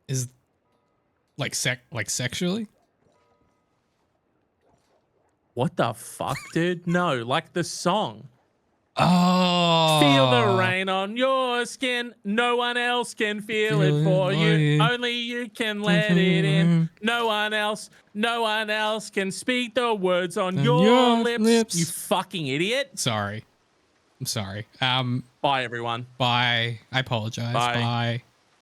Is like sexually? What the fuck, dude? No, like the song. Oh. Feel the rain on your skin. No one else can feel it for you. Only you can let it in. No one else can speak the words on your lips. You fucking idiot. Sorry. I'm sorry. Bye, everyone. Bye. I apologize. Bye.